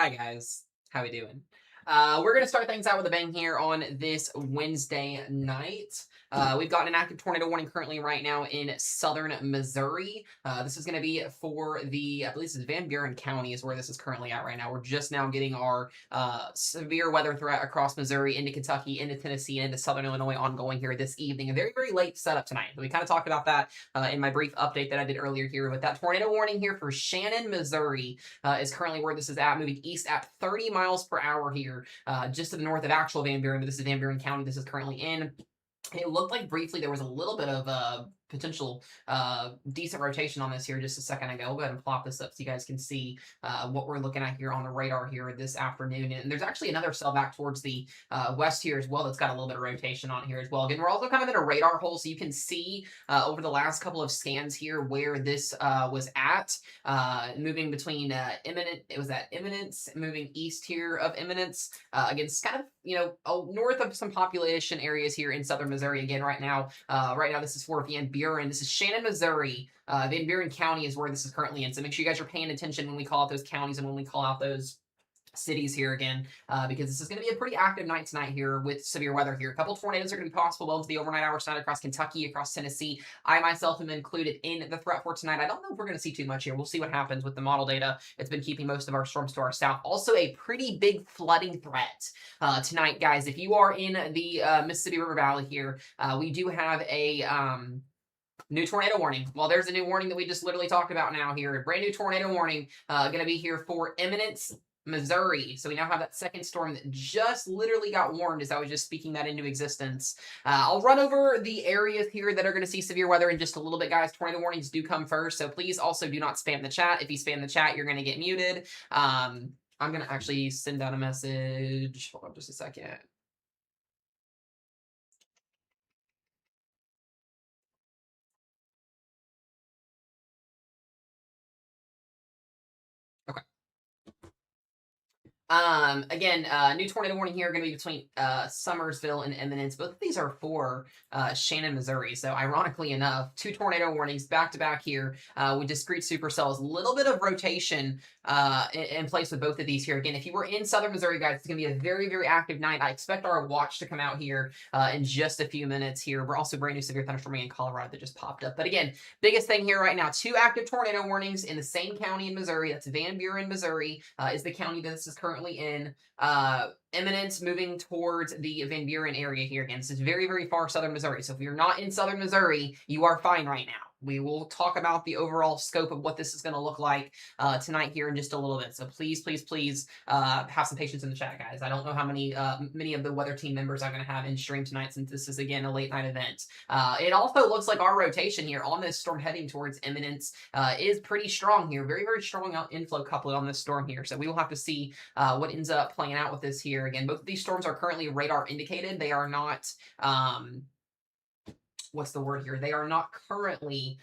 Hi guys, how we doing? We're gonna start things out with a bang here on this Wednesday night. We've got an active tornado warning currently right now in southern Missouri. This is going to be for I believe this is Van Buren County is where this is currently at right now. We're just now getting our severe weather threat across Missouri, into Kentucky, into Tennessee, and into southern Illinois ongoing here this evening. A very, very late setup tonight. We kind of talked about that in my brief update that I did earlier here. But that tornado warning here for Shannon, Missouri is currently where this is at, moving east at 30 miles per hour here, just to the north of actual Van Buren. But this is Van Buren County this is currently in. It looked like briefly there was a little bit of potential decent rotation on this here just a second ago. I'll go ahead and plop this up so you guys can see what we're looking at here on the radar here this afternoon. And there's actually another cell back towards the west here as well that's got a little bit of rotation on here as well. Again, we're also kind of in a radar hole, so you can see over the last couple of scans here where this was at, moving between it was at Imminence, moving east here of Imminence. Again, it's kind of, north of some population areas here in southern Missouri. Again, right now, this is for Van Buren. This is Shannon, Missouri. Van Buren County is where this is currently in. So make sure you guys are paying attention when we call out those counties and when we call out those cities here again, because this is going to be a pretty active night tonight here with severe weather here. A couple tornadoes are going to be possible well into the overnight hours tonight across Kentucky, across Tennessee. I myself am included in the threat for tonight. I don't know if we're going to see too much here. We'll see what happens with the model data. It's been keeping most of our storms to our south. Also, a pretty big flooding threat tonight, guys. If you are in the Mississippi River Valley here, we do have a new tornado warning. Well, there's a new warning that we just literally talked about now here. A brand new tornado warning going to be here for Imminence, Missouri. So we now have that second storm that just literally got warned as I was just speaking that into existence. I'll run over the areas here that are going to see severe weather in just a little bit, guys. Tornado warnings do come first, so please also do not spam the chat. If you spam the chat, you're going to get muted. I'm going to actually send out a message. Hold on just a second. Okay. Again, new tornado warning here going to be between Summersville and Eminence. Both of these are for Shannon, Missouri. So ironically enough, two tornado warnings back to back here with discrete supercells. A little bit of rotation in place with both of these here. Again, if you were in southern Missouri, guys, it's going to be a very, very active night. I expect our watch to come out here in just a few minutes here. We're also brand new severe thunderstorm in Colorado that just popped up. But again, biggest thing here right now, two active tornado warnings in the same county in Missouri. That's Van Buren, Missouri, is the county that this is currently in. Imminence moving towards the Van Buren area here. Again, this is very, very far southern Missouri. So if you're not in southern Missouri, you are fine right now. We will talk about the overall scope of what this is going to look like tonight here in just a little bit. So please, please, please have some patience in the chat, guys. I don't know how many of the weather team members I'm going to have in stream tonight since this is, again, a late night event. It also looks like our rotation here on this storm heading towards Imminence is pretty strong here. Very, very strong inflow coupling on this storm here. So we will have to see what ends up playing out with this here. Again, both of these storms are currently radar indicated. They are not... what's the word here? They are not currently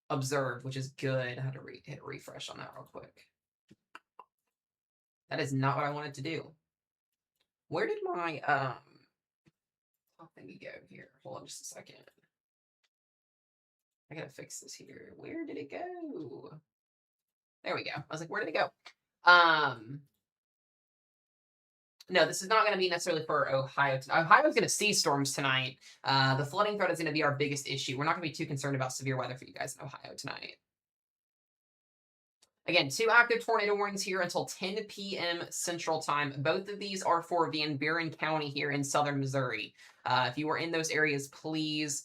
observed, which is good. I had to hit refresh on that real quick. That is not what I wanted to do. Where did my thingy go here? Hold on just a second. I gotta fix this here. Where did it go? There we go. I was like, where did it go? No, this is not going to be necessarily for Ohio. Ohio's going to see storms tonight. The flooding threat is going to be our biggest issue. We're not going to be too concerned about severe weather for you guys in Ohio tonight. Again, two active tornado warnings here until 10 p.m. Central Time. Both of these are for Van Buren County here in southern Missouri. If you are in those areas, please,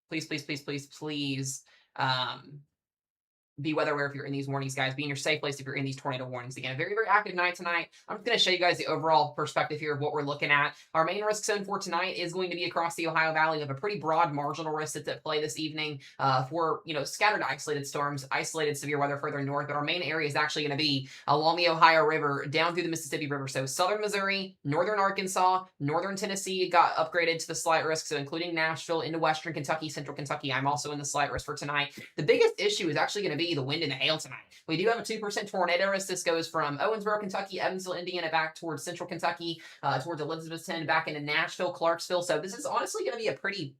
please, be weather aware if you're in these warnings, guys. Be in your safe place if you're in these tornado warnings. Again, a very, very active night tonight. I'm just going to show you guys the overall perspective here of what we're looking at. Our main risk zone for tonight is going to be across the Ohio Valley. We have a pretty broad marginal risk that's at play this evening for, scattered isolated storms, isolated severe weather further north. But our main area is actually going to be along the Ohio River, down through the Mississippi River. So southern Missouri, northern Arkansas, northern Tennessee got upgraded to the slight risk. So including Nashville into western Kentucky, central Kentucky. I'm also in the slight risk for tonight. The biggest issue is actually going to be the wind and the hail tonight. We do have a 2% tornado risk. This goes from Owensboro, Kentucky, Evansville, Indiana, back towards central Kentucky, towards Elizabethton, back into Nashville, Clarksville. So this is honestly going to be a pretty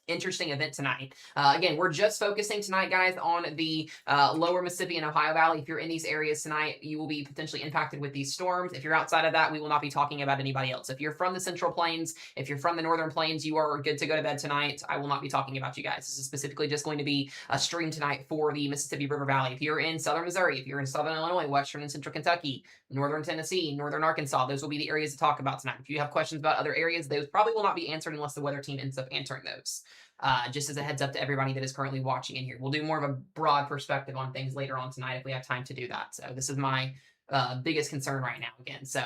interesting event tonight. Again, we're just focusing tonight, guys, on the lower Mississippi and Ohio Valley. If you're in these areas tonight, you will be potentially impacted with these storms. If you're outside of that, we will not be talking about anybody else. If you're from the Central Plains, if you're from the Northern Plains, you are good to go to bed tonight. I will not be talking about you guys. This is specifically just going to be a stream tonight for the Mississippi River Valley. If you're in Southern Missouri, if you're in Southern Illinois, Western and Central Kentucky, Northern Tennessee, Northern Arkansas, those will be the areas to talk about tonight. If you have questions about other areas, those probably will not be answered unless the weather team ends up answering those. Just as a heads up to everybody that is currently watching in here. We'll do more of a broad perspective on things later on tonight if we have time to do that. So this is my biggest concern right now again. So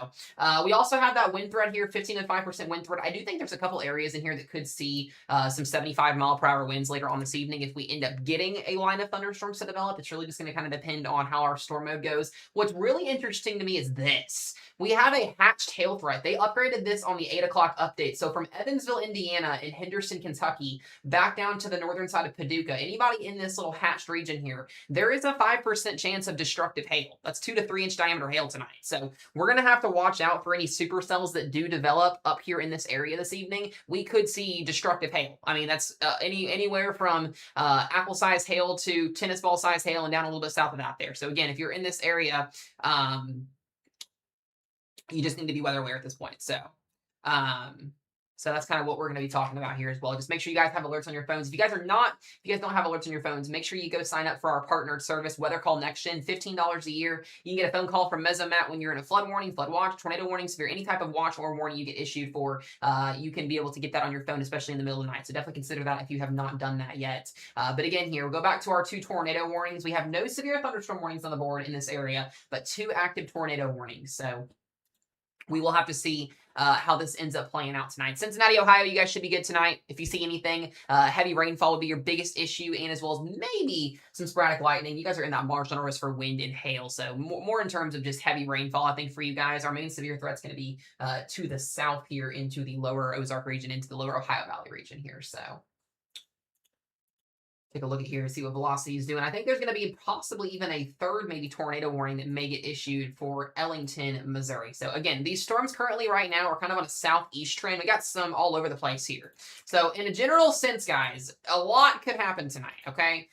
we also have that wind threat here, 15 to 5% wind threat. I do think there's a couple areas in here that could see some 75-mile-per-hour winds later on this evening if we end up getting a line of thunderstorms to develop. It's really just going to kind of depend on how our storm mode goes. What's really interesting to me is this. We have a hatched hail threat. They upgraded this on the 8 o'clock update. So from Evansville, Indiana and Henderson, Kentucky, back down to the northern side of Paducah, anybody in this little hatched region here, there is a 5% chance of destructive hail. That's 2 to 3 inch diameter hail tonight. So we're going to have to watch out for any supercells that do develop up here in this area this evening. We could see destructive hail. I mean, that's anywhere from apple-sized hail to tennis ball-sized hail and down a little bit south of that there. So again, if you're in this area, you just need to be weather aware at this point. So that's kind of what we're going to be talking about here as well. Just make sure you guys have alerts on your phones. If you guys don't have alerts on your phones, make sure you go sign up for our partnered service, Weather Call Next Gen, $15 a year. You can get a phone call from Mesomat when you're in a flood warning, flood watch, tornado warnings. If you're any type of watch or warning you get issued for, you can be able to get that on your phone, especially in the middle of the night. So definitely consider that if you have not done that yet. But again, here, we'll go back to our 2 tornado warnings. We have no severe thunderstorm warnings on the board in this area, but 2 active tornado warnings. So we will have to see how this ends up playing out tonight. Cincinnati, Ohio, you guys should be good tonight. If you see anything, heavy rainfall would be your biggest issue, and as well as maybe some sporadic lightning. You guys are in that marginal risk for wind and hail, so more in terms of just heavy rainfall, I think, for you guys. Our main severe threat is going to be to the south here into the lower Ozark region, into the lower Ohio Valley region here, so take a look at here and see what velocity is doing. I think there's going to be possibly even a third maybe tornado warning that may get issued for Ellington, Missouri. So again, these storms currently right now are kind of on a southeast trend. We got some all over the place here. So in a general sense, guys, a lot could happen tonight, okay?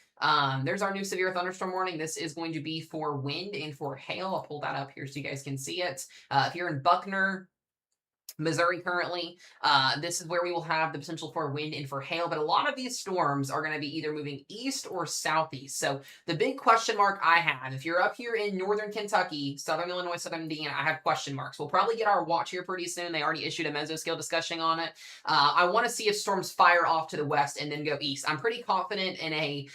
There's our new severe thunderstorm warning. This is going to be for wind and for hail. I'll pull that up here so you guys can see it. If you're in Buckner, Missouri currently, this is where we will have the potential for wind and for hail, but a lot of these storms are going to be either moving east or southeast. So the big question mark I have, if you're up here in northern Kentucky, southern Illinois, southern Indiana, I have question marks. We'll probably get our watch here pretty soon. They already issued a mesoscale discussion on it. I want to see if storms fire off to the west and then go east. I'm pretty confident in a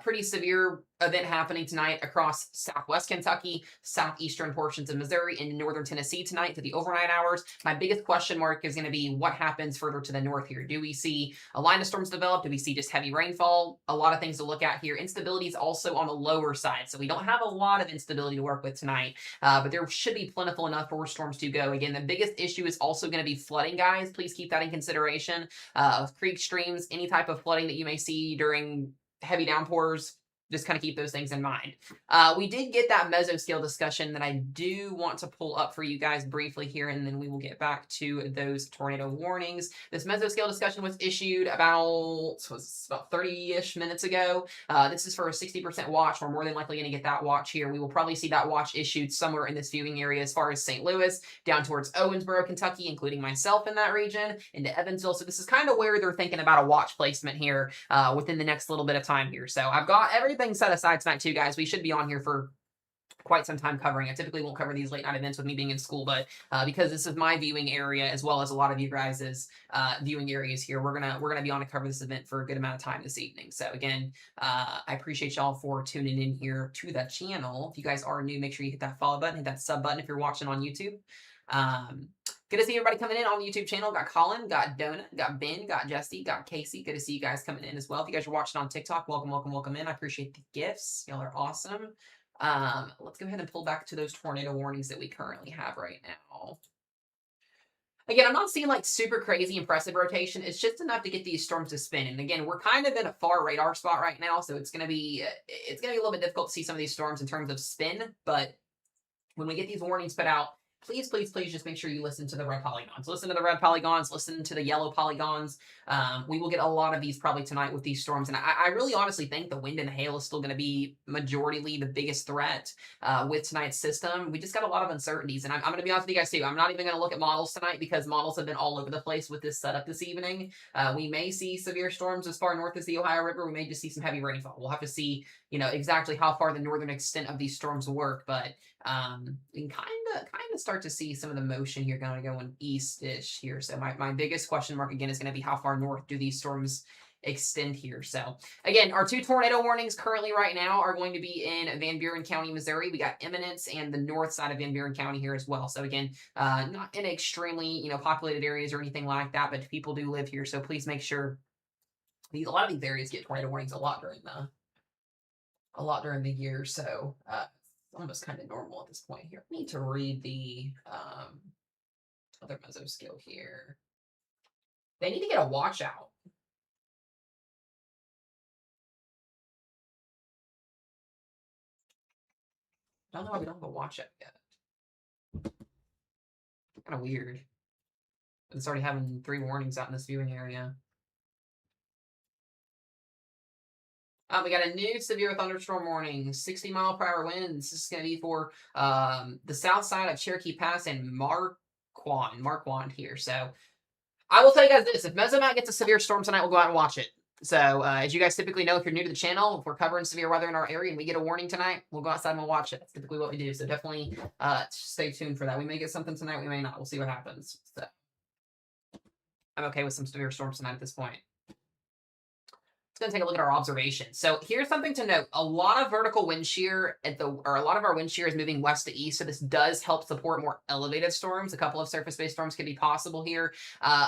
pretty severe event happening tonight across southwest Kentucky, southeastern portions of Missouri, and northern Tennessee tonight to the overnight hours. My biggest question mark is going to be what happens further to the north here. Do we see a line of storms develop? Do we see just heavy rainfall? A lot of things to look at here. Instability is also on the lower side, so we don't have a lot of instability to work with tonight, but there should be plentiful enough for storms to go. Again, the biggest issue is also going to be flooding, guys. Please keep that in consideration. Creek, streams, any type of flooding that you may see during heavy downpours, just kind of keep those things in mind. We did get that mesoscale discussion that I do want to pull up for you guys briefly here, and then we will get back to those tornado warnings. This mesoscale discussion was issued about 30-ish minutes ago. This is for a 60% watch. We're more than likely going to get that watch here. We will probably see that watch issued somewhere in this viewing area as far as St. Louis, down towards Owensboro, Kentucky, including myself in that region, into Evansville. So this is kind of where they're thinking about a watch placement here within the next little bit of time here. So I've got everything set aside tonight too, guys. We should be on here for quite some time covering. I typically won't cover these late night events with me being in school, but because this is my viewing area as well as a lot of you guys' viewing areas here, we're gonna be on to cover this event for a good amount of time this evening. So again, I appreciate y'all for tuning in here to the channel. If you guys are new, make sure you hit that follow button, hit that sub button if you're watching on YouTube. Good to see everybody coming in on the YouTube channel. Got Colin, got Donut, got Ben, got Jesse, got Casey. Good to see you guys coming in as well. If you guys are watching on TikTok, welcome, welcome, welcome in. I appreciate the gifts. Y'all are awesome. Let's go ahead and pull back to those tornado warnings that we currently have right now. Again, I'm not seeing like super crazy impressive rotation. It's just enough to get these storms to spin. And again, we're kind of in a far radar spot right now, so it's gonna be a little bit difficult to see some of these storms in terms of spin. But when we get these warnings put out, please, please, please just make sure you listen to the red polygons. Listen to the red polygons. Listen to the yellow polygons. We will get a lot of these probably tonight with these storms. And I really honestly think the wind and the hail is still going to be majoritarily the biggest threat with tonight's system. We just got a lot of uncertainties. And I'm going to be honest with you guys too. I'm not even going to look at models tonight because models have been all over the place with this setup this evening. We may see severe storms as far north as the Ohio River. We may just see some heavy rainfall. We'll have to see, exactly how far the northern extent of these storms work. But you can kind of start to see some of the motion here going east-ish here. So my biggest question mark again is going to be how far north do these storms extend here. So again, our 2 tornado warnings currently right now are going to be in Van Buren County, Missouri. We got Eminence and the north side of Van Buren County here as well. So again, not in extremely populated areas or anything like that, but people do live here. So please make sure a lot of these areas get tornado warnings a lot during the year. So almost kind of normal at this point here. I need to read the other mesoscale here. They need to get a watch out. I don't know why we don't have a watch out yet. Kind of weird. It's already having 3 warnings out in this viewing area. We got a new severe thunderstorm warning, 60-mile-per-hour winds. This is going to be for the south side of Cherokee Pass and Marquand here. So I will tell you guys this. If Mesomat gets a severe storm tonight, we'll go out and watch it. So as you guys typically know, if you're new to the channel, if we're covering severe weather in our area and we get a warning tonight, we'll go outside and we'll watch it. That's typically what we do. So definitely stay tuned for that. We may get something tonight. We may not. We'll see what happens. So I'm okay with some severe storms tonight at this point. Going to take a look at our observations. So here's something to note. A lot of vertical wind shear a lot of our wind shear is moving west to east. So this does help support more elevated storms. A couple of surface-based storms could be possible here.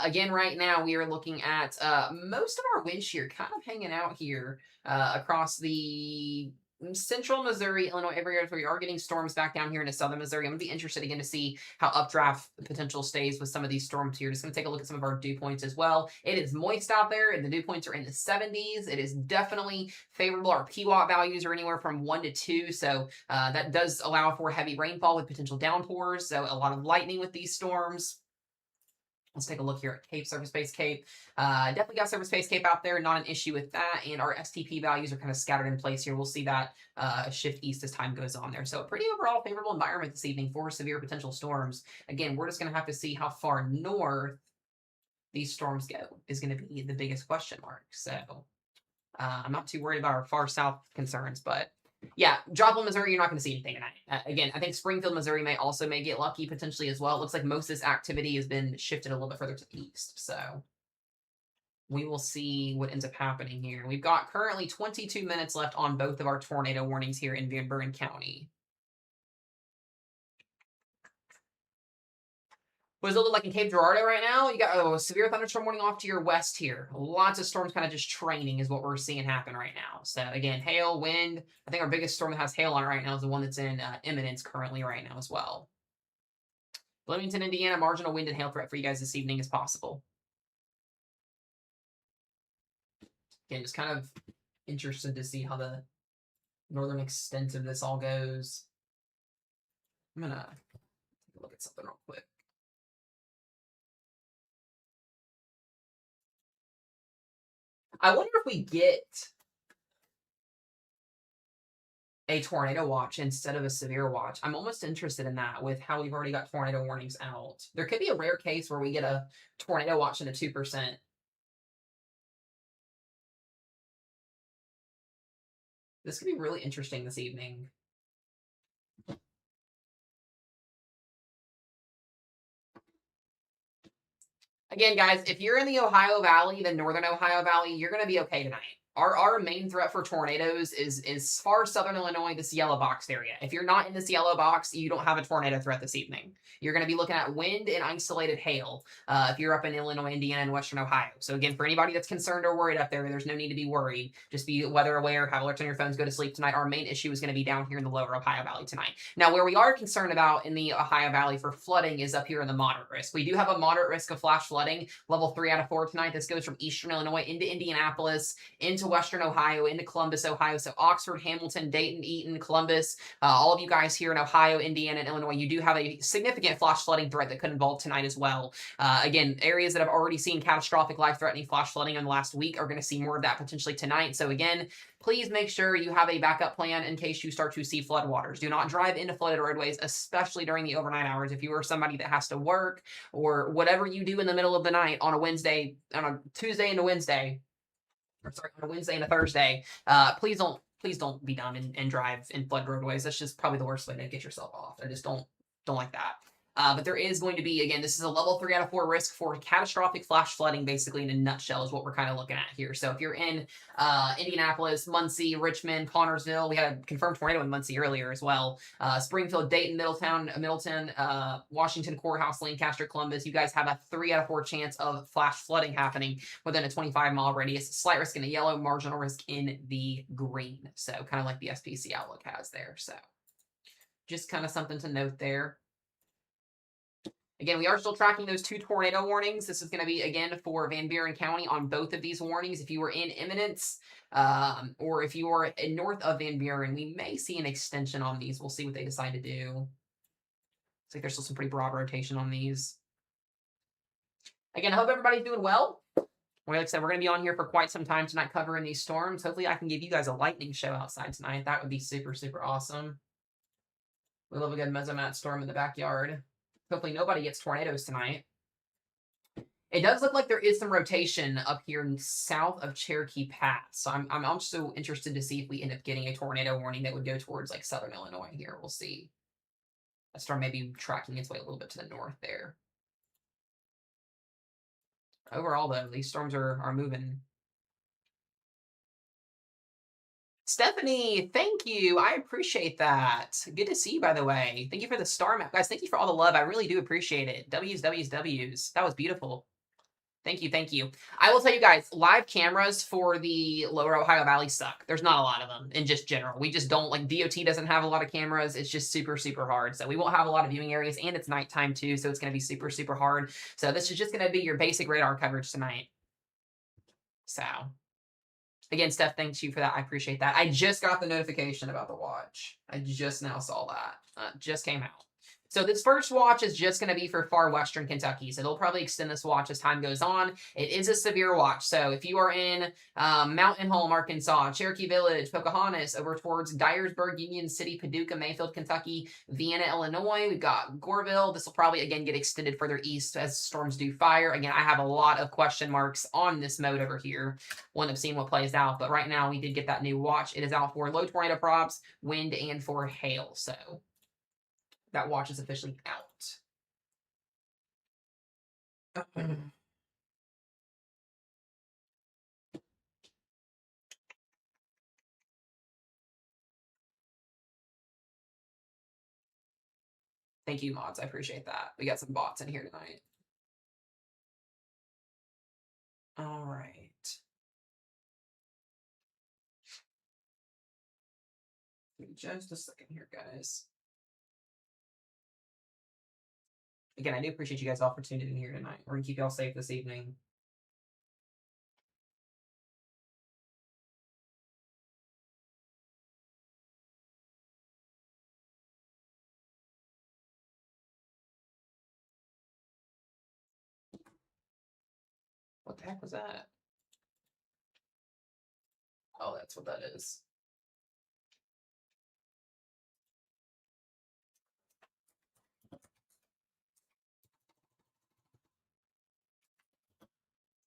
Again, right now we are looking at most of our wind shear kind of hanging out here across the central Missouri, Illinois, every area where we are getting storms back down here into southern Missouri. I'm going to be interested again to see how updraft potential stays with some of these storms here. Just going to take a look at some of our dew points as well. It is moist out there, and the dew points are in the 70s. It is definitely favorable. Our PWAT values are anywhere from 1 to 2, so that does allow for heavy rainfall with potential downpours, so a lot of lightning with these storms. Let's take a look here at Cape, surface-based Cape. Definitely got surface-based Cape out there, not an issue with that. And our STP values are kind of scattered in place here. We'll see that shift east as time goes on there. So a pretty overall favorable environment this evening for severe potential storms. Again, we're just going to have to see how far north these storms go is going to be the biggest question mark. So I'm not too worried about our far south concerns, but yeah, Joplin, Missouri, you're not going to see anything tonight. Again, I think Springfield, Missouri may get lucky potentially as well. It looks like most of this activity has been shifted a little bit further to the east. So we will see what ends up happening here. We've got currently 22 minutes left on both of our tornado warnings here in Van Buren County. What does it look like in Cape Girardeau right now? You got a severe thunderstorm warning off to your west here. Lots of storms kind of just training is what we're seeing happen right now. So again, hail, wind. I think our biggest storm that has hail on it right now is the one that's in Eminence currently right now as well. Bloomington, Indiana, marginal wind and hail threat for you guys this evening as possible. Again, just kind of interested to see how the northern extent of this all goes. I'm going to take a look at something real quick. I wonder if we get a tornado watch instead of a severe watch. I'm almost interested in that with how we've already got tornado warnings out. There could be a rare case where we get a tornado watch in a 2%. This could be really interesting this evening. Again, guys, if you're in the Ohio Valley, the northern Ohio Valley, you're going to be okay tonight. Our main threat for tornadoes is far southern Illinois, this yellow boxed area. If you're not in this yellow box, you don't have a tornado threat this evening. You're going to be looking at wind and isolated hail if you're up in Illinois, Indiana, and western Ohio. So again, for anybody that's concerned or worried up there, there's no need to be worried. Just be weather aware, have alerts on your phones, go to sleep tonight. Our main issue is going to be down here in the lower Ohio Valley tonight. Now, where we are concerned about in the Ohio Valley for flooding is up here in the moderate risk. We do have a moderate risk of flash flooding, level 3 out of 4 tonight. This goes from eastern Illinois into Indianapolis, into Western Ohio, into Columbus, Ohio. So Oxford, Hamilton, Dayton, Eaton, Columbus, all of you guys here in Ohio, Indiana, and Illinois, you do have a significant flash flooding threat that could involve tonight as well. Again, areas that have already seen catastrophic life-threatening flash flooding in the last week are going to see more of that potentially tonight. So again, please make sure you have a backup plan in case you start to see floodwaters. Do not drive into flooded roadways, especially during the overnight hours. If you are somebody that has to work or whatever you do in the middle of the night on a Tuesday and a Wednesday, or sorry, on a Wednesday and a Thursday, please don't be dumb and drive in flood roadways. That's just probably the worst way to get yourself off. I just don't like that. But there is going to be, again, this is a level 3 out of 4 risk for catastrophic flash flooding, basically, in a nutshell, is what we're kind of looking at here. So if you're in Indianapolis, Muncie, Richmond, Connorsville, we had a confirmed tornado in Muncie earlier as well. Springfield, Dayton, Middleton, Washington, Courthouse, Lancaster, Columbus, you guys have a 3 out of 4 chance of flash flooding happening within a 25-mile radius. Slight risk in the yellow, marginal risk in the green. So kind of like the SPC Outlook has there. So just kind of something to note there. Again, we are still tracking those 2 tornado warnings. This is going to be, again, for Van Buren County on both of these warnings. If you were in imminence, or if you are north of Van Buren, we may see an extension on these. We'll see what they decide to do. Looks like there's still some pretty broad rotation on these. Again, I hope everybody's doing well. Like I said, we're going to be on here for quite some time tonight covering these storms. Hopefully, I can give you guys a lightning show outside tonight. That would be super, super awesome. We love a good mesomat storm in the backyard. Hopefully nobody gets tornadoes tonight. It does look like there is some rotation up here south of Cherokee Pass. So I'm also interested to see if we end up getting a tornado warning that would go towards like southern Illinois here. We'll see. That storm may be tracking its way a little bit to the north there. Overall, though, these storms are moving. Stephanie, thank you. I appreciate that. Good to see you, by the way. Thank you for the star map. Guys, thank you for all the love. I really do appreciate it. W's, W's, W's. That was beautiful. Thank you, thank you. I will tell you guys, live cameras for the Lower Ohio Valley suck. There's not a lot of them in just general. We just don't, like, DOT doesn't have a lot of cameras. It's just super, super hard. So we won't have a lot of viewing areas, and it's nighttime too, so it's going to be super, super hard. So this is just going to be your basic radar coverage tonight. So... Again, Steph, thanks you for that. I appreciate that. I just got the notification about the watch. I just now saw that. Just came out. So this first watch is just going to be for far western Kentucky. So they'll probably extend this watch as time goes on. It is a severe watch. So if you are in Mountain Home, Arkansas, Cherokee Village, Pocahontas, over towards Dyersburg, Union City, Paducah, Mayfield, Kentucky, Vienna, Illinois, we've got Goreville. This will probably, again, get extended further east as storms do fire. Again, I have a lot of question marks on this mode over here. We'll end up seeing what plays out. But right now, we did get that new watch. It is out for low tornado props, wind, and for hail. So... that watch is officially out. Thank you, mods. I appreciate that. We got some bots in here tonight. All right. Give me just a second here, guys. Again, I do appreciate you guys all for tuning in here tonight. We're going to keep y'all safe this evening. What the heck was that? Oh, that's what that is.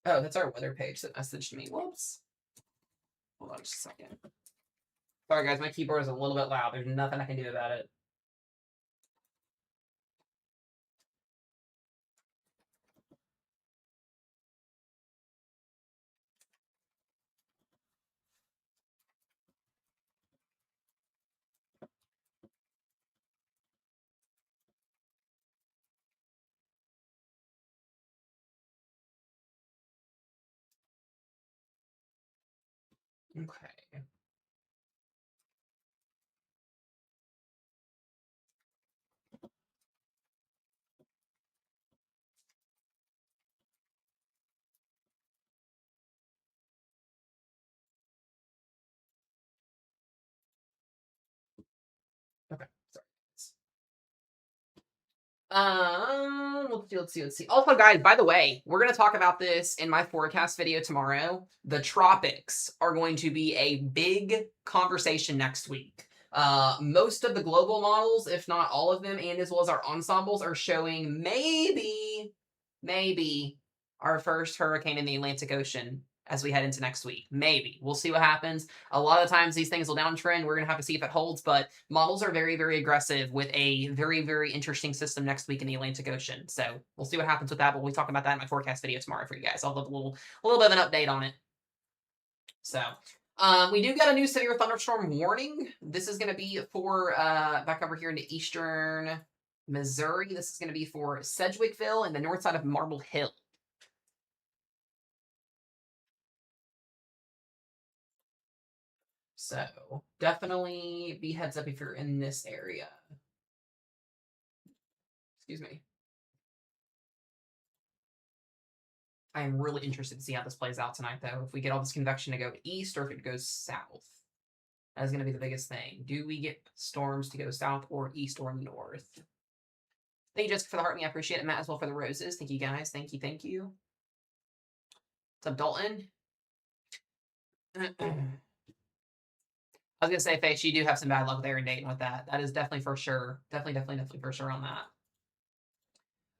Oh, that's our weather page that messaged me. Whoops. Hold on just a second. Sorry, guys. My keyboard is a little bit loud. There's nothing I can do about it. Okay. Let's see. Also, guys, by the way, we're gonna talk about this in my forecast video tomorrow. The tropics are going to be a big conversation next week. Most of the global models, if not all of them, and as well as our ensembles, are showing maybe our first hurricane in the Atlantic Ocean as we head into next week. Maybe. We'll see what happens. A lot of times these things will downtrend. We're going to have to see if it holds, but models are very, very aggressive with a very, very interesting system next week in the Atlantic Ocean. So we'll see what happens with that, but we'll talk about that in my forecast video tomorrow for you guys. I'll have a little bit of an update on it. So we do get a new severe thunderstorm warning. This is going to be for back over here into eastern Missouri. This is going to be for Sedgwickville and the north side of Marble Hill. So definitely be heads up if you're in this area. Excuse me. I am really interested to see how this plays out tonight, though. If we get all this convection to go east or if it goes south. That is going to be the biggest thing. Do we get storms to go south or east or north? Thank you, Jessica, for the heart. I appreciate it. Matt, as well, for the roses. Thank you, guys. Thank you, thank you. What's up, Dalton? I was going to say, Face, you do have some bad luck there in Dayton with that. That is definitely for sure. Definitely for sure on that.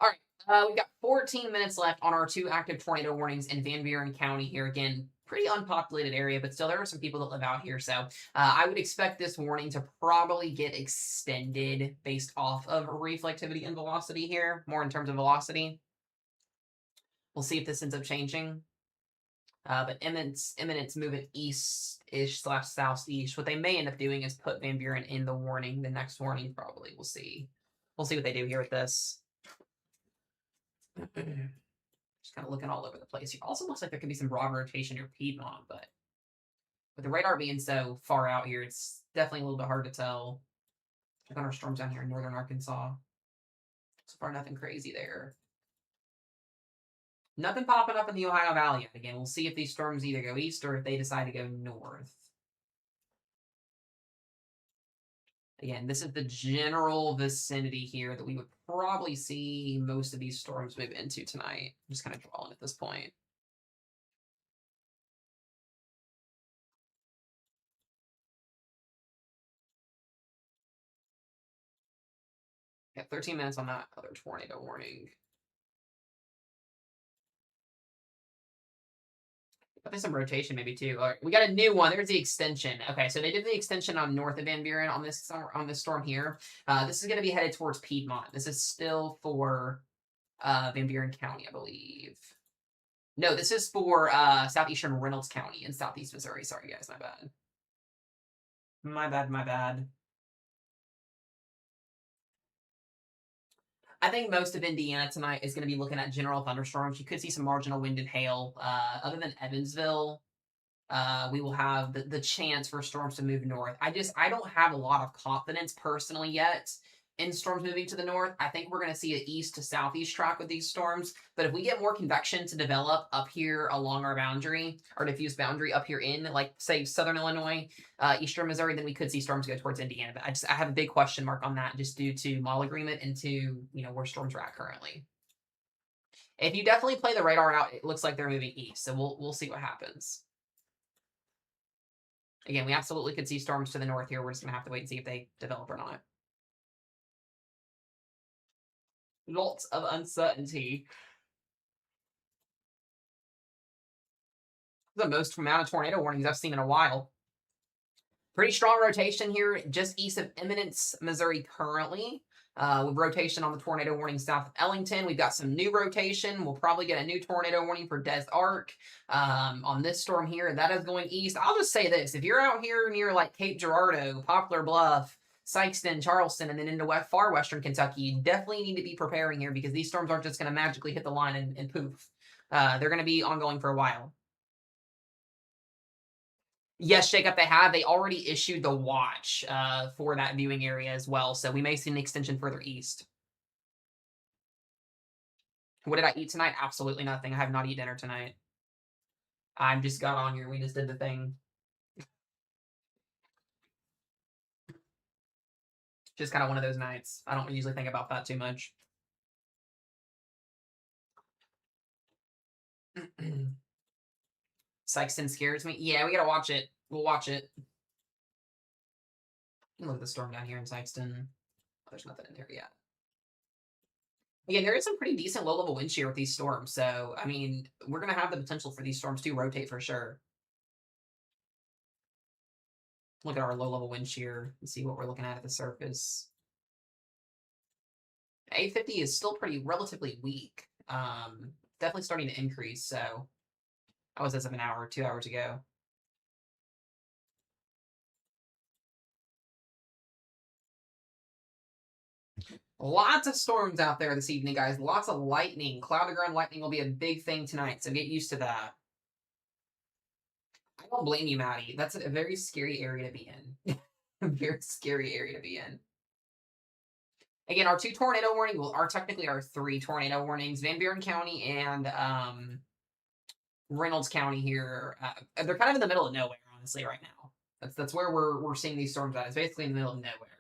All right. We've got 14 minutes left on our 2 active tornado warnings in Van Buren County here. Again, pretty unpopulated area, but still there are some people that live out here. So I would expect this warning to probably get extended based off of reflectivity and velocity here, more in terms of velocity. We'll see if this ends up changing. But imminence moving east-ish / southeast. What they may end up doing is put Van Buren in the warning, the next warning probably. We'll see. We'll see what they do here with this. Just kind of looking all over the place. It also looks like there could be some broad rotation near Piedmont, but with the radar being so far out here, it's definitely a little bit hard to tell. Check on our storms down here in northern Arkansas. So far, nothing crazy there. Nothing popping up in the Ohio Valley. Again, we'll see if these storms either go east or if they decide to go north. Again, this is the general vicinity here that we would probably see most of these storms move into tonight. I'm just kind of drawing at this point. Yeah, 13 minutes on that other tornado warning. But there's some rotation maybe too. All right, we got a new one. There's the extension. Okay, so they did the extension on north of Van Buren on this storm here. This is going to be headed towards Piedmont. This is still for Van Buren County, I believe. No, this is for southeastern Reynolds County in southeast Missouri. Sorry, guys, my bad. My bad. I think most of Indiana tonight is going to be looking at general thunderstorms. You could see some marginal wind and hail. Other than Evansville, we will have the chance for storms to move north. I don't have a lot of confidence personally yet in storms moving to the north. I think we're going to see an east to southeast track with these storms. But if we get more convection to develop up here along our boundary, our diffuse boundary up here in, like, say, southern Illinois, eastern Missouri, then we could see storms go towards Indiana. But I have a big question mark on that just due to model agreement and to, where storms are at currently. If you definitely play the radar out, it looks like they're moving east. So we'll see what happens. Again, we absolutely could see storms to the north here. We're just going to have to wait and see if they develop or not. Lots of uncertainty. The most amount of tornado warnings I've seen in a while. Pretty strong rotation here just east of Eminence, Missouri currently. With rotation on the tornado warning south of Ellington. We've got some new rotation. We'll probably get a new tornado warning for Des Arc on this storm here. That is going east. I'll just say this. If you're out here near like Cape Girardeau, Poplar Bluff, Sykeston, Charleston, and then into far western Kentucky, you definitely need to be preparing here because these storms aren't just going to magically hit the line and poof. They're going to be ongoing for a while. Yes, Jacob, they have. They already issued the watch for that viewing area as well, so we may see an extension further east. What did I eat tonight? Absolutely nothing. I have not eaten dinner tonight. I just got on here. We just did the thing. Just kind of one of those nights. I don't usually think about that too much. Sykeston scares me. Yeah, we gotta watch it. We'll watch it. Look at the storm down here in Sykeston. Oh, there's nothing in there yet. Again, there is some pretty decent low-level wind shear with these storms, so, I mean, we're going to have the potential for these storms to rotate for sure. Look at our low-level wind shear and see what we're looking at the surface. 850 is still pretty relatively weak. Definitely starting to increase, so that was as of an hour, 2 hours ago. Lots of storms out there this evening, guys. Lots of lightning. Cloud to ground lightning will be a big thing tonight, so get used to that. I don't blame you, Maddie. That's a very scary area to be in. A very scary area to be in. Again, our 2 tornado warnings, well, are technically our 3 tornado warnings. Van Buren County and Reynolds County here. They're kind of in the middle of nowhere, honestly, right now. That's where we're seeing these storms at. It's basically in the middle of nowhere.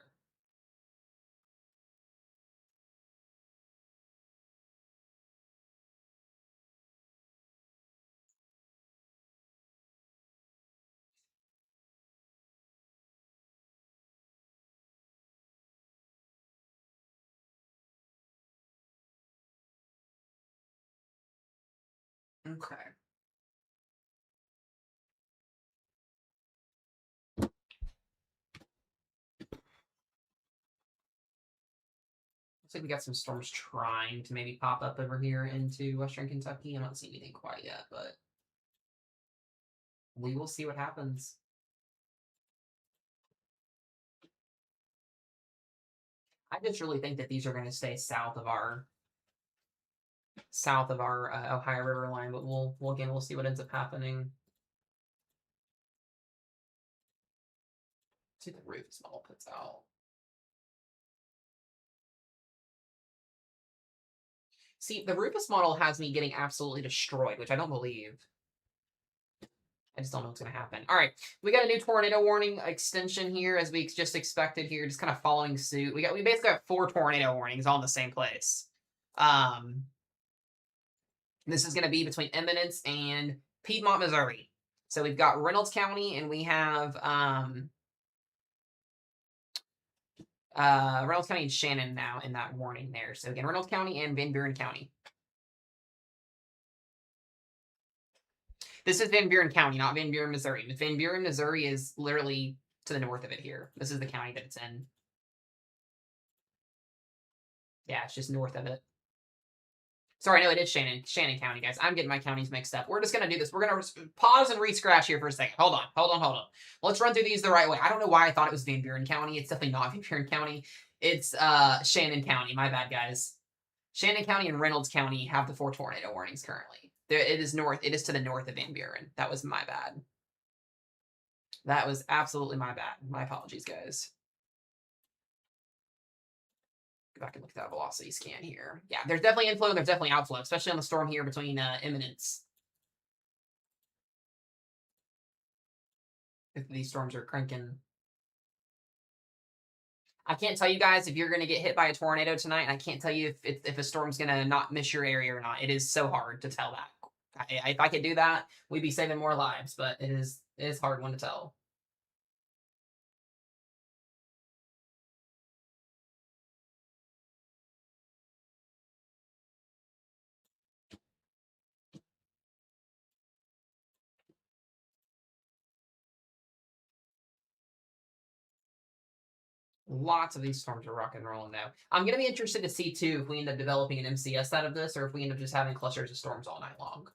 Okay. Looks like we got some storms trying to maybe pop up over here into Western Kentucky. I'm not seeing anything quite yet, but we will see what happens. I just really think that these are going to stay south of our Ohio River line, but we'll see what ends up happening. See if the Rufus model puts out. See, the Rufus model has me getting absolutely destroyed, which I don't believe. I just don't know what's going to happen. All right, we got a new tornado warning extension here, as we just expected here, just kind of following suit. We basically got 4 tornado warnings all in the same place. This is going to be between Eminence and Piedmont, Missouri. So we've got Reynolds County, and we have Reynolds County and Shannon now in that warning there. So again, Reynolds County and Van Buren County. This is Van Buren County, not Van Buren, Missouri. Van Buren, Missouri is literally to the north of it here. This is the county that it's in. Yeah, it's just north of it. Sorry, no, it is Shannon County, guys. I'm getting my counties mixed up. We're just going to do this. We're going to pause and re-scratch here for a second. Hold on. Let's run through these the right way. I don't know why I thought it was Van Buren County. It's definitely not Van Buren County. It's Shannon County. My bad, guys. Shannon County and Reynolds County have the 4 tornado warnings currently. It is north. It is to the north of Van Buren. That was my bad. That was absolutely my bad. My apologies, guys. Go back and look at that velocity scan here. Yeah, there's definitely inflow and there's definitely outflow, especially on the storm here between Eminence. If these storms are cranking. I can't tell you guys if you're going to get hit by a tornado tonight, and I can't tell you if a storm's going to not miss your area or not. It is so hard to tell that. If I could do that, we'd be saving more lives, but it is hard one to tell. Lots of these storms are rock and rolling now. I'm going to be interested to see, too, if we end up developing an MCS out of this, or if we end up just having clusters of storms all night long.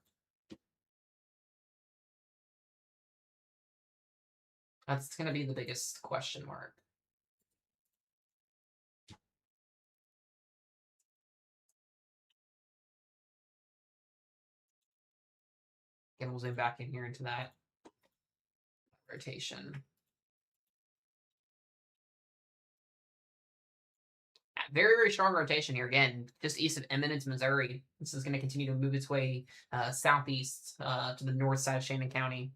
That's going to be the biggest question mark. Again, we'll zoom back in here into that rotation. Very, very strong rotation here. Again, just east of Eminence, Missouri. This is going to continue to move its way southeast to the north side of Shannon County.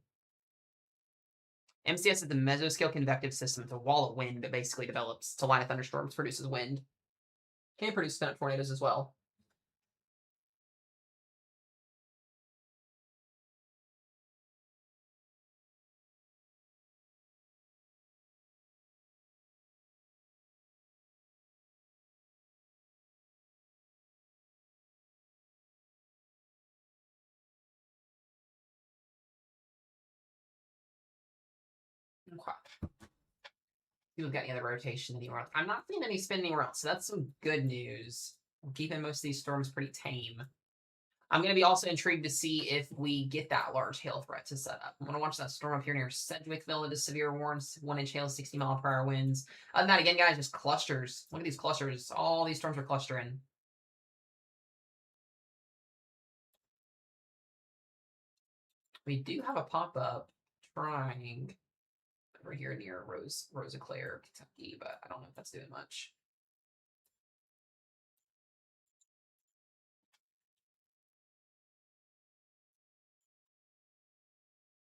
MCS is the mesoscale convective system. It's a wall of wind that basically develops to line of thunderstorms, produces wind. Can produce spin-up tornadoes as well. Okay. See if we've got any other rotation anywhere else. I'm not seeing any spin anywhere else, so that's some good news. I'm keeping most of these storms pretty tame. I'm going to be also intrigued to see if we get that large hail threat to set up. I'm going to watch that storm up here near Sedgwickville. It is severe warns, 1-inch hail, 60-mile-per-hour winds. Other than that, again, guys, just clusters. Look at these clusters. All these storms are clustering. We do have a pop-up trying over here near Rosaclare, Kentucky, but I don't know if that's doing much.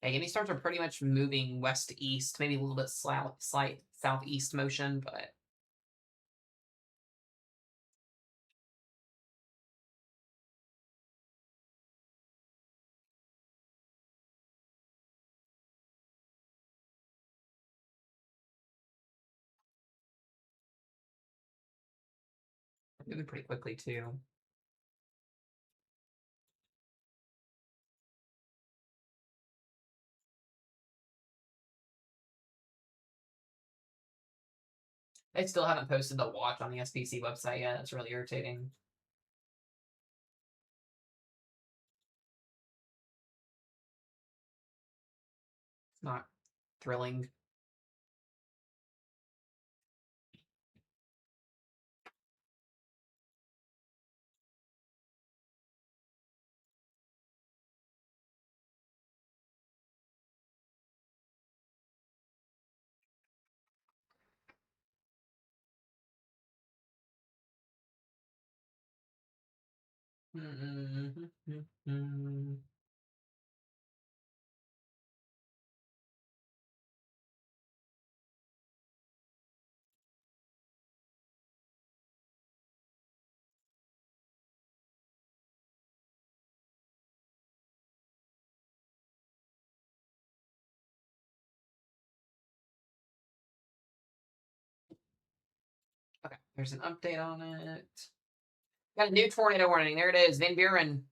Yeah, these storms are pretty much moving west to east, maybe a little bit slight southeast motion, but moving pretty quickly too. They still haven't posted the watch on the SPC website yet. It's really irritating. It's not thrilling. Okay, there's an update on it. Got a new tornado warning. There it is, Van Buren.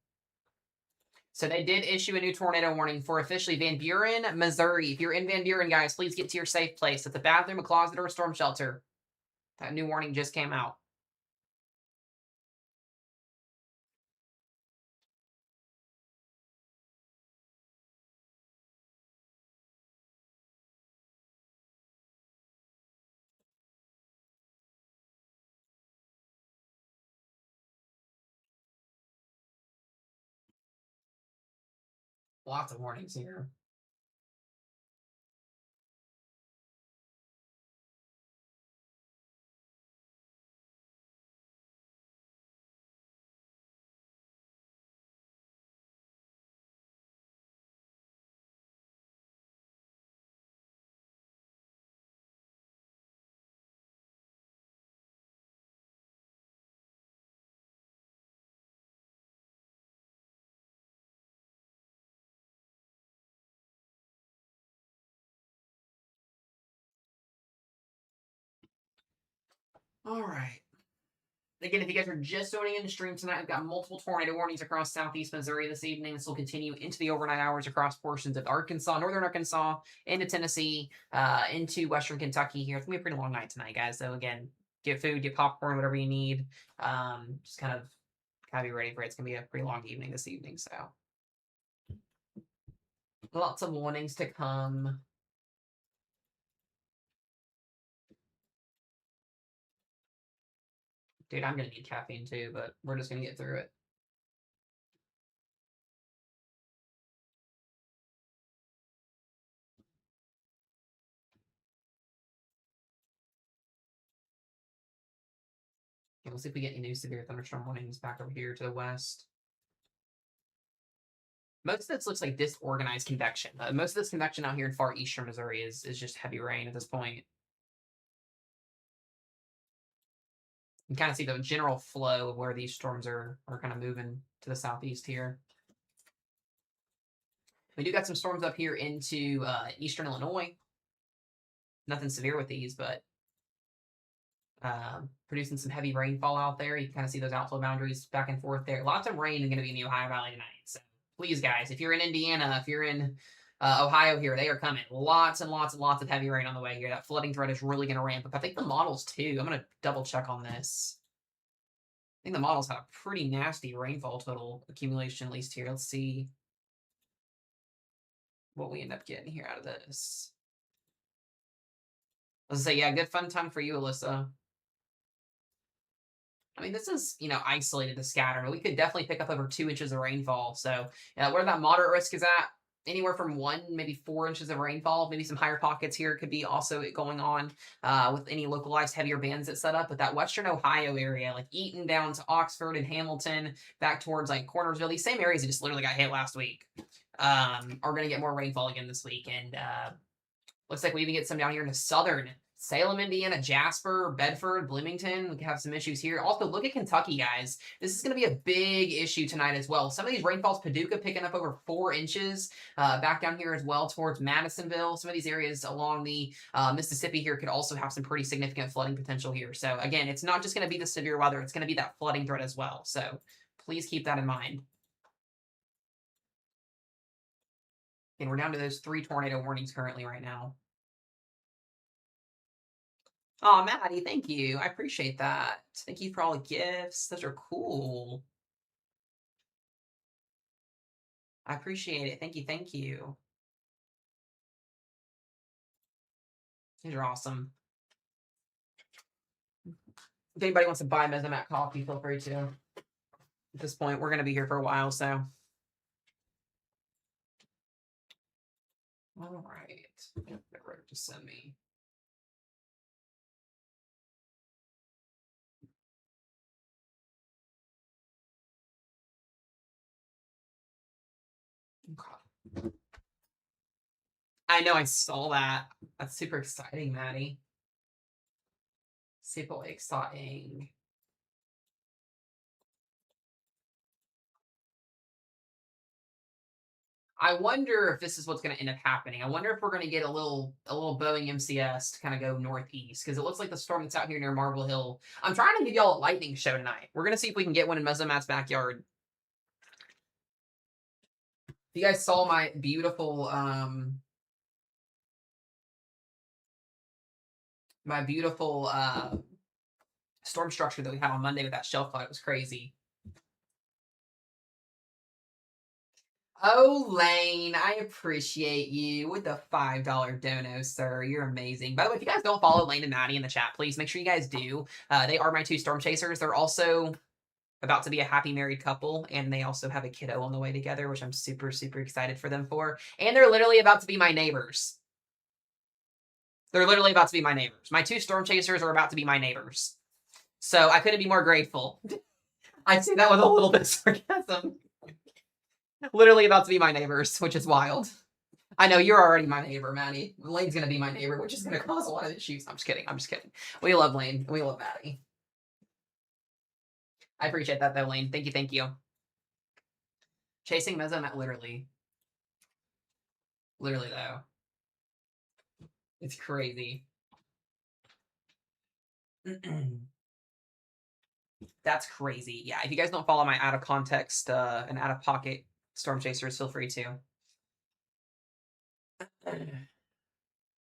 So they did issue a new tornado warning for officially Van Buren, Missouri. If you're in Van Buren, guys, please get to your safe place. It's a bathroom, a closet, or a storm shelter. That new warning just came out. Lots of warnings here. All right. Again, if you guys are just joining in the stream tonight, we've got multiple tornado warnings across southeast Missouri this evening. This will continue into the overnight hours across portions of Arkansas, northern Arkansas, into Tennessee, into western Kentucky here. It's going to be a pretty long night tonight, guys. So, again, get food, get popcorn, whatever you need. Just kind of be ready for it. It's going to be a pretty long evening this evening. So, lots of warnings to come. Dude, I'm going to need caffeine too, but we're just going to get through it. Okay, we'll see if we get any new severe thunderstorm warnings back over here to the west. Most of this looks like disorganized convection. Most of this convection out here in far eastern Missouri is just heavy rain at this point. You can kind of see the general flow of where these storms are kind of moving to the southeast here. We do got some storms up here into eastern Illinois. Nothing severe with these, but producing some heavy rainfall out there. You can kind of see those outflow boundaries back and forth there. Lots of rain is going to be in the Ohio Valley tonight. So please, guys, if you're in Indiana, if you're in Ohio here, they are coming. Lots and lots and lots of heavy rain on the way here. That flooding threat is really going to ramp up. I think the models too. I'm going to double check on this. I think the models had a pretty nasty rainfall total accumulation, at least here. Let's see what we end up getting here out of this. Let's say, yeah, good fun time for you, Alyssa. I mean, this is, isolated to scatter, but we could definitely pick up over 2 inches of rainfall. So, where that moderate risk is at, anywhere from 1, maybe 4 inches of rainfall. Maybe some higher pockets here could be also going on with any localized heavier bands that set up. But that western Ohio area, like Eaton down to Oxford and Hamilton, back towards like Cornersville, these same areas that just literally got hit last week, are going to get more rainfall again this week. And looks like we even get some down here into southern Salem, Indiana, Jasper, Bedford, Bloomington. We can have some issues here. Also, look at Kentucky, guys. This is going to be a big issue tonight as well. Some of these rainfalls, Paducah picking up over 4 inches. Back down here as well towards Madisonville. Some of these areas along the Mississippi here could also have some pretty significant flooding potential here. So again, it's not just going to be the severe weather. It's going to be that flooding threat as well. So please keep that in mind. And we're down to those 3 tornado warnings currently right now. Oh, Maddie, thank you. I appreciate that. Thank you for all the gifts. Those are cool. I appreciate it. Thank you. Thank you. These are awesome. If anybody wants to buy Mesomat coffee, feel free to. At this point, we're going to be here for a while, so. All right. Just send me. Okay. I know, I saw that. That's super exciting, Maddie. Super exciting. I wonder if this is what's going to end up happening. I wonder if we're going to get a little Boeing MCS to kind of go northeast, because it looks like the storm that's out here near Marble Hill. I'm trying to give y'all a lightning show tonight. We're going to see if we can get one in Mesomat's backyard. If you guys saw my beautiful storm structure that we had on Monday with that shelf cloud, it was crazy. Oh, Lane, I appreciate you with the $5 dono, sir. You're amazing. By the way, if you guys don't follow Lane and Maddie in the chat, please make sure you guys do. They are my 2 storm chasers. They're also about to be a happy married couple, and they also have a kiddo on the way together, which I'm super, super excited for them for. And they're literally about to be my neighbors. They're literally about to be my neighbors. My 2 storm chasers are about to be my neighbors. So I couldn't be more grateful. I say that with a little bit of sarcasm. Literally about to be my neighbors, which is wild. I know you're already my neighbor, Maddie. Lane's gonna be my neighbor, which is gonna cause a lot of issues. I'm just kidding. I'm just kidding. We love Lane. We love Maddie. I appreciate that though, Lane. Thank you. Thank you. Chasing Mesomat, literally. Literally though. It's crazy. That's crazy. Yeah, if you guys don't follow my out of context and out of pocket storm chasers, feel free to.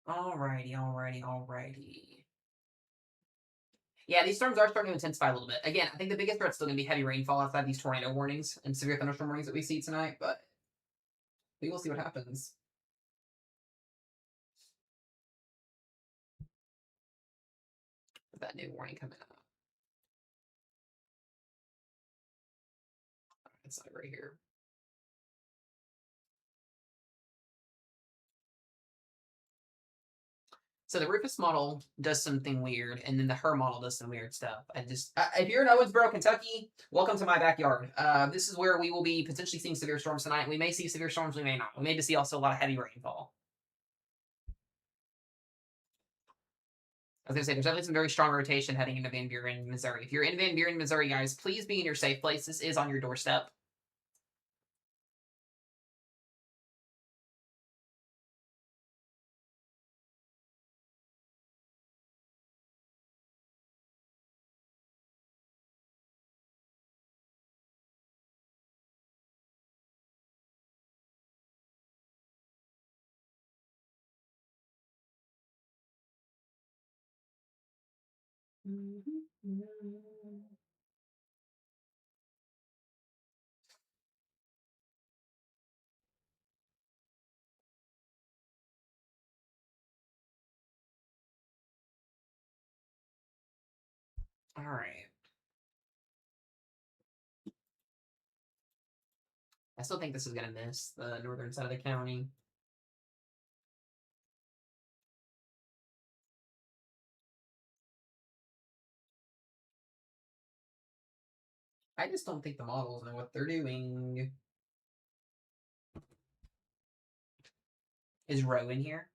Alrighty. Yeah, these storms are starting to intensify a little bit. Again, I think the biggest threat's still going to be heavy rainfall outside these tornado warnings and severe thunderstorm warnings that we see tonight, but we will see what happens. With that new warning coming up. It's not right here. So the Rufus model does something weird, and then the Her model does some weird stuff. If you're in Owensboro, Kentucky, welcome to my backyard. This is where we will be potentially seeing severe storms tonight. We may see severe storms, we may not. We may see also a lot of heavy rainfall. I was going to say, there's definitely some very strong rotation heading into Van Buren, Missouri. If you're in Van Buren, Missouri, guys, please be in your safe place. This is on your doorstep. All right. I still think this is going to miss the northern side of the county. I just don't think the models know what they're doing. Is Row in here?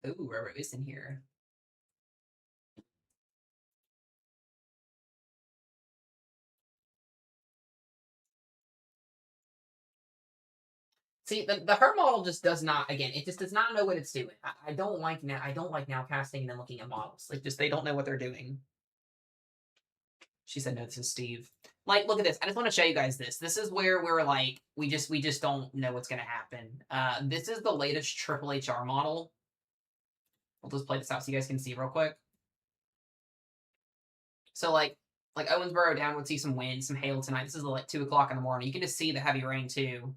Ooh, Row is in here. See, the her model just does not. Again, it just does not know what it's doing. I don't like now. I don't like now casting and then looking at models. Like, just they don't know what they're doing. She said, "No, this is Steve." Like, look at this. I just want to show you guys this. This is where we're like, we just don't know what's gonna happen. This is the latest Triple HR model. I'll just play this out so you guys can see real quick. So like Owensboro down would see some wind, some hail tonight. This is like 2 o'clock in the morning. You can just see the heavy rain too.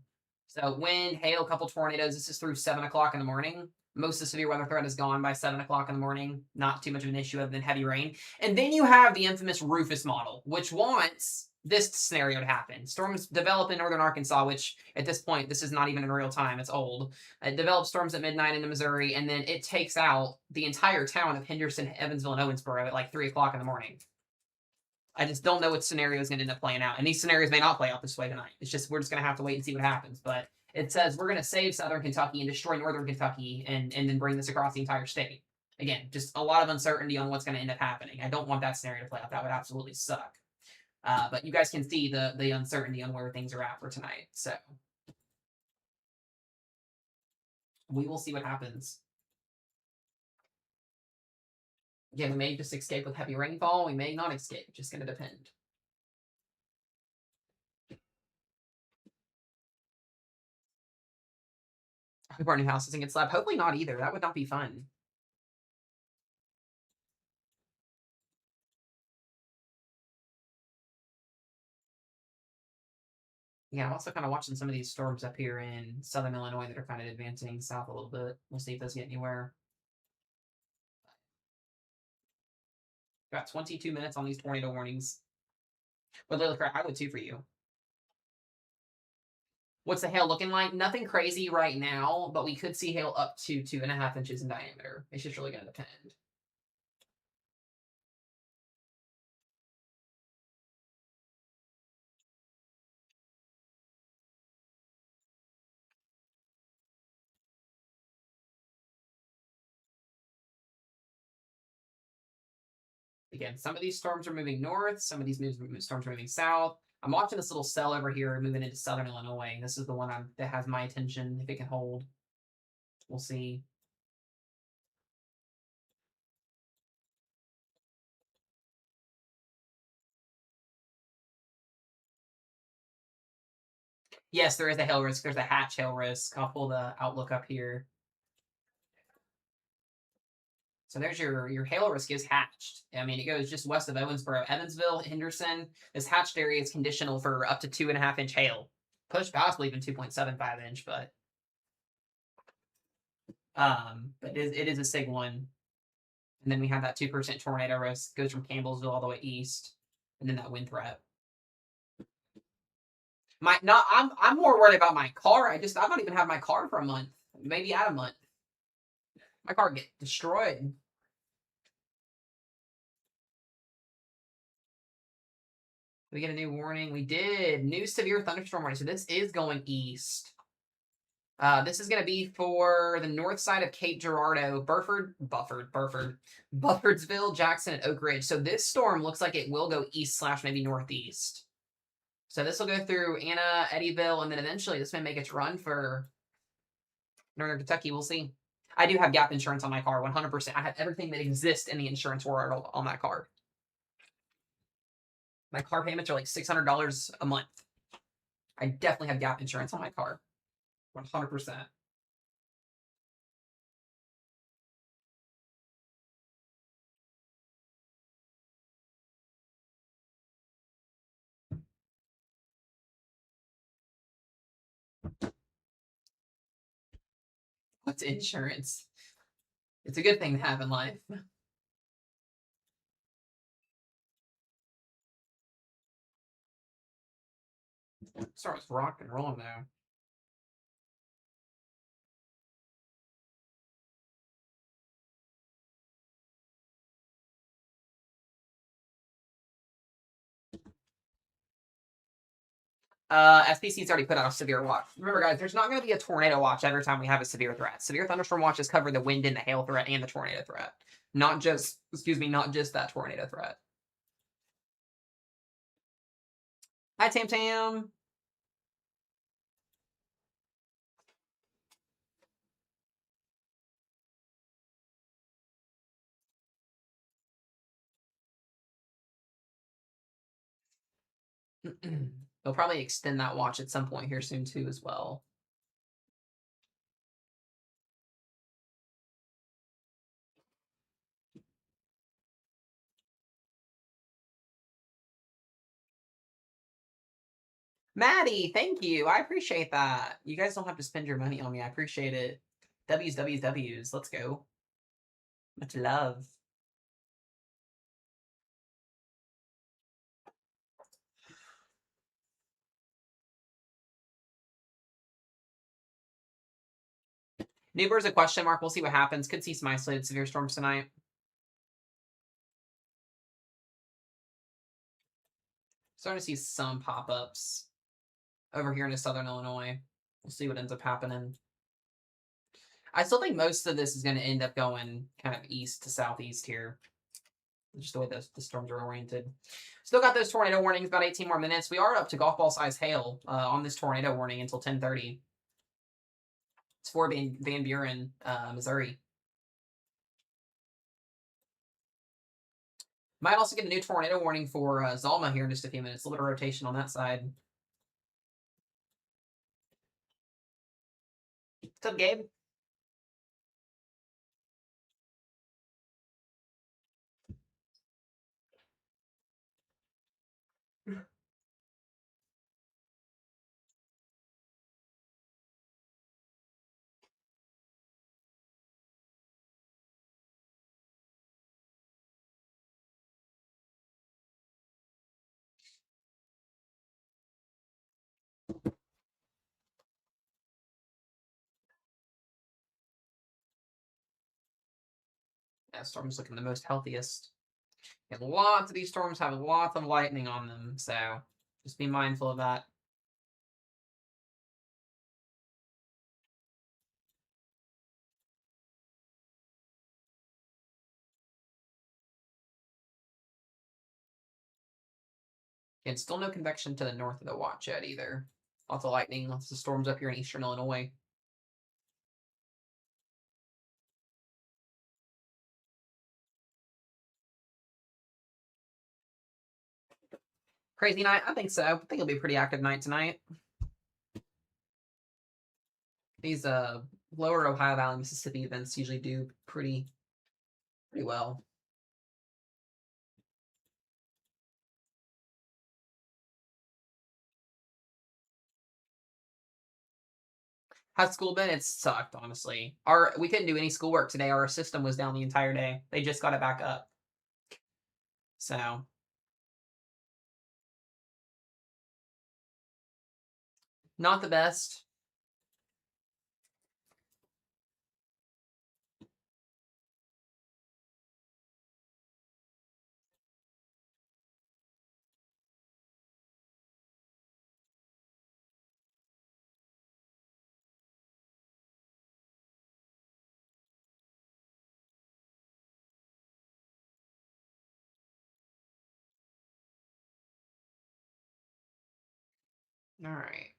So wind, hail, a couple tornadoes. This is through 7 o'clock in the morning. Most of the severe weather threat is gone by 7 o'clock in the morning. Not too much of an issue other than heavy rain. And then you have the infamous Rufus model, which wants this scenario to happen. Storms develop in northern Arkansas, which at this point, this is not even in real time. It's old. It develops storms at midnight into Missouri, and then it takes out the entire town of Henderson, Evansville, and Owensboro at like 3 o'clock in the morning. I just don't know what scenario is going to end up playing out. And these scenarios may not play out this way tonight. It's just, we're just going to have to wait and see what happens. But it says we're going to save southern Kentucky and destroy northern Kentucky and then bring this across the entire state. Again, just a lot of uncertainty on what's going to end up happening. I don't want that scenario to play out. That would absolutely suck. But you guys can see the uncertainty on where things are at for tonight. So we will see what happens. Yeah, we may just escape with heavy rainfall. We may not escape. Just going to depend. I hope our new house doesn't get slapped. Hopefully not either. That would not be fun. Yeah, I'm also kind of watching some of these storms up here in southern Illinois that are kind of advancing south a little bit. We'll see if those get anywhere. Got 22 minutes on these tornado warnings. But Layla, I would too for you. What's the hail looking like? Nothing crazy right now, but we could see hail up to 2.5 inches in diameter. It's just really going to depend. Again, some of these storms are moving north, some of these storms are moving south. I'm watching this little cell over here moving into southern Illinois. This is the one that has my attention, if it can hold. We'll see. Yes, there is a hail risk. There's a hatch hail risk. I'll pull the outlook up here. So there's your hail risk is hatched. I mean, it goes just west of Owensboro, Evansville, Henderson. This hatched area is conditional for up to 2.5-inch hail. Push possibly even 2.75 inch, but it is a sig one. And then we have that 2% tornado risk. Goes from Campbellsville all the way east, and then that wind threat. I'm more worried about my car. I don't even have my car for a month. Maybe out a month. My car get destroyed. We get a new warning. We did. New severe thunderstorm warning. So this is going east. This is going to be for the north side of Cape Girardeau, Buffordsville, Jackson, and Oak Ridge. So this storm looks like it will go east / maybe northeast. So this will go through Anna, Eddyville, and then eventually this may make its run for northern Kentucky. We'll see. I do have gap insurance on my car, 100%. I have everything that exists in the insurance world on that car. My car payments are like $600 a month. I definitely have gap insurance on my car, 100%. What's insurance? It's a good thing to have in life. Starts rock and rolling now. SPC's already put out a severe watch. Remember, guys, there's not going to be a tornado watch every time we have a severe threat. Severe thunderstorm watches cover the wind and the hail threat and the tornado threat. Not just, excuse me, not just that tornado threat. Hi, Tam Tam. They'll probably extend that watch at some point here soon, too, as well. Maddie, thank you. I appreciate that. You guys don't have to spend your money on me. I appreciate it. W's. Let's go. Much love. Newber's a question mark. We'll see what happens. Could see some isolated severe storms tonight. Starting to see some pop-ups over here in southern Illinois. We'll see what ends up happening. I still think most of this is going to end up going kind of east to southeast here. Just the way the storms are oriented. Still got those tornado warnings, about 18 more minutes. We are up to golf ball size hail on this tornado warning until 10:30. It's for Van Buren, Missouri. Might also get a new tornado warning for Zalma here in just a few minutes. A little bit of rotation on that side. What's up, Gabe? Yeah, storm's looking the most healthiest. And lots of these storms have lots of lightning on them, so just be mindful of that. And still no convection to the north of the watch yet either. Lots of lightning, lots of storms up here in eastern Illinois. Crazy night? I think so. I think it'll be a pretty active night tonight. These lower Ohio Valley, Mississippi events usually do pretty well. How's school been? It sucked, honestly. We couldn't do any schoolwork today. Our system was down the entire day. They just got it back up. So not the best. All right.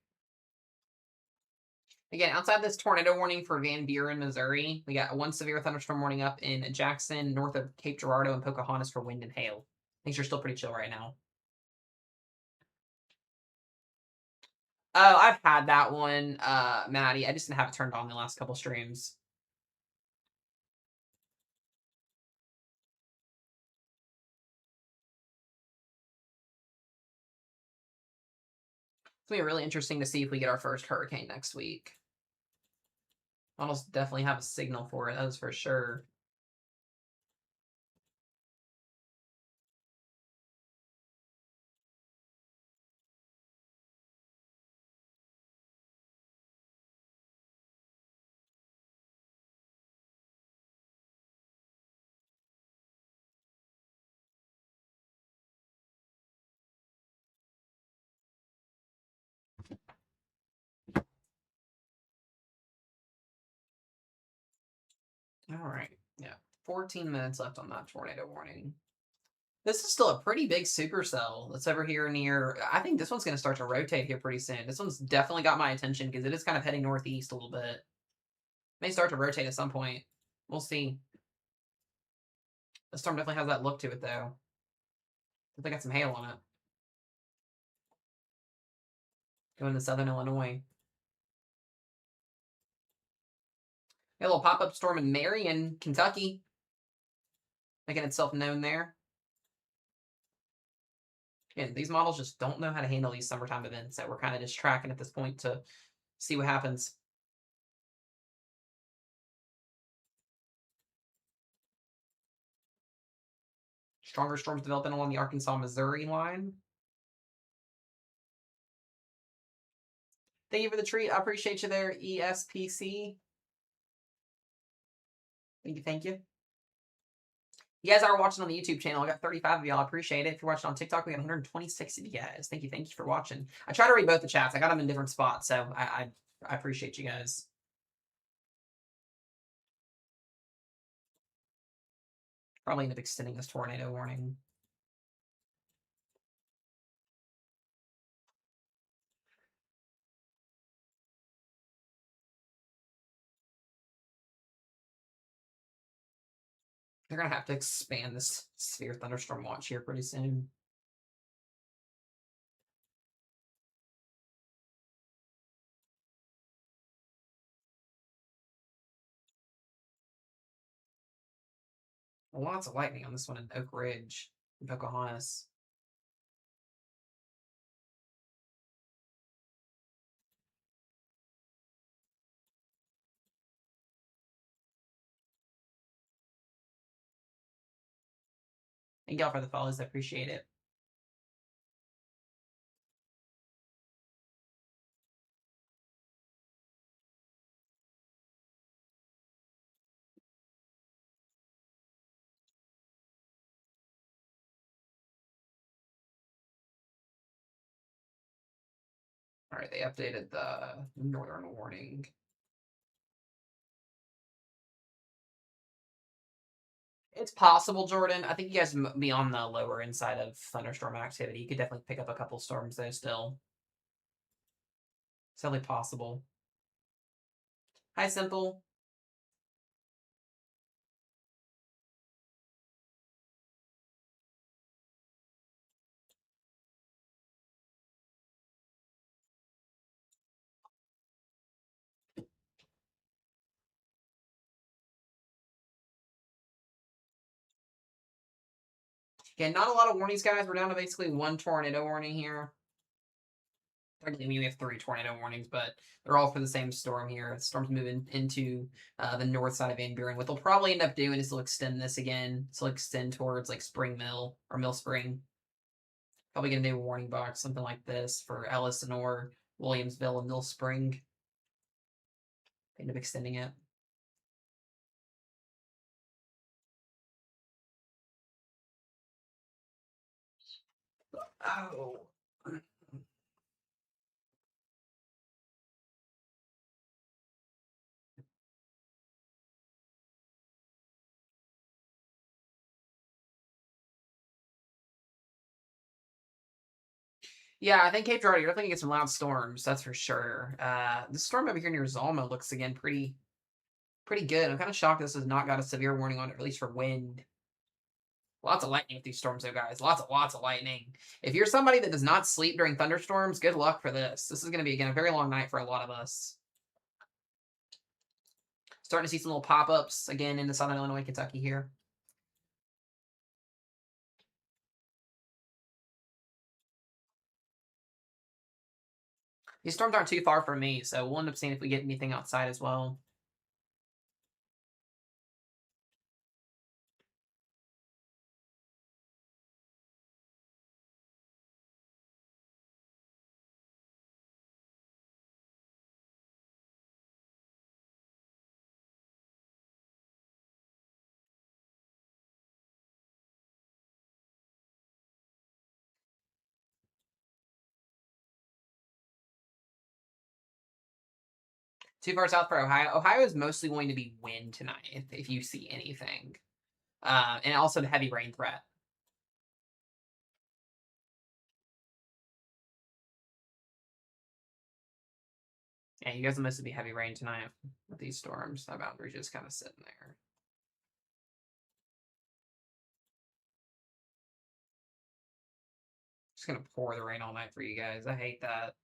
Again, outside this tornado warning for Van Buren, Missouri, we got one severe thunderstorm warning up in Jackson, north of Cape Girardeau, and Pocahontas for wind and hail. Things are still pretty chill right now. Oh, I've had that one, Maddie. I just didn't have it turned on the last couple streams. It's going to be really interesting to see if we get our first hurricane next week. Models definitely have a signal for it, that is for sure. All right. Yeah. 14 minutes left on that tornado warning. This is still a pretty big supercell that's over here near. I think this one's going to start to rotate here pretty soon. This one's definitely got my attention because it is kind of heading northeast a little bit. May start to rotate at some point. We'll see. The storm definitely has that look to it, though. They got some hail on it. Going to southern Illinois. A little pop-up storm in Marion, Kentucky. Making itself known there. Again, these models just don't know how to handle these summertime events that we're kind of just tracking at this point to see what happens. Stronger storms developing along the Arkansas-Missouri line. Thank you for the treat. I appreciate you there, ESPC. Thank you, thank you. You guys are watching on the YouTube channel. I got 35 of y'all. I appreciate it. If you're watching on TikTok, we got 126 of you guys. Thank you for watching. I try to read both the chats. I got them in different spots, so I appreciate you guys. Probably end up extending this tornado warning. They're going to have to expand this severe thunderstorm watch here pretty soon. Lots of lightning on this one in Oak Ridge, in Pocahontas. Thank y'all for the follows. I appreciate it. All right, they updated the northern warning. It's possible, Jordan. I think you guys be on the lower end side of thunderstorm activity. You could definitely pick up a couple storms though still. It's definitely possible. Hi, Simple. Again, not a lot of warnings, guys. We're down to basically one tornado warning here. Technically, we have 3 tornado warnings, but they're all for the same storm here. The storm's moving into the north side of Van Buren. What they'll probably end up doing is they'll extend this again. So they'll extend towards like Spring Mill or Mill Spring. Probably get a new warning box, something like this for Ellison or Williamsville and Mill Spring. End up extending it. Oh. Yeah, I think Cape Girardeau, you're definitely gonna get some loud storms, that's for sure. The storm over here near Zalmo looks again pretty good. I'm kind of shocked this has not got a severe warning on it, at least for wind. Lots of lightning with these storms, though, guys. Lots of lightning. If you're somebody that does not sleep during thunderstorms, good luck for this. This is going to be, again, a very long night for a lot of us. Starting to see some little pop-ups, again, into southern Illinois, Kentucky here. These storms aren't too far from me, so we'll end up seeing if we get anything outside as well. Too far south for Ohio. Ohio is mostly going to be wind tonight, if you see anything. And also the heavy rain threat. Yeah, you guys are mostly be heavy rain tonight with these storms. That boundary just kind of sitting there. Just gonna pour the rain all night for you guys. I hate that.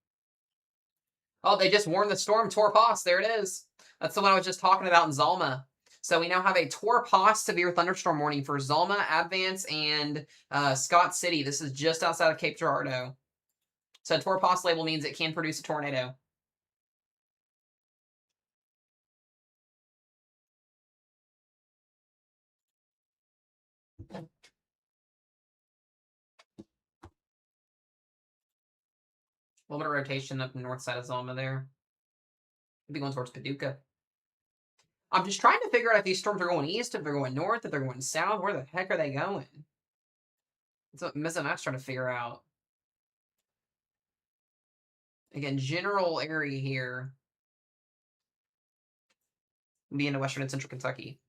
Oh, they just warned the storm Torpos. There it is. That's the one I was just talking about in Zalma. So we now have a Torpos severe thunderstorm warning for Zalma, Advance, and Scott City. This is just outside of Cape Girardeau. So Torpos label means it can produce a tornado. A little bit of rotation up the north side of Zalma there. Could be going towards Paducah. I'm just trying to figure out if these storms are going east, if they're going north, if they're going south. Where the heck are they going? That's what Miss Matt's trying to figure out. Again, general area here. Be into western and central Kentucky.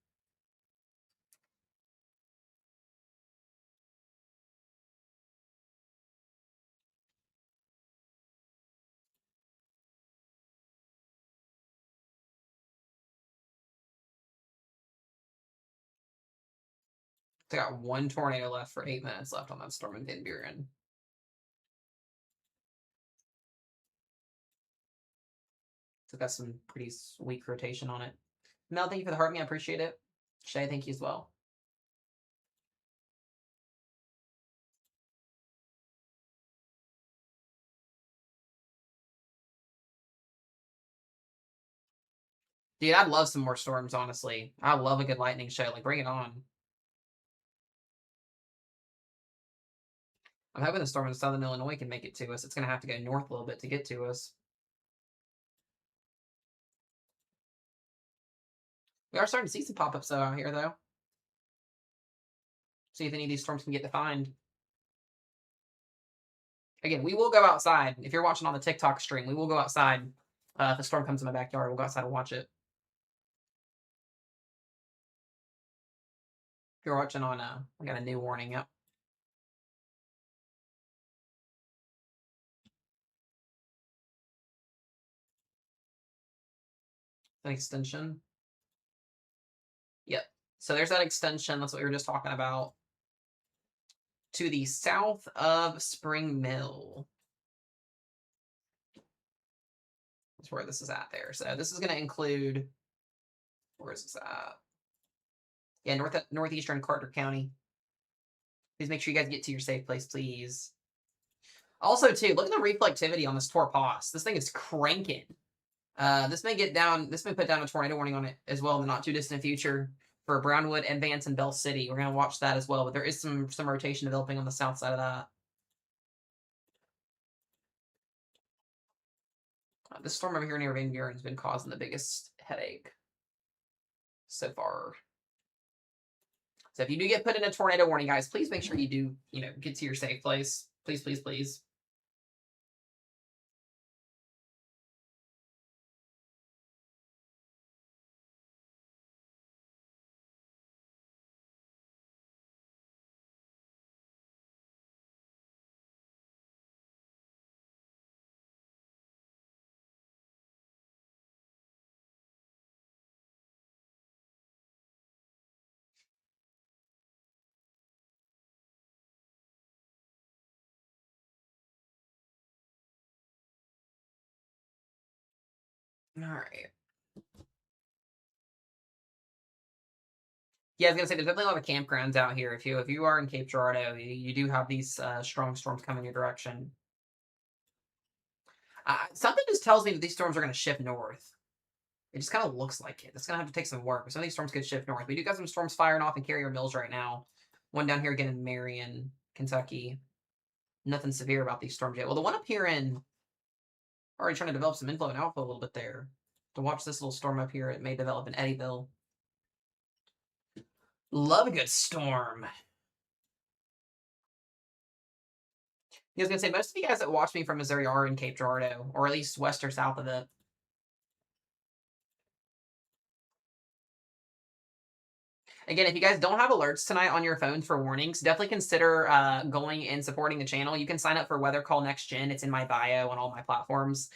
They got one tornado left for 8 minutes left on that storm in Van Buren. So got some pretty weak rotation on it. Mel, thank you for the heart me. I appreciate it. Shay, thank you as well. Dude, I'd love some more storms, honestly. I love a good lightning show. Like, bring it on. I'm hoping the storm in southern Illinois can make it to us. It's going to have to go north a little bit to get to us. We are starting to see some pop-ups though out here, though. See if any of these storms can get defined. Again, we will go outside. If you're watching on the TikTok stream, we will go outside. If a storm comes in my backyard, we'll go outside and watch it. If you're watching on, I got a new warning up. An extension. Yep. So there's that extension. That's what we were just talking about. To the south of Spring Mill. That's where this is at there. So this is going to include, where is this at? Yeah, northeastern Carter County. Please make sure you guys get to your safe place, please. Also, too, look at the reflectivity on this Torpos. This thing is cranking. This may put down a tornado warning on it as well in the not too distant future for Brownwood, Advance, and Bell City. We're going to watch that as well, but there is some rotation developing on the south side of that. This storm over here near Van Buren has been causing the biggest headache so far. So if you do get put in a tornado warning, guys, please make sure you do, get to your safe place. Please, please, please. All right. Yeah, I was gonna say there's definitely a lot of campgrounds out here. If you are in Cape Girardeau, you do have these strong storms coming your direction. Something just tells me that these storms are going to shift north. It just kind of looks like it. It's going to have to take some work, but some of these storms could shift north. We do got some storms firing off in Carrier Mills right now. One down here again in Marion, Kentucky. Nothing severe about these storms yet. Well, the one up here in, already trying to develop some inflow and outflow a little bit there. To watch this little storm up here, it may develop in Eddyville. Love a good storm. I was going to say, most of you guys that watch me from Missouri are in Cape Girardeau, or at least west or south of it. Again, if you guys don't have alerts tonight on your phones for warnings, definitely consider going and supporting the channel. You can sign up for Weather Call Next Gen. It's in my bio on all my platforms.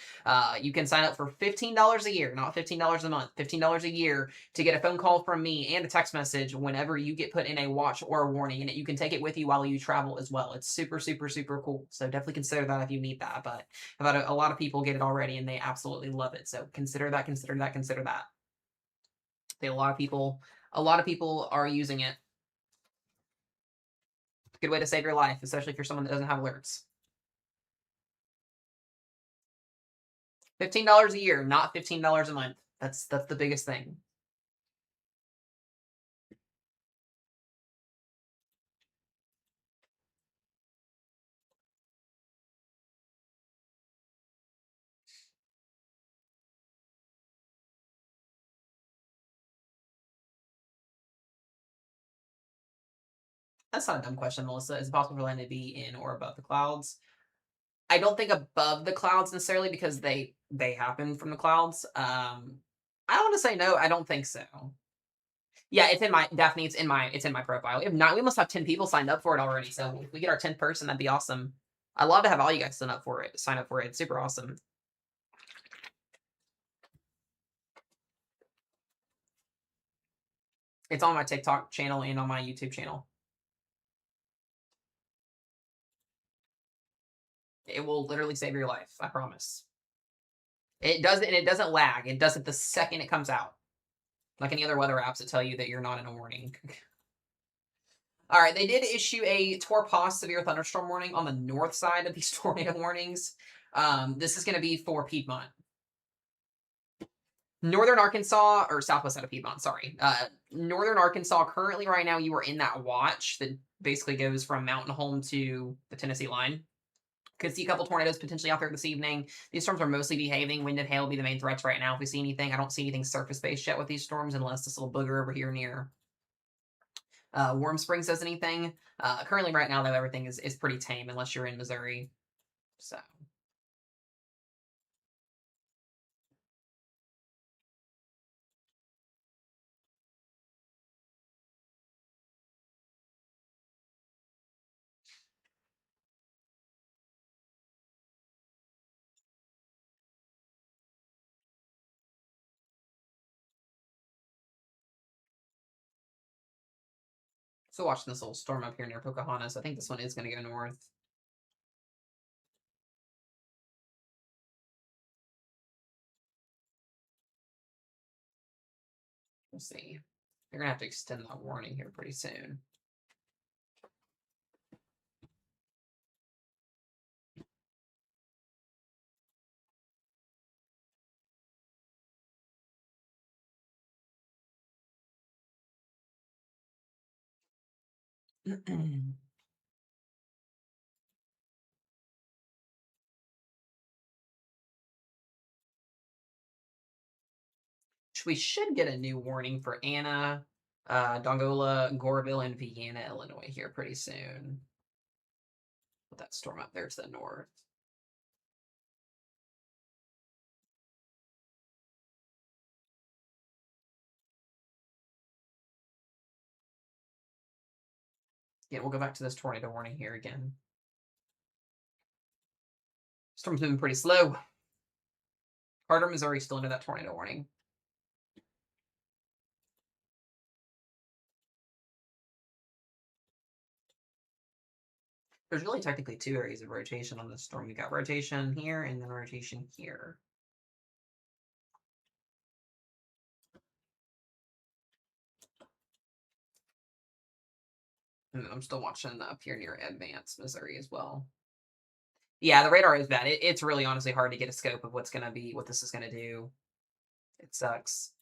You can sign up for $15 a year, not $15 a month, $15 a year to get a phone call from me and a text message whenever you get put in a watch or a warning. And you can take it with you while you travel as well. It's super, super, super cool. So definitely consider that if you need that. But I've had a lot of people get it already and they absolutely love it. So consider that, consider that, consider that. A lot of people are using it. Good way to save your life, especially if you're someone that doesn't have alerts. $15 a year, not $15 a month. That's the biggest thing. That's not a dumb question, Melissa. Is it possible for land to be in or above the clouds? I don't think above the clouds necessarily because they happen from the clouds. I want to say no. I don't think so. Yeah, it's in my Daphne. It's in my profile. If not, we must have 10 people signed up for it already. So if we get our 10th person, that'd be awesome. I'd love to have all you guys sign up for it. Sign up for it. It's super awesome. It's on my TikTok channel and on my YouTube channel. It will literally save your life. I promise. It does, and it doesn't lag. It does it the second it comes out. Like any other weather apps that tell you that you're not in a warning. All right, they did issue a Torpos severe thunderstorm warning on the north side of these tornado warnings. This is going to be for Piedmont. Northern Arkansas, or southwest side of Piedmont, sorry. Northern Arkansas, currently right now, you are in that watch that basically goes from Mountain Home to the Tennessee line. Could see a couple tornadoes potentially out there this evening. These storms are mostly behaving. Wind and hail will be the main threats right now. If we see anything, I don't see anything surface-based yet with these storms unless this little booger over here near Warm Springs does anything. Currently right now, though, everything is pretty tame unless you're in Missouri. So... So watching this little storm up here near Pocahontas. I think this one is going to go north. We'll see. They're going to have to extend that warning here pretty soon. We should get a new warning for Anna, Dongola, Goreville, and Vienna, Illinois here pretty soon. Put that storm up there to the north. Yeah, we'll go back to this tornado warning here again. Storm's moving pretty slow. Carter, Missouri, still under that tornado warning. There's really technically two areas of rotation on this storm. We got rotation here and then rotation here. And I'm still watching up here near Advance, Missouri as well. Yeah, the radar is bad. It's really honestly hard to get a scope of what this is gonna do. It sucks.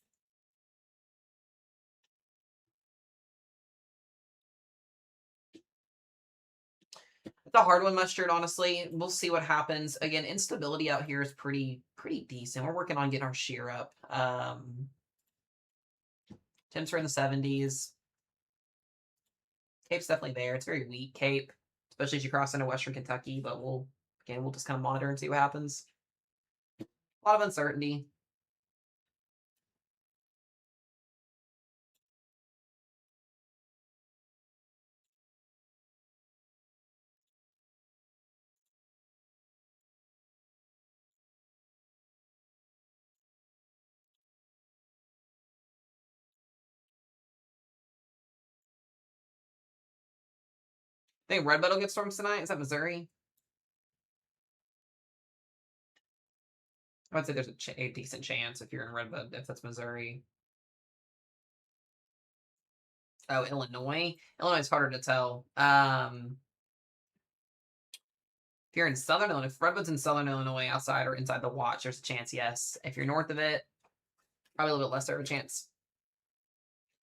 It's a hard one, Mustard, honestly. We'll see what happens. Again, instability out here is pretty decent. We're working on getting our shear up. Temps are in the 70s. Cape's definitely there. It's very weak, Cape, especially as you cross into Western Kentucky, but we'll just kind of monitor and see what happens. A lot of uncertainty. I think Redbud will get storms tonight. Is that Missouri? I would say there's a decent chance if you're in Redbud, if that's Missouri. Oh, Illinois. Illinois is harder to tell. If you're in Southern Illinois, if Redwood's in Southern Illinois, outside or inside the watch, there's a chance, yes. If you're north of it, probably a little bit lesser of a chance.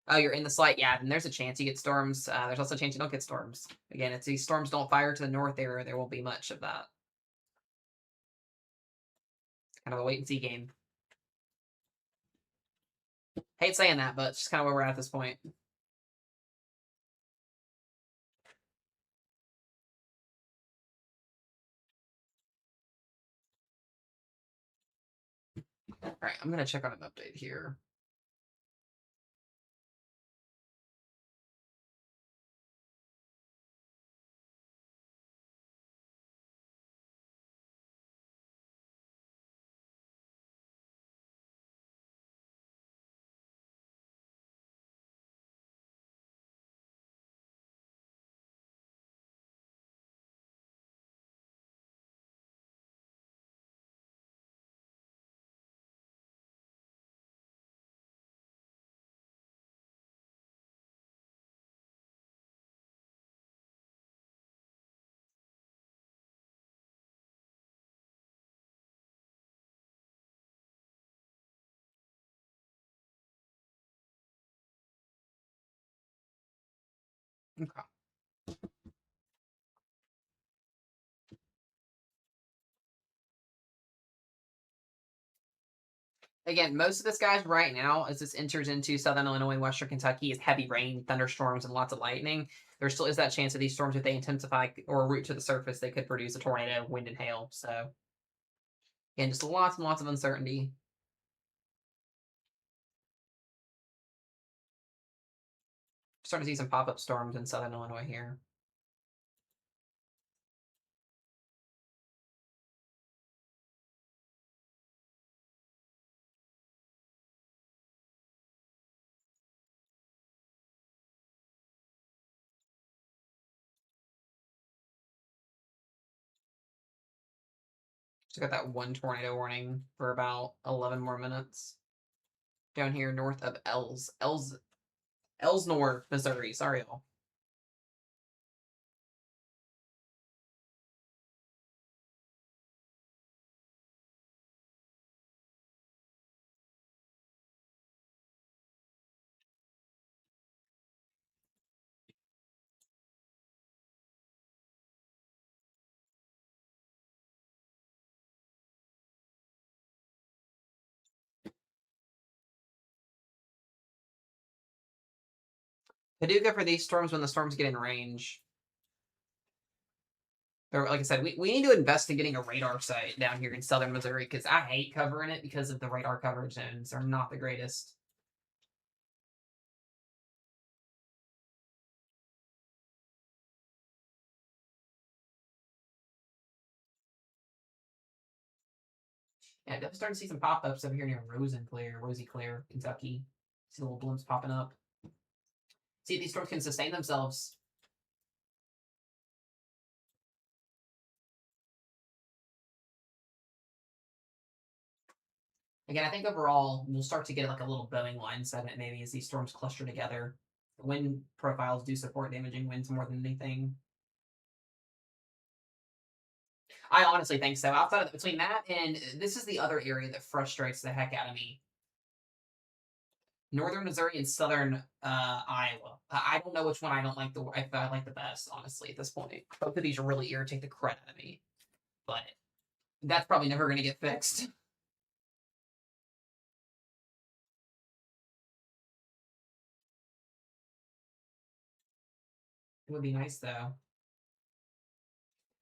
Oh, you're in the slight, yeah, then there's a chance you get storms. There's also a chance you don't get storms. Again, if these storms don't fire to the north there won't be much of that. Kind of a wait and see game. Hate saying that, but it's just kind of where we're at this point. All right, I'm going to check on an update here. Okay. Again, most of this, guys, right now, as this enters into Southern Illinois and Western Kentucky, is heavy rain, thunderstorms, and lots of lightning. There still is that chance that these storms, if they intensify or route to the surface, they could produce a tornado, wind, and hail. So, again, just lots and lots of uncertainty. Starting to see some pop-up storms in Southern Illinois here. Just got that one tornado warning for about 11 more minutes. Down here north of Elsnore, Missouri. Sorry, y'all. Paducah for these storms when the storms get in range. Or, like I said, we need to invest in getting a radar site down here in southern Missouri because I hate covering it because of the radar coverage zones. They're not the greatest. Yeah, definitely starting to see some pop-ups over here near Rosy Clare, Kentucky. See little blimps popping up. See if these storms can sustain themselves. Again, I think overall we'll start to get like a little Boeing line segment maybe as these storms cluster together. The wind profiles do support damaging winds more than anything. I honestly think so. Outside of between that and this is the other area that frustrates the heck out of me. Northern Missouri and Southern Iowa. I don't know which one I don't like I like the best, honestly, at this point. Both of these really irritate the crap out of me. But that's probably never going to get fixed. It would be nice though.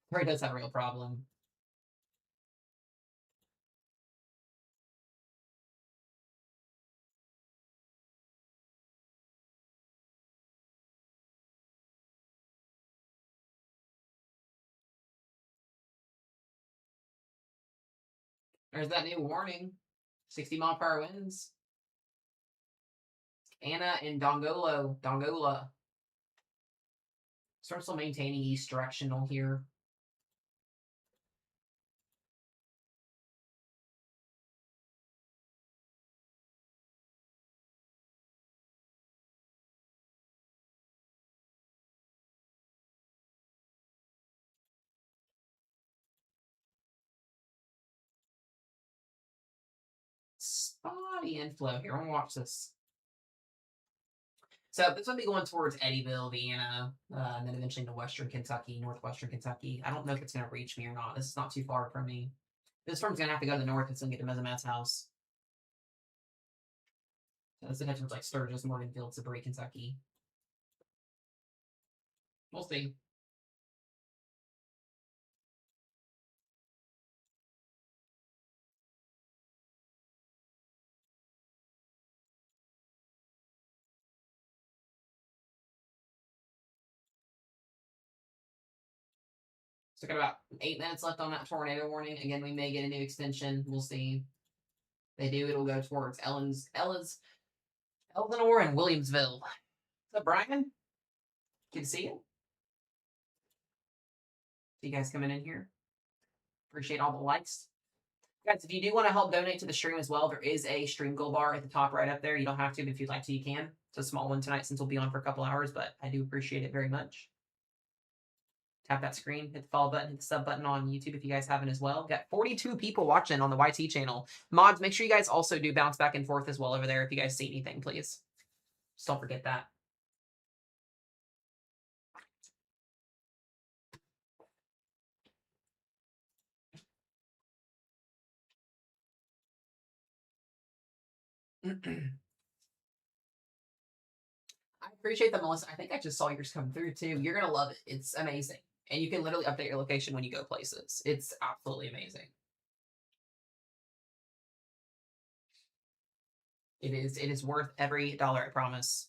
Prairie does have a real problem. There's that new warning. 60-mile-per-hour winds. Anna and Dongola. Storm still maintaining east directional here. Spotty inflow here. I want to watch this. So this will be going towards Eddyville, Vienna, and then eventually to Western Kentucky, Northwestern Kentucky. I don't know if it's going to reach me or not. This is not too far from me. This storm's going to have to go to the north. It's going to get to Mesomat's house. So this is head towards like Sturgis, Morganfield, Sabri, Kentucky. We'll see. So got about 8 minutes left on that tornado warning. Again, we may get a new extension. We'll see. If they do, it'll go towards Elsinore and Williamsville. What's up, Brian? Good to see you. See you guys coming in here. Appreciate all the likes. Guys, if you do want to help donate to the stream as well, there is a stream goal bar at the top right up there. You don't have to, but if you'd like to, you can. It's a small one tonight since we'll be on for a couple hours, but I do appreciate it very much. Tap that screen, hit the follow button, hit the sub button on YouTube if you guys haven't as well. We've got 42 people watching on the YT channel. Mods, make sure you guys also do bounce back and forth as well over there if you guys see anything, please. Just don't forget that. I appreciate that, Melissa. I think I just saw yours come through too. You're going to love it. It's amazing. And you can literally update your location when you go places. It's absolutely amazing. It is worth every dollar, I promise.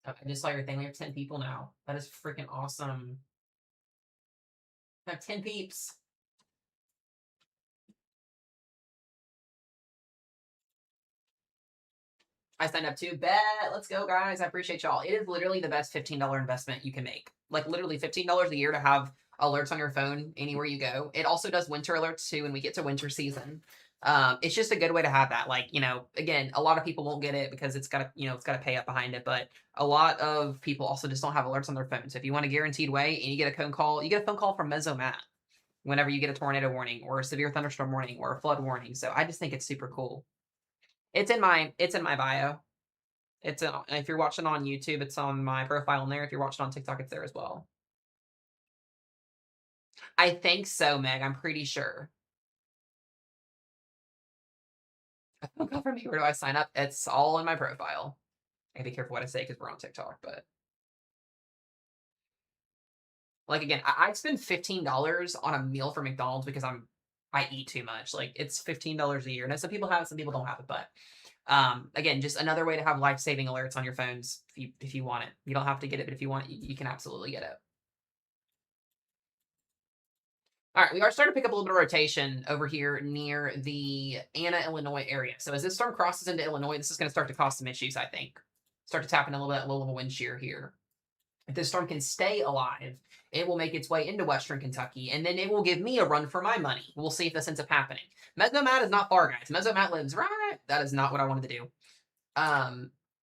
I just saw your thing. We have 10 people now. That is freaking awesome. I have 10 peeps. I signed up too. Bet. Let's go, guys. I appreciate y'all. It is literally the best $15 investment you can make. Like, literally $15 a year to have alerts on your phone anywhere you go. It also does winter alerts too when we get to winter season. It's just a good way to have that. Like, you know, again, a lot of people won't get it because it's got to, you know, it's got to pay up behind it. But a lot of people also just don't have alerts on their phone. So if you want a guaranteed way and you get a phone call, you get a phone call from Mesomat whenever you get a tornado warning or a severe thunderstorm warning or a flood warning. So I just think it's super cool. It's in my bio. If you're watching on YouTube, it's on my profile in there. If you're watching on TikTok, it's there as well. I think so, Meg. I'm pretty sure. Where do I sign up? It's all in my profile. I gotta be careful what I say because we're on TikTok, but like again, I spend $15 on a meal for McDonald's because I eat too much. Like it's $15 a year. Now some people have it, some people don't have it, but again, just another way to have life-saving alerts on your phones if you want it. You don't have to get it, but if you want it, you can absolutely get it. All right, we are starting to pick up a little bit of rotation over here near the Anna, Illinois area. So as this storm crosses into Illinois, this is going to start to cause some issues, I think. Start to tap in a little bit, a little of a wind shear here. If this storm can stay alive, it will make its way into Western Kentucky, and then it will give me a run for my money. We'll see if this ends up happening. Mesomat is not far, guys. Mesomat lives right... That is not what I wanted to do.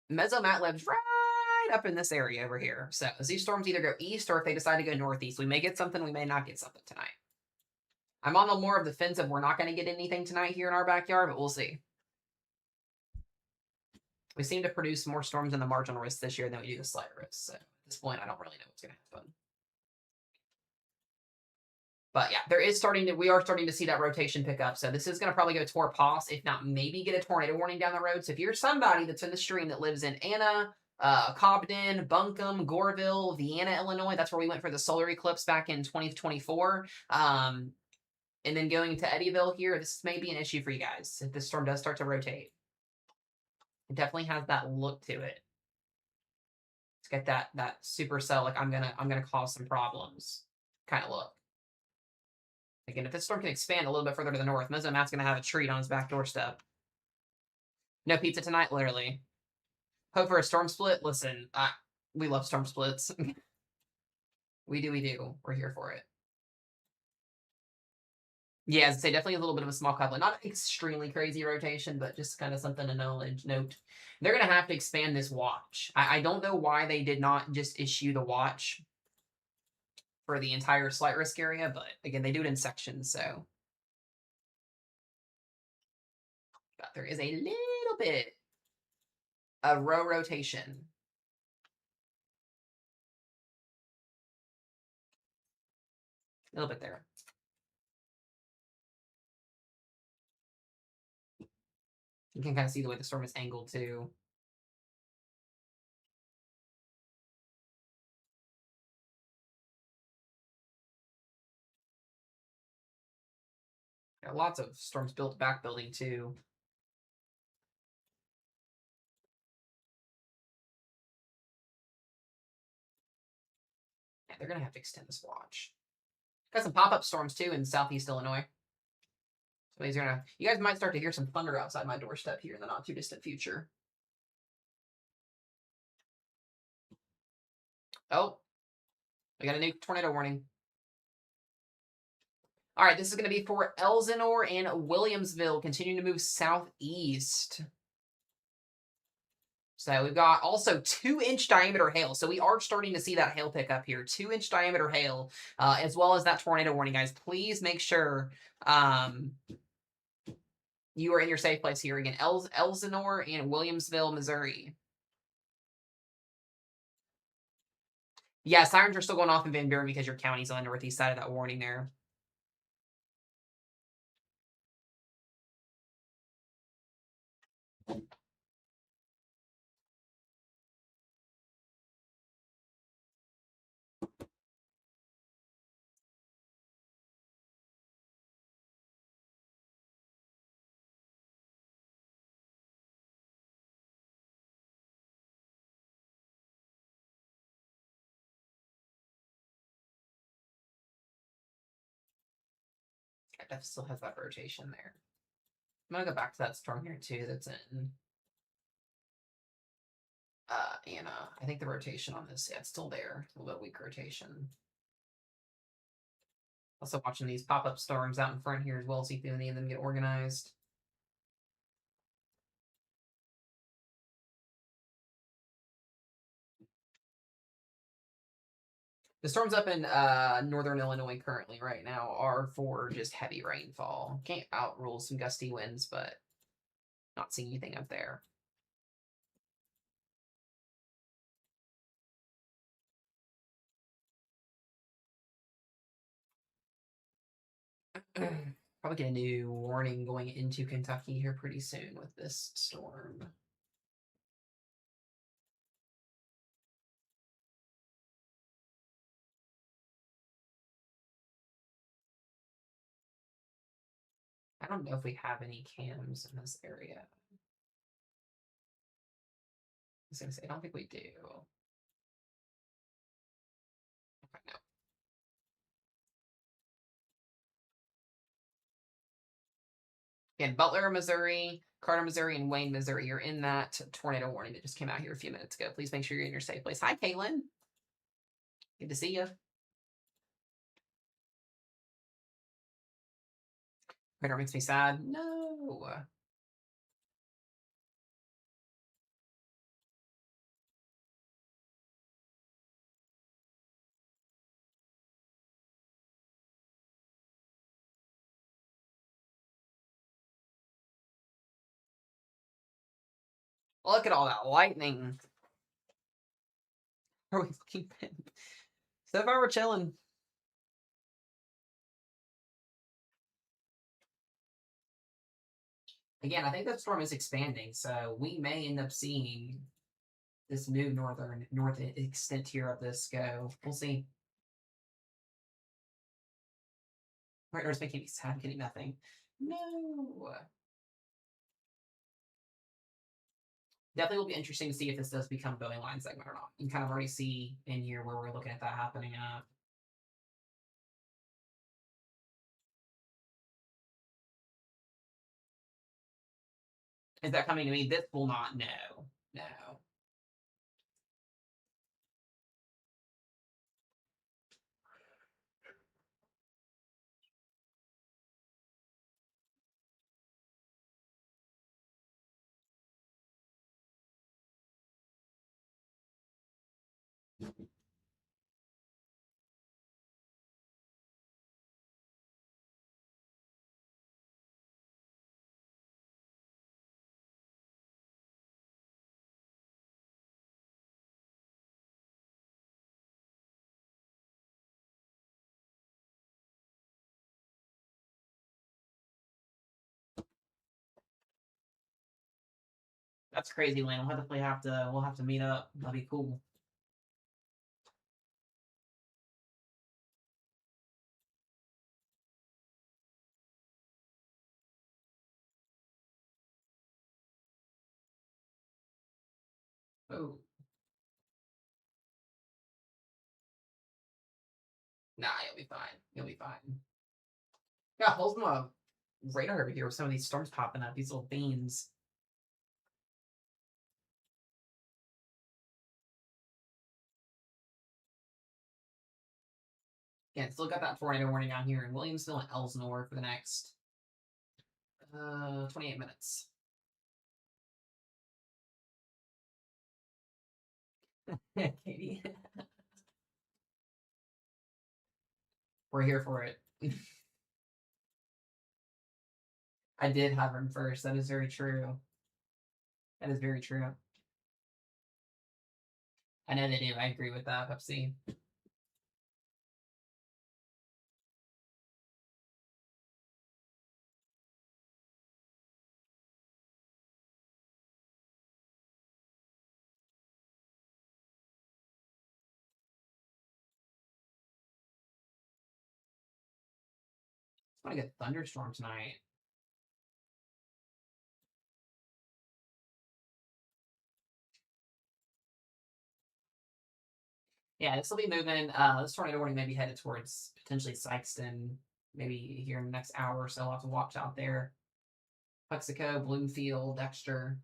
Mesomat lives right up in this area over here. So as these storms either go east or if they decide to go northeast, we may get something, we may not get something tonight. I'm on the more of the fence of we're not going to get anything tonight here in our backyard, but we'll see. We seem to produce more storms in the marginal risk this year than we do the slight risk. So at this point, I don't really know what's going to happen. But yeah, we are starting to see that rotation pick up. So this is going to probably go toward POS, if not maybe get a tornado warning down the road. So if you're somebody that's in the stream that lives in Anna, Cobden, Buncombe, Goreville, Vienna, Illinois, that's where we went for the solar eclipse back in 2024. And then going to Eddyville here, this may be an issue for you guys if this storm does start to rotate. It definitely has that look to it. It's got that supercell, like I'm gonna cause some problems kind of look. Again, if this storm can expand a little bit further to the north, Mesomat's gonna have a treat on his back doorstep. No pizza tonight, literally. Hope for a storm split. Listen, We love storm splits. We do, we do. We're here for it. Yeah, I'd say definitely a little bit of a small couplet. Not extremely crazy rotation, but just kind of something to note. They're going to have to expand this watch. I don't know why they did not just issue the watch for the entire slight risk area, but again, they do it in sections, so. But there is a little bit of row rotation. A little bit there. You can kind of see the way the storm is angled too. Lots of storms built back building too. Yeah, they're gonna have to extend this watch. Got some pop-up storms too in southeast Illinois. So you guys might start to hear some thunder outside my doorstep here in the not too distant future. Oh, we got a new tornado warning. All right, this is going to be for Elsinore and Williamsville, continuing to move southeast. So we've got also 2-inch diameter hail. So we are starting to see that hail pick up here. 2-inch diameter hail, as well as that tornado warning, guys. Please make sure you are in your safe place here. Again, Elsinore and Williamsville, Missouri. Yeah, sirens are still going off in Van Buren because your county's on the northeast side of that warning there. That still has that rotation there. I'm gonna go back to that storm here too. That's in Anna. I think the rotation on this, yeah, it's still there. A little bit weak rotation. Also watching these pop-up storms out in front here as well, see if any of them get organized. The storms up in northern Illinois currently right now are for just heavy rainfall. Can't outrule some gusty winds, but not seeing anything up there. Probably get a new warning going into Kentucky here pretty soon with this storm. I don't know if we have any cams in this area. I was gonna say, I don't think we do. Okay, no. Again, Butler, Missouri, Carter, Missouri, and Wayne, Missouri are in that tornado warning that just came out here a few minutes ago. Please make sure you're in your safe place. Hi, Caitlin. Good to see you. Radar makes me sad. No. Look at all that lightning. Are we looking? So far, we're chilling. Again, I think that storm is expanding, so we may end up seeing this new north extent here of this go. We'll see. Right, it's making me sad, getting nothing. No. Definitely will be interesting to see if this does become Boeing line segment or not. You can kind of already see in here where we're looking at that happening at. Is that coming to me? This will not. No. No. That's crazy, Lane. We'll definitely we'll have to meet up. That'll be cool. Oh. Nah, you'll be fine. You'll be fine. Yeah, hold my radar over here with some of these storms popping up, these little beans. Yeah, still got that tornado warning down here in Williamsville and Elsinore for the next 28 minutes. Katie. We're here for it. I did have him first. That is very true. That is very true. I know they do. I agree with that, Pepsi. I want to get thunderstorm tonight. Yeah, this will be moving. This tornado warning may be headed towards potentially Sykeston, maybe here in the next hour or so. I'll have to watch out there. Plexico, Bloomfield, Dexter.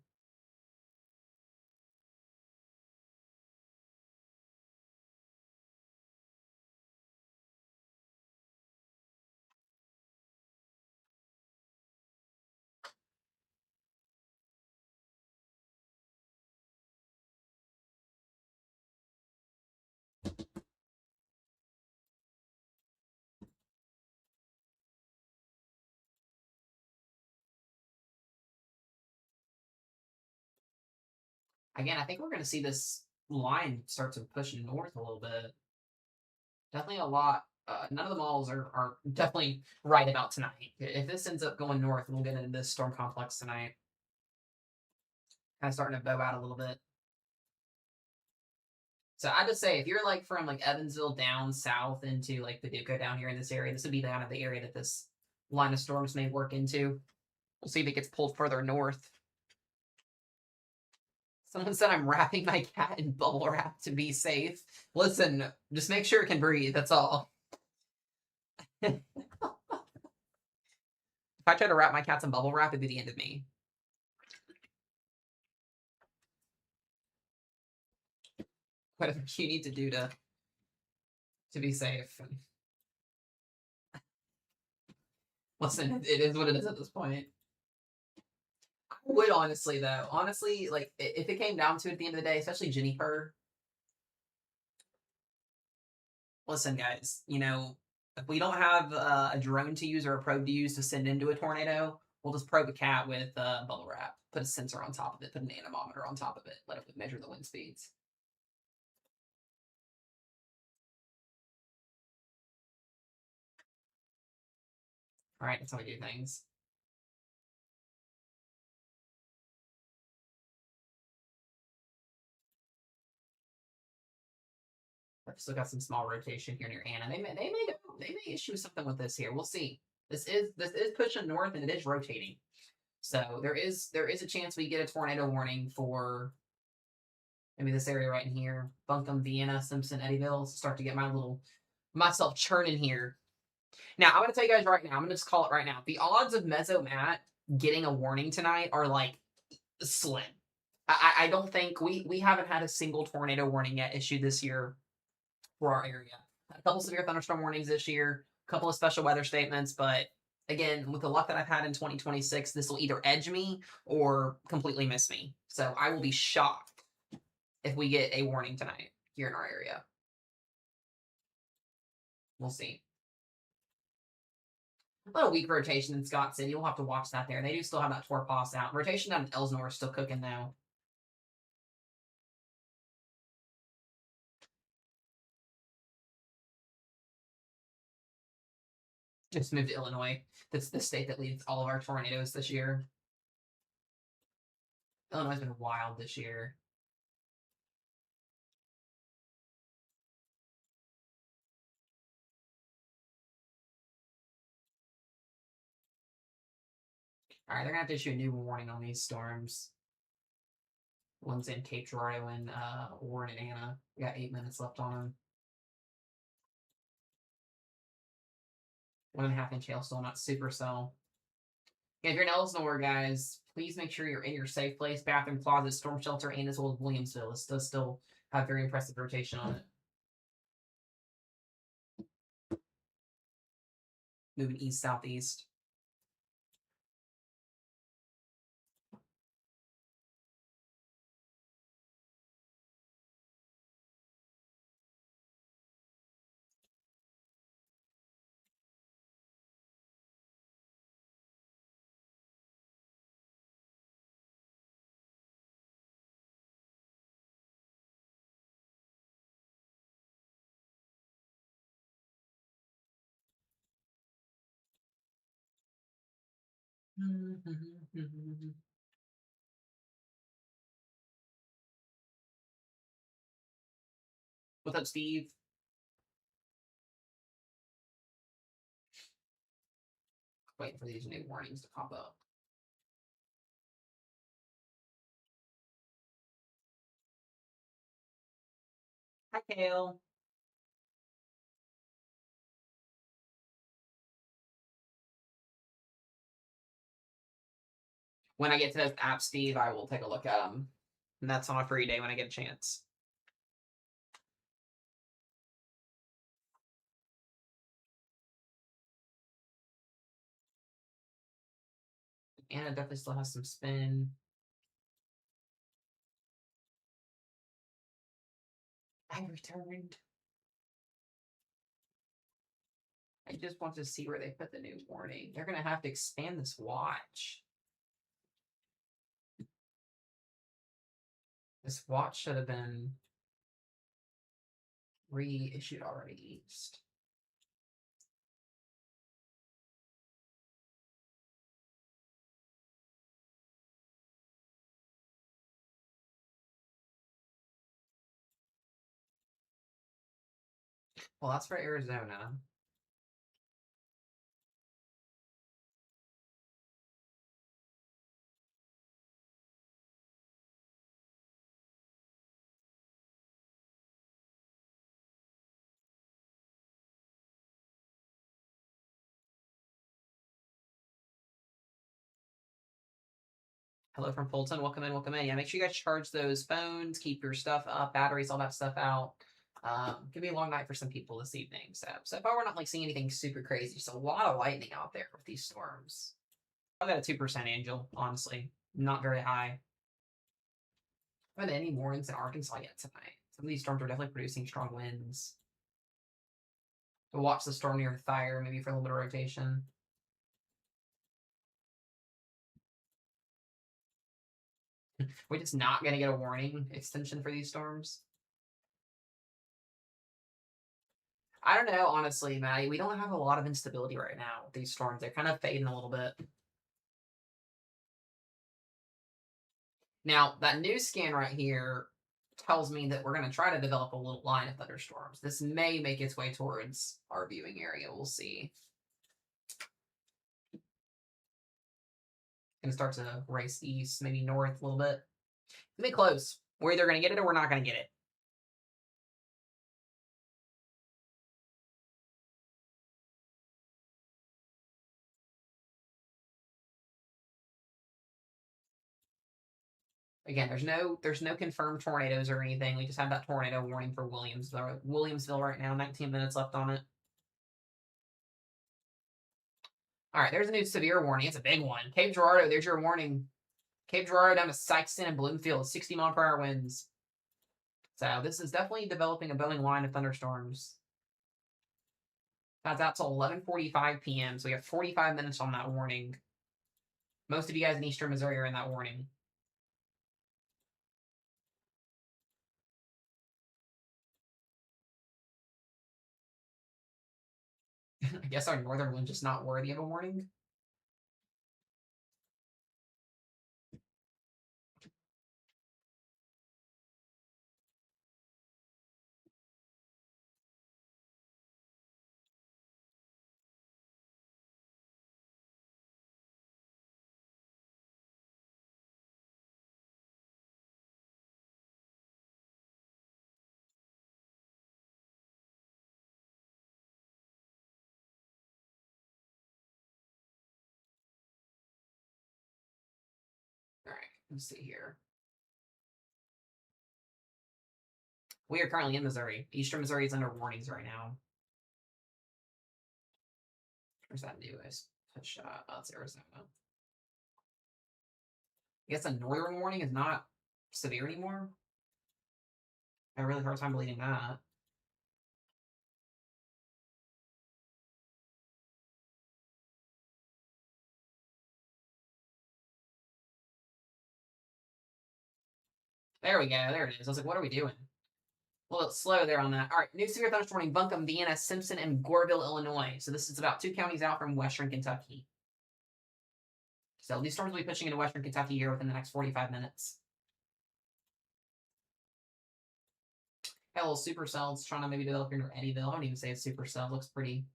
Again, I think we're going to see this line start to push north a little bit. Definitely a lot. None of the malls are definitely right about tonight. If this ends up going north, we'll get into this storm complex tonight. Kind of starting to bow out a little bit. So I just say, if you're like from like Evansville down south into like Paducah down here in this area, this would be kind of the area that this line of storms may work into. We'll see if it gets pulled further north. Someone said I'm wrapping my cat in bubble wrap to be safe. Listen, just make sure it can breathe. That's all. If I try to wrap my cats in bubble wrap, it'd be the end of me. Whatever you need to do to be safe. Listen, it is what it is at this point. I would honestly, though, like if it came down to it at the end of the day, especially Jennifer. Listen, guys, if we don't have a drone to use or a probe to use to send into a tornado, we'll just probe a cat with bubble wrap, put a sensor on top of it, put an anemometer on top of it, let it measure the wind speeds. All right, that's how we do things. I've still got some small rotation here near Anna. They may issue something with this here. We'll see. This is pushing north and it is rotating. So there is a chance we get a tornado warning for maybe this area right in here. Buncombe, Vienna, Simpson, Eddyville. Start to get myself churning here. Now I'm gonna tell you guys right now, I'm gonna just call it right now. The odds of Mesomat getting a warning tonight are like slim. I don't think we haven't had a single tornado warning yet issued this year for our area. A couple severe thunderstorm warnings this year, a couple of special weather statements, but again, with the luck that I've had in 2026, this will either edge me or completely miss me. So I will be shocked if we get a warning tonight. here in our area. We'll see. A little weak rotation in Scott City. We'll have to watch that there. They do still have that Torpos out. Rotation down in Elsinore is still cooking now. Just moved to Illinois. That's the state that leads all of our tornadoes this year. Illinois has been wild this year. All right, they're gonna have to issue a new warning on these storms. One's in Cape Girardeau and Warren and Anna. We got 8 minutes left on them. 1.5 inch hailstorm, not supercell. Yeah, if you're in Elsinore, guys, please make sure you're in your safe place. Bathroom, closet, storm shelter, and as well as Williamsville. This does still have very impressive rotation on it. Moving east-southeast. What's up, Steve? Waiting for these new warnings to pop up. Hi, Kale. When I get to those apps, Steve, I will take a look at them. And that's on a free day when I get a chance. Anna definitely still has some spin. I returned. I just want to see where they put the new warning. They're going to have to expand this watch. This watch should have been reissued already east. Well, that's for Arizona. Hello from Fulton. Welcome in, welcome in. Yeah, make sure you guys charge those phones, keep your stuff up, batteries, all that stuff out. Could be a long night for some people this evening. So far we're not like seeing anything super crazy. Just a lot of lightning out there with these storms. I've got a 2% Angel, honestly. Not very high. I haven't had any warnings in Arkansas yet tonight. Some of these storms are definitely producing strong winds. We'll watch the storm near Thyre, maybe for a little bit of rotation. We're just not going to get a warning extension for these storms. I don't know, honestly, Maddie. We don't have a lot of instability right now with these storms. They're kind of fading a little bit. Now, that new scan right here tells me that we're going to try to develop a little line of thunderstorms. This may make its way towards our viewing area. We'll see. Going to start to race east, maybe north a little bit. It's going to be close. We're either going to get it or we're not going to get it. Again, there's no confirmed tornadoes or anything. We just have that tornado warning for Williamsville right now. 19 minutes left on it. All right, there's a new severe warning. It's a big one. Cape Girardeau, there's your warning. Cape Girardeau down to Sykeston and Bloomfield, 60 mile per hour winds. So this is definitely developing a Boeing line of thunderstorms. That's out till 11:45 p.m. So we have 45 minutes on that warning. Most of you guys in Eastern Missouri are in that warning. I guess our northern one's just not worthy of a warning. All right, let's see here. We are currently in Missouri. Eastern Missouri is under warnings right now. Where's that newest shot? Oh, it's Arizona. I guess a northern warning is not severe anymore. I have a really hard time believing that. There we go. There it is. I was like, what are we doing? A little slow there on that. All right, new severe thunderstorm warning: Buncombe, Vienna, Simpson, and Goreville, Illinois. So this is about 2 counties out from Western Kentucky. So these storms will be pushing into Western Kentucky here within the next 45 minutes. Got a little supercells trying to maybe develop into Eddyville. I wouldn't even say it's supercell. It looks pretty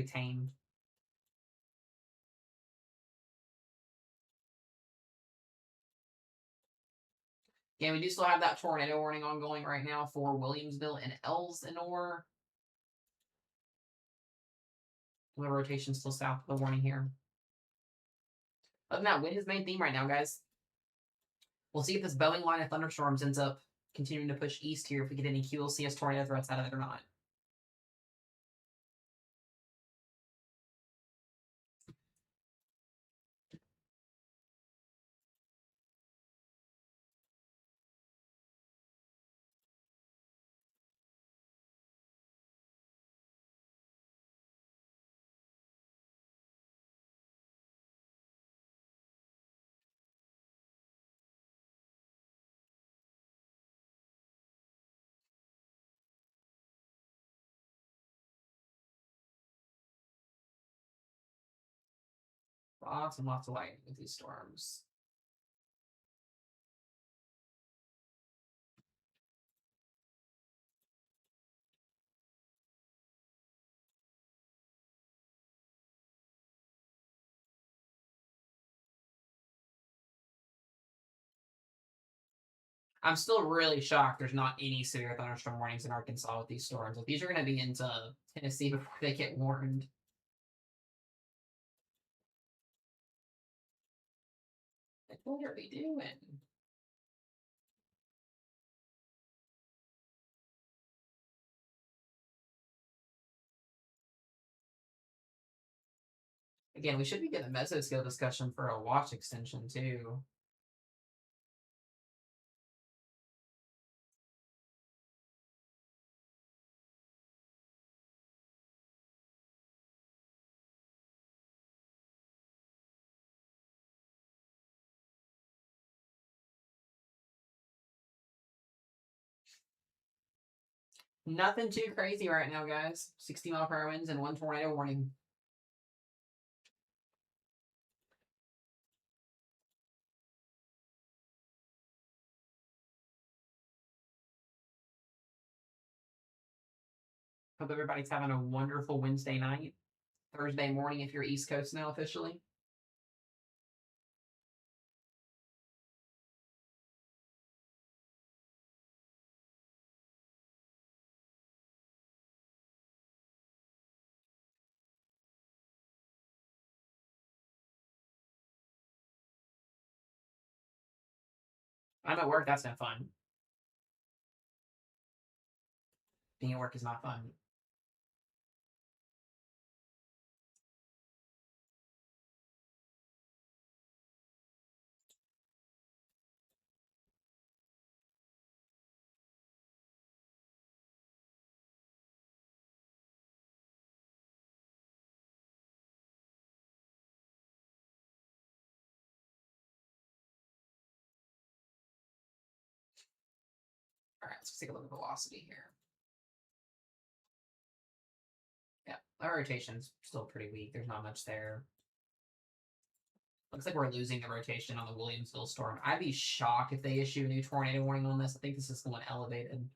tame. Yeah, we do still have that tornado warning ongoing right now for Williamsville and Elsinore. The rotation still south of the warning here. Other than that, wind is main theme right now, guys. We'll see if this Boeing line of thunderstorms ends up continuing to push east here, if we get any QLCS tornado threats out of it or not. Lots and lots of lightning with these storms. I'm still really shocked there's not any severe thunderstorm warnings in Arkansas with these storms. Like, these are going to be into Tennessee before they get warned. Like, what are they doing? Again, we should be getting a mesoscale discussion for a watch extension, too. Nothing too crazy right now, guys. 60-mile-per-hour winds and 1 tornado warning. Hope everybody's having a wonderful Wednesday night. Thursday morning if you're East Coast now officially. I'm at work. That's not fun. Being at work is not fun. let's take a look at velocity here. Yeah, our rotation's still pretty weak. There's not much there. Looks like we're losing the rotation on the Williamsville storm. I'd be shocked if they issue a new tornado warning on this. I think this is the one elevated.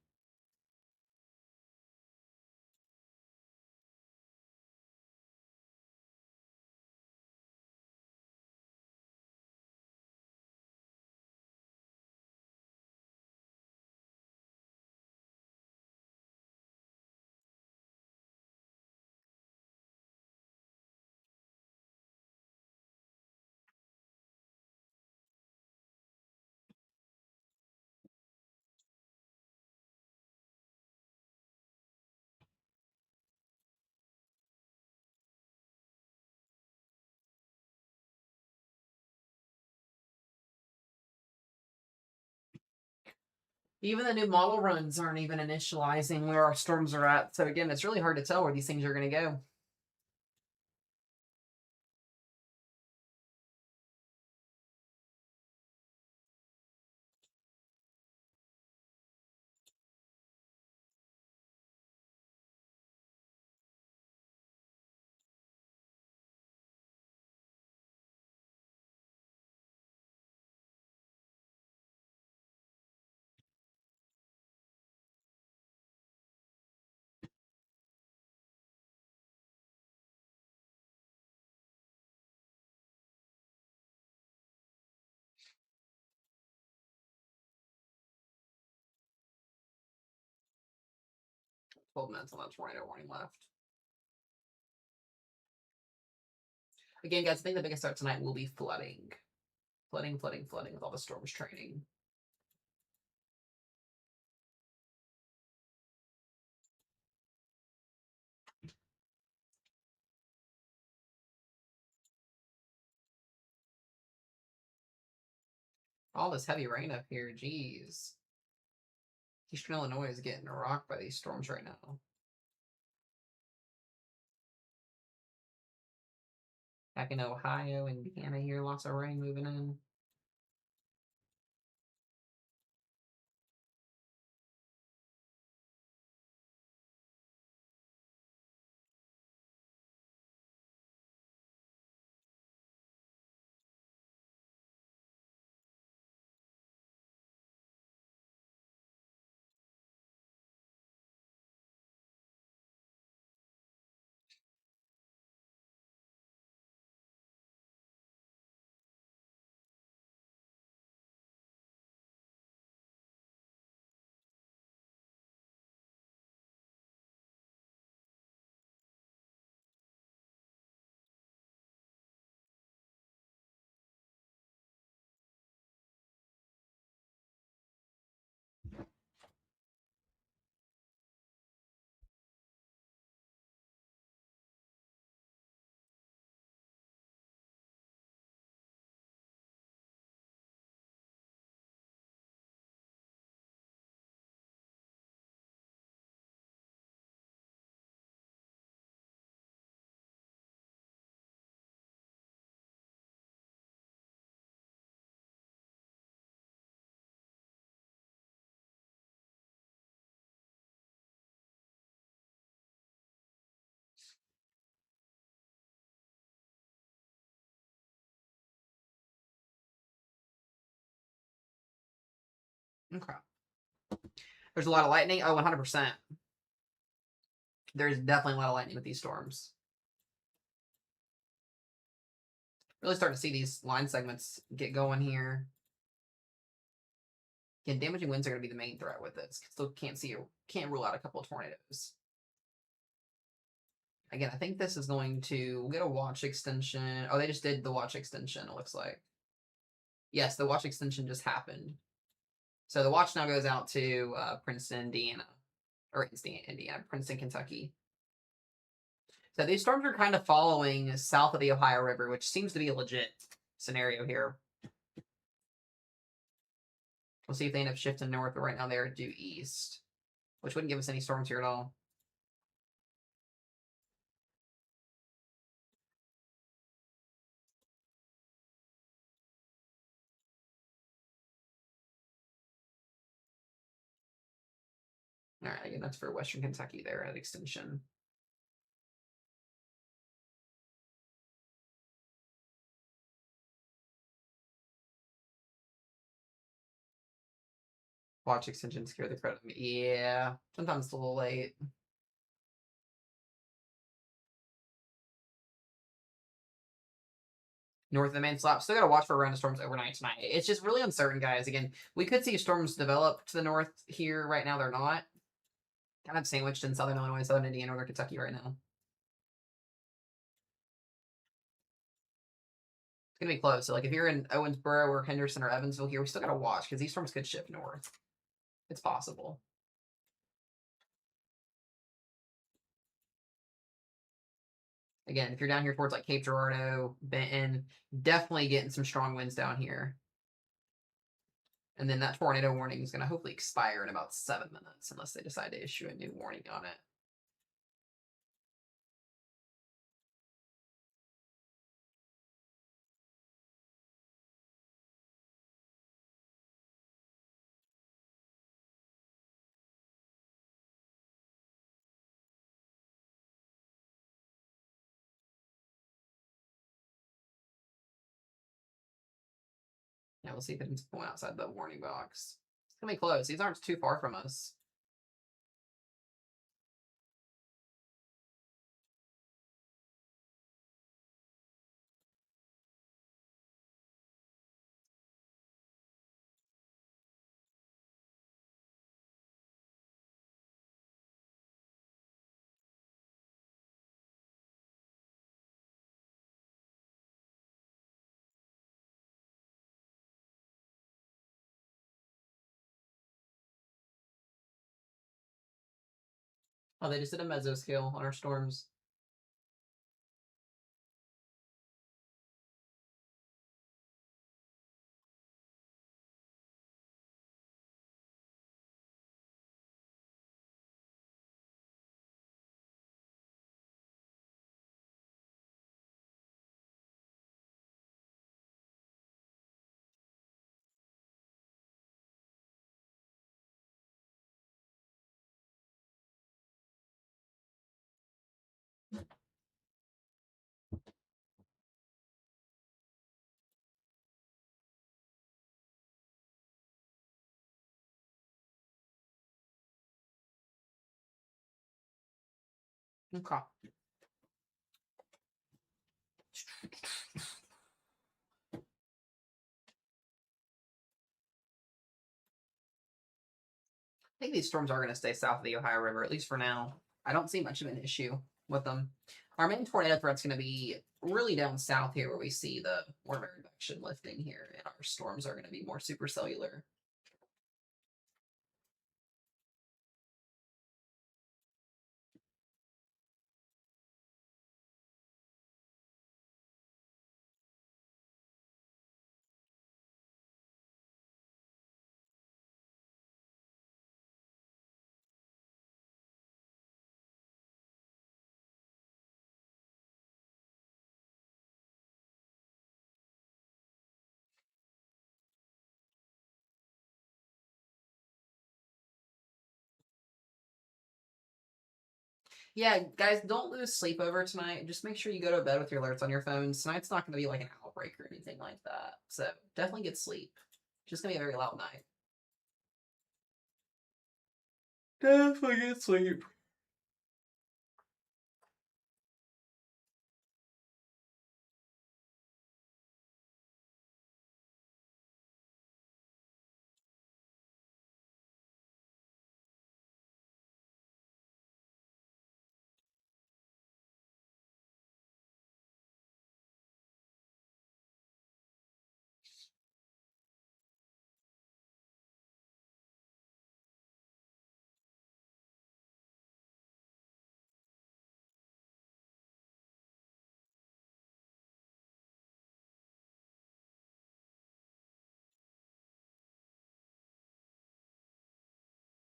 Even the new model runs aren't even initializing where our storms are at. So again, it's really hard to tell where these things are going to go. $12 on that tornado warning left. Again, guys, I think the biggest threat tonight will be flooding. Flooding with all the storms training. All this heavy rain up here, jeez. Eastern Illinois is getting rocked by these storms right now. Back in Ohio, Indiana here, lots of rain moving in. Okay. There's a lot of lightning. Oh, 100%. There's definitely a lot of lightning with these storms. Really starting to see these line segments get going here. Again, damaging winds are going to be the main threat with this. Still can't rule out a couple of tornadoes. Again, I think this is going to get a watch extension. Oh, they just did the watch extension, it looks like. Yes, the watch extension just happened. So the watch now goes out to Princeton, Indiana. Or Indiana, Princeton, Kentucky. So these storms are kind of following south of the Ohio River, which seems to be a legit scenario here. We'll see if they end up shifting north, but right now they're due east, which wouldn't give us any storms here at all. All right, again, that's for Western Kentucky there at Extension. Watch Extension secure the credit. Yeah, sometimes it's a little late. North of the main slop. Still got to watch for a round of storms overnight tonight. It's just really uncertain, guys. Again, we could see storms develop to the north here. Right now, they're not. Kind of sandwiched in southern Illinois, southern Indiana, northern Kentucky right now. It's going to be close. So, like, if you're in Owensboro or Henderson or Evansville here, we still got to watch because these storms could shift north. It's possible. Again, if you're down here towards like Cape Girardeau, Benton, definitely getting some strong winds down here. And then that tornado warning is going to hopefully expire in about 7 minutes unless they decide to issue a new warning on it. Yeah, we'll see if it's going outside the warning box. It's going to be close. These aren't too far from us. Oh, they just did a mesoscale on our storms. Okay. I think these storms are going to stay south of the Ohio River, at least for now. I don't see much of an issue with them. Our main tornado threat's going to be really down south here where we see the warmer convection lifting here, and our storms are going to be more supercellular. Yeah, guys, don't lose sleep over tonight. Just make sure you go to bed with your alerts on your phones. Tonight's not going to be like an outbreak or anything like that. So definitely get sleep. Just going to be a very loud night. Definitely get sleep.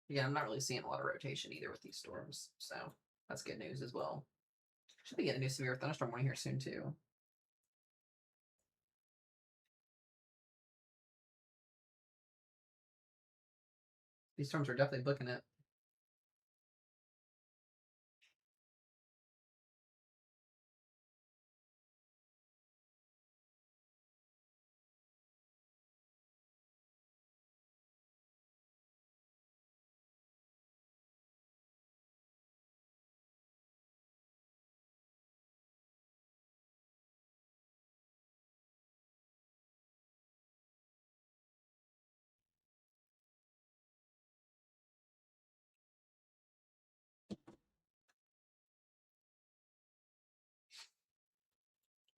Yeah, I'm not really seeing a lot of rotation either with these storms. So that's good news as well. Should be getting a new severe thunderstorm warning here soon too. These storms are definitely booking it.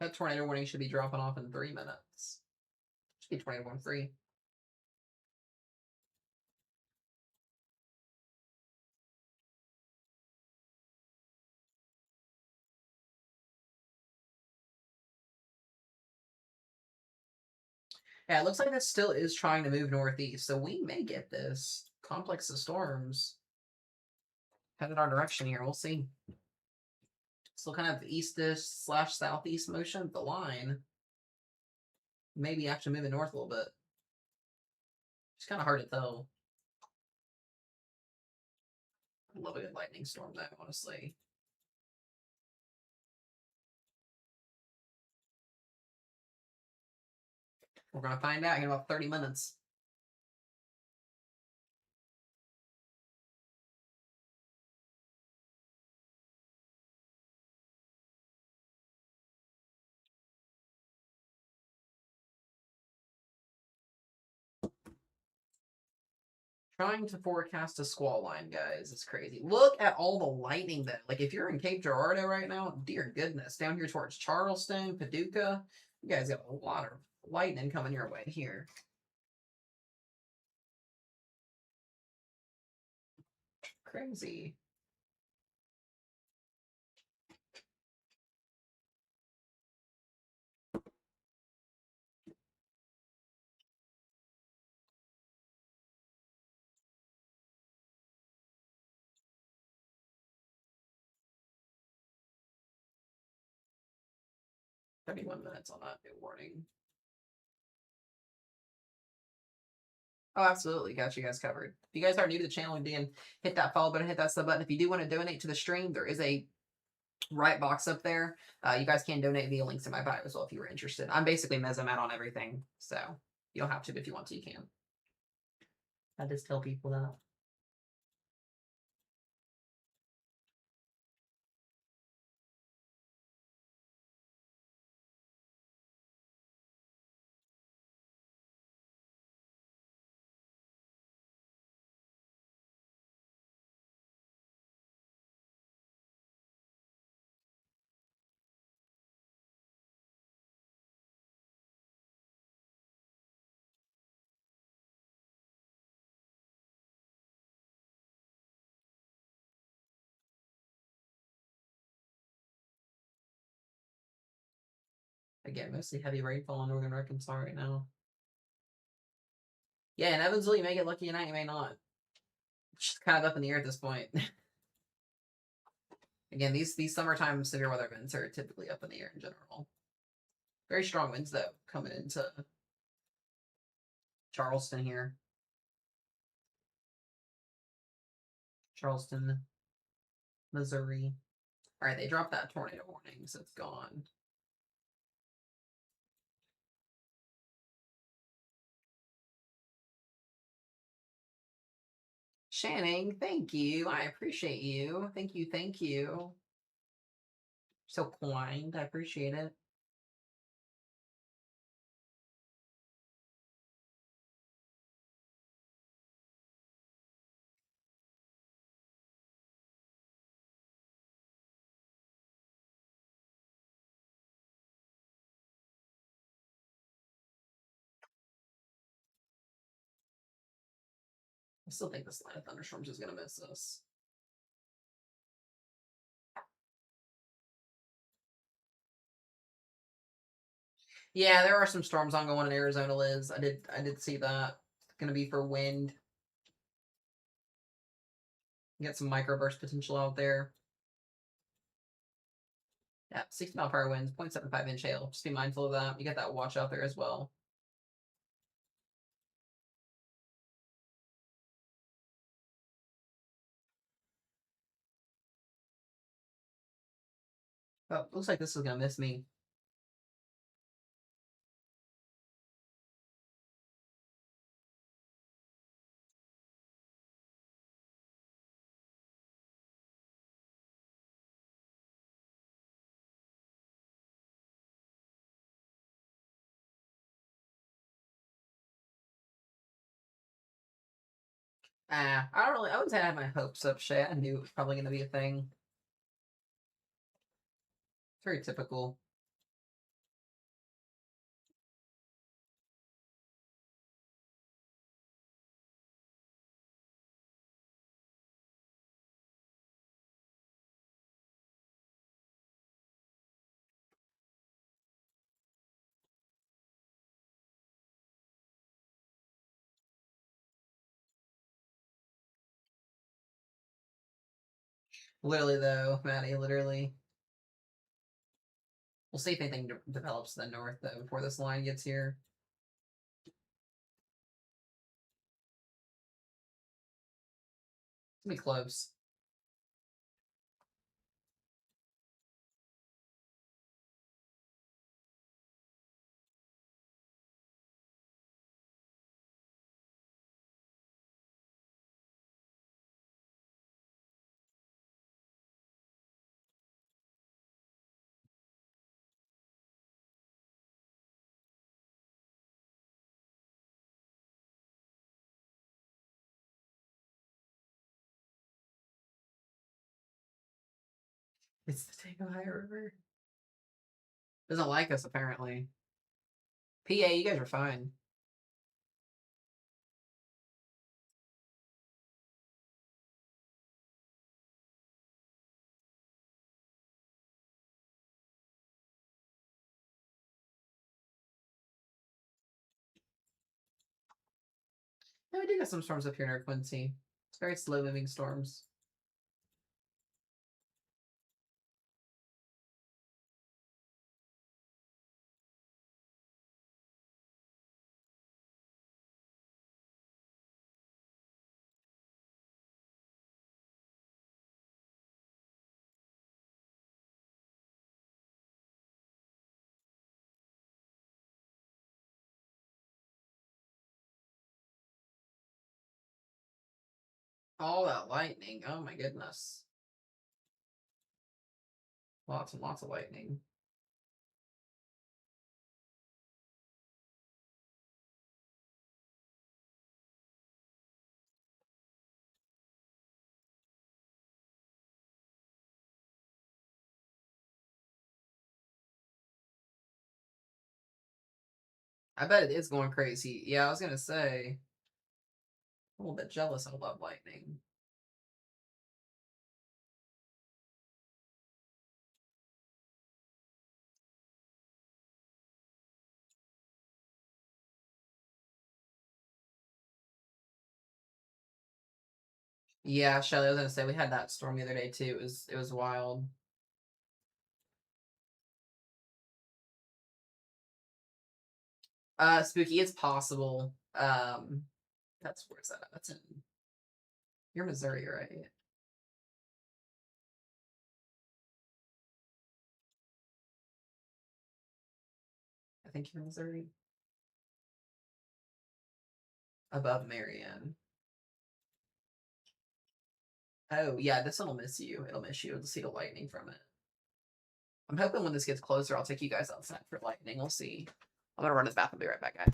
That tornado warning should be dropping off in 3 minutes. Should be tornado warning 3. Yeah, it looks like this still is trying to move northeast, so we may get this complex of storms headed our direction here. We'll see. Still kind of eastish/southeast motion. The line maybe actually moving north a little bit. It's kind of hard to tell. I love a good lightning storm, though, honestly. We're going to find out in about 30 minutes. Trying to forecast a squall line, guys. It's crazy. Look at all the lightning that, like, if you're in Cape Girardeau right now, dear goodness, down here towards Charleston, Paducah, you guys got a lot of lightning coming your way here. Crazy. "31 minutes on that new warning." Oh, absolutely. Got you guys covered. If you guys are new to the channel, again, hit that follow button, hit that sub button. If you do want to donate to the stream, there is a right box up there. You guys can donate via links in my bio as well if you were interested. I'm basically Mesomat on everything, so you don't have to, but if you want to, you can. I just tell people that. Again, mostly heavy rainfall in northern Arkansas right now. Yeah, in Evansville, you may get lucky tonight, you may not. It's just kind of up in the air at this point. Again, these summertime severe weather events are typically up in the air in general. Very strong winds, though, coming into Charleston here. Charleston, Missouri. All right, they dropped that tornado warning, so it's gone. Shanning, thank you. I appreciate you. Thank you, thank you. So kind. I appreciate it. I still think this line of thunderstorms is going to miss us. Yeah, there are some storms ongoing in Arizona, Liz. I did see that. It's going to be for wind. Get some microburst potential out there. Yeah, 60-mile-per-hour winds, 0.75-inch hail. Just be mindful of that. You get that watch out there as well. Oh, looks like this is going to miss me. I wouldn't say I had my hopes up, Shay. I knew it was probably going to be a thing. It's very typical. Literally, though, Maddie, literally. We'll see if anything develops to the north, though, before this line gets here. It's gonna be close. It's the Tango River. Doesn't like us, apparently. PA, you guys are fine. No, we do got some storms up here near Quincy. It's very slow moving storms. All that lightning. Oh my goodness. Lots and lots of lightning. I bet it is going crazy. Yeah, I was gonna say. I'm a little bit jealous. I love lightning. Yeah, Shelly, I was gonna say we had that storm the other day too. It was wild. Spooky, it's possible. Where's that? That's in you're Missouri, right? I think you're Missouri. Above Marion. Oh yeah, this one will miss you. It'll miss you. It'll see the lightning from it. I'm hoping when this gets closer, I'll take you guys outside for lightning. We'll see. I'm gonna run to the bathroom. Be right back, guys.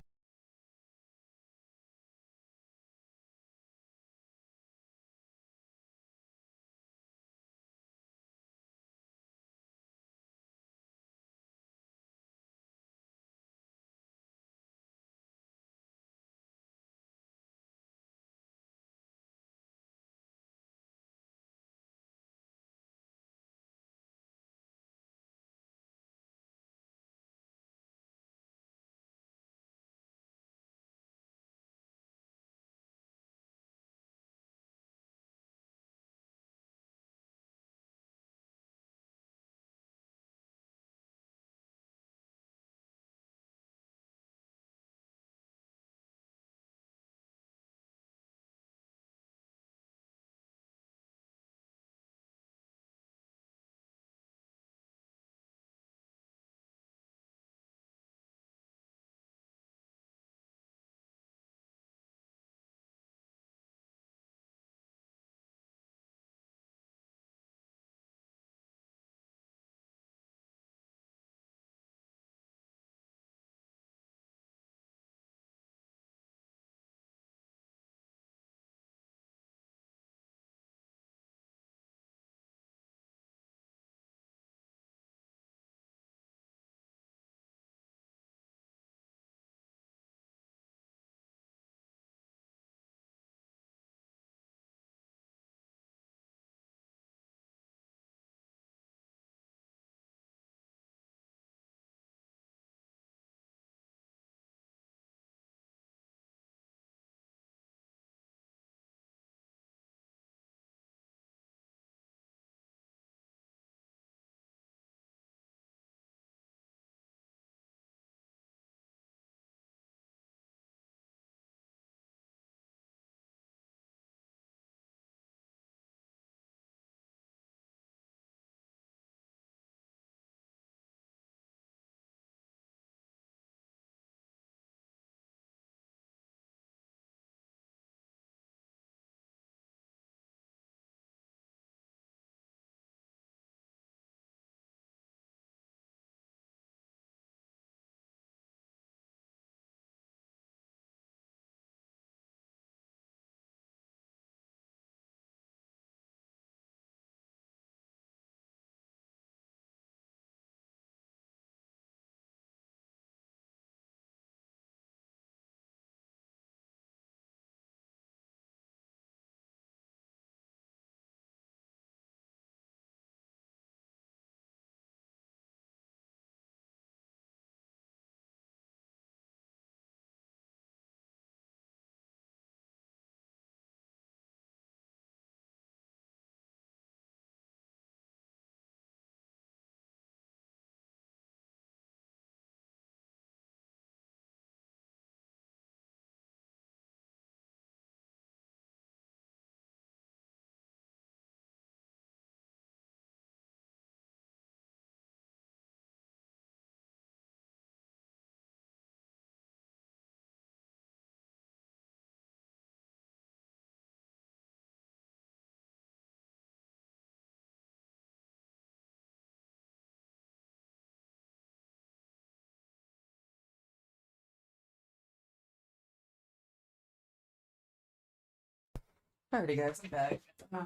Alrighty, guys, I'm back. What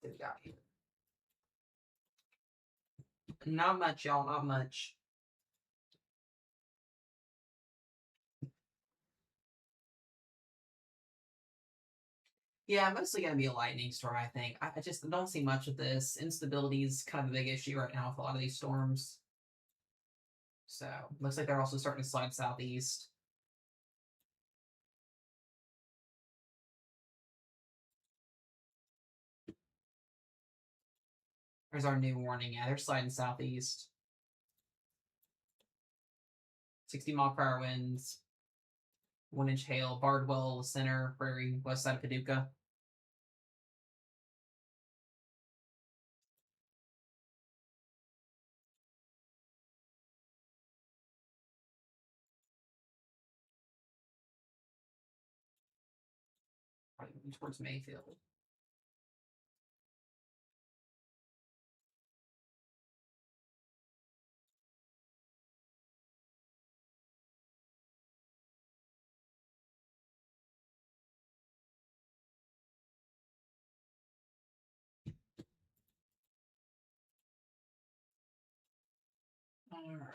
do we got here? Not much, y'all. Not much. Yeah, mostly gonna be a lightning storm, I think. I just don't see much of this. Instability is kind of a big issue right now with a lot of these storms. So, looks like they're also starting to slide southeast. There's our new warning. Yeah, they're sliding southeast. 60-mile-per-hour winds. 1-inch hail. Bardwell, center, Prairie, west side of Paducah. Probably moving towards Mayfield. All right.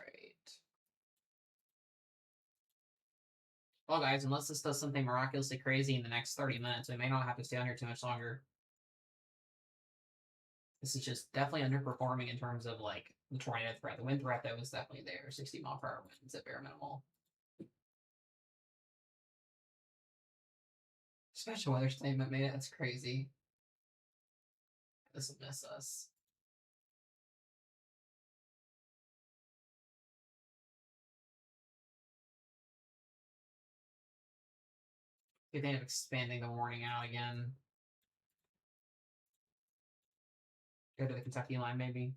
Well, guys, unless this does something miraculously crazy in the next 30 minutes, we may not have to stay on here too much longer. This is just definitely underperforming in terms of like the tornado threat. The wind threat, though, is definitely there. 60-mile-per-hour winds at bare minimal. Special weather statement made it. That's crazy. This will miss us. If they end up expanding the warning out again. Go to the Kentucky line, maybe.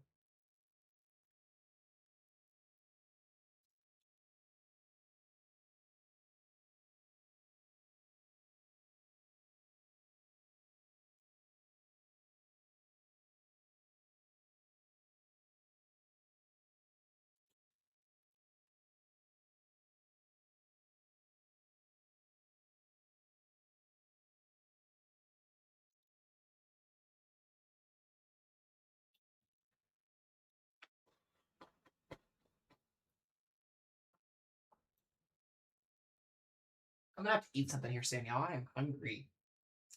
I'm gonna have to eat something here soon, y'all. I am hungry.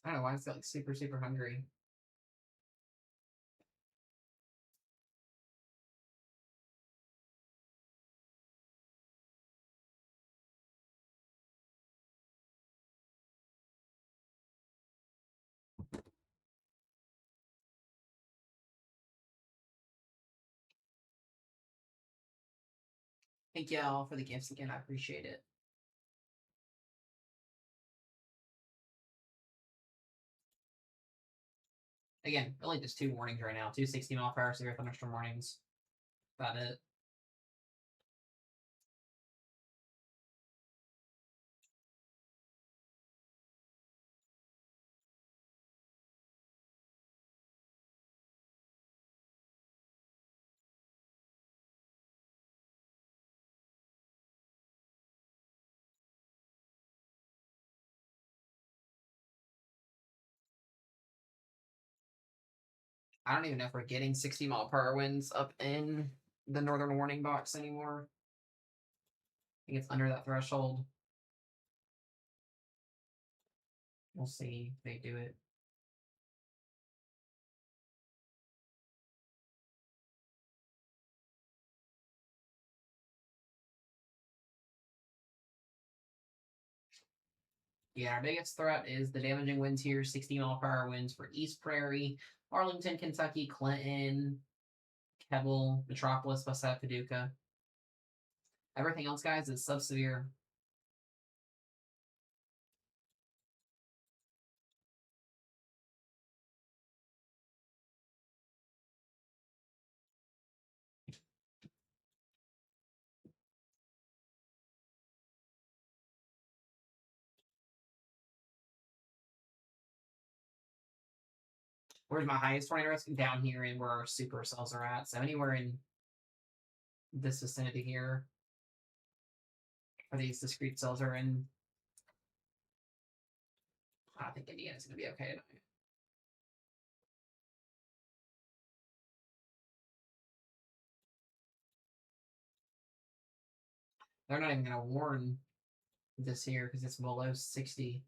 I don't know why I feel like super, super hungry. Thank y'all for the gifts again. I appreciate it. Again, really just 2 warnings right now. 2 60-mile-per-hour severe thunderstorm warnings. About it. I don't even know if we're getting 60-mile-per-hour winds up in the northern warning box anymore. I think it's under that threshold. We'll see if they do it. Yeah, our biggest threat is the damaging winds here. 60-mile-per-hour winds for East Prairie, Arlington, Kentucky, Clinton, Keble, Metropolis, west side of Paducah. Everything else, guys, is sub-severe. Where's my highest tornado risk? Down here in where our super cells are at. So anywhere in this vicinity here, where these discrete cells are in I think Indiana's going to be okay tonight. They're not even going to warn this here because it's below 60.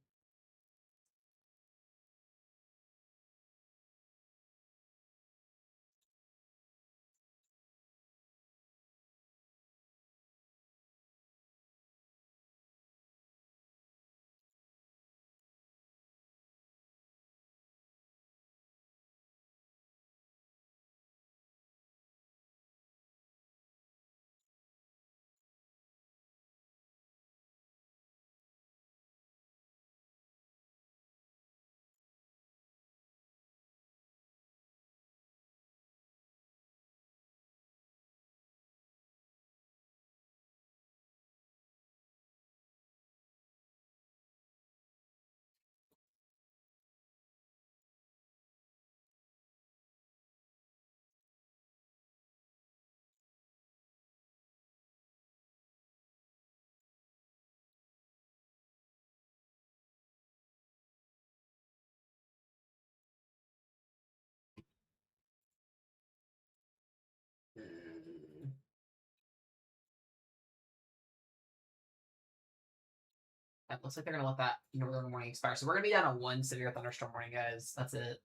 It looks like they're going to let that northern warning expire. So we're going to be down to 1 severe thunderstorm warning, guys. That's it.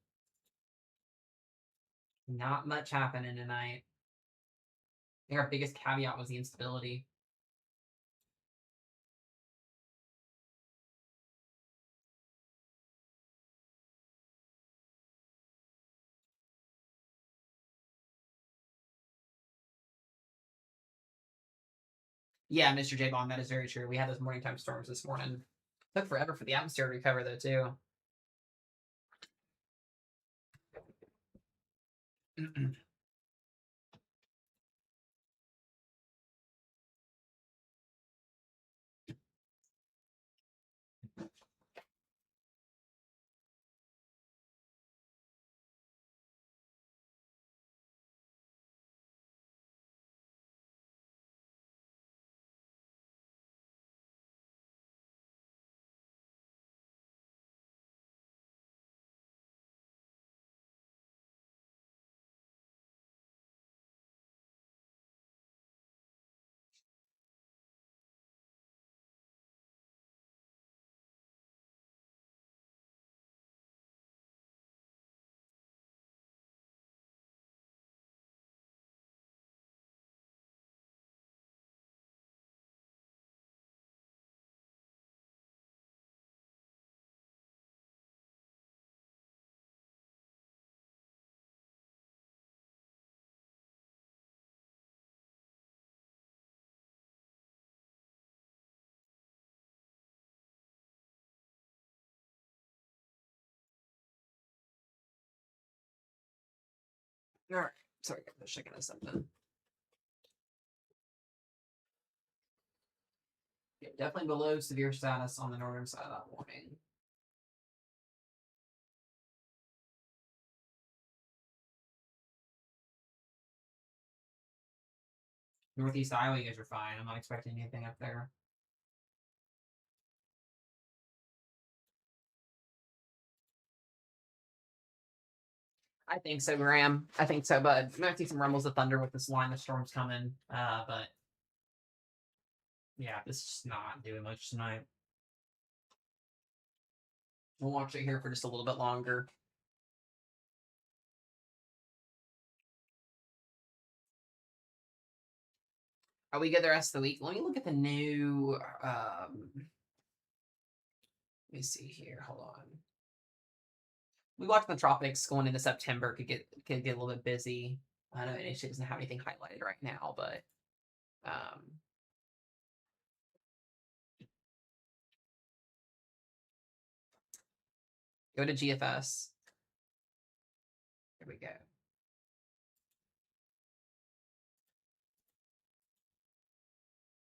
Not much happening tonight. I think our biggest caveat was the instability. Yeah, Mr. J Bond, that is very true. We had those morning time storms this morning. Took forever for the atmosphere to recover, though, too. All right. Sorry, I'm just checking this something. Yeah, definitely below severe status on the northern side of that warning. Northeast Iowa, you guys are fine. I'm not expecting anything up there. I think so, Graham. I think so, bud. We might see some rumbles of thunder with this line of storms coming. But yeah, this is just not doing much tonight. We'll watch it here for just a little bit longer. Are we good the rest of the week? Let me look at the new. Let me see here. Hold on. We watched the tropics going into September. Could get a little bit busy. I know it doesn't have anything highlighted right now, but go to GFS. Here we go.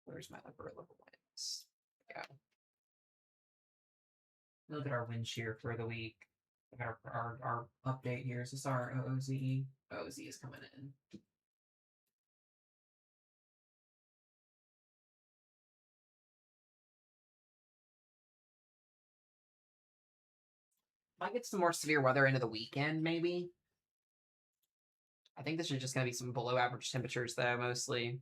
Where's my upper level winds? Yeah. Look at our wind shear for the week. Our update here. Is this our OOZ? OOZ is coming in. Might get some more severe weather into the weekend, maybe. I think this is just going to be some below average temperatures, though, mostly.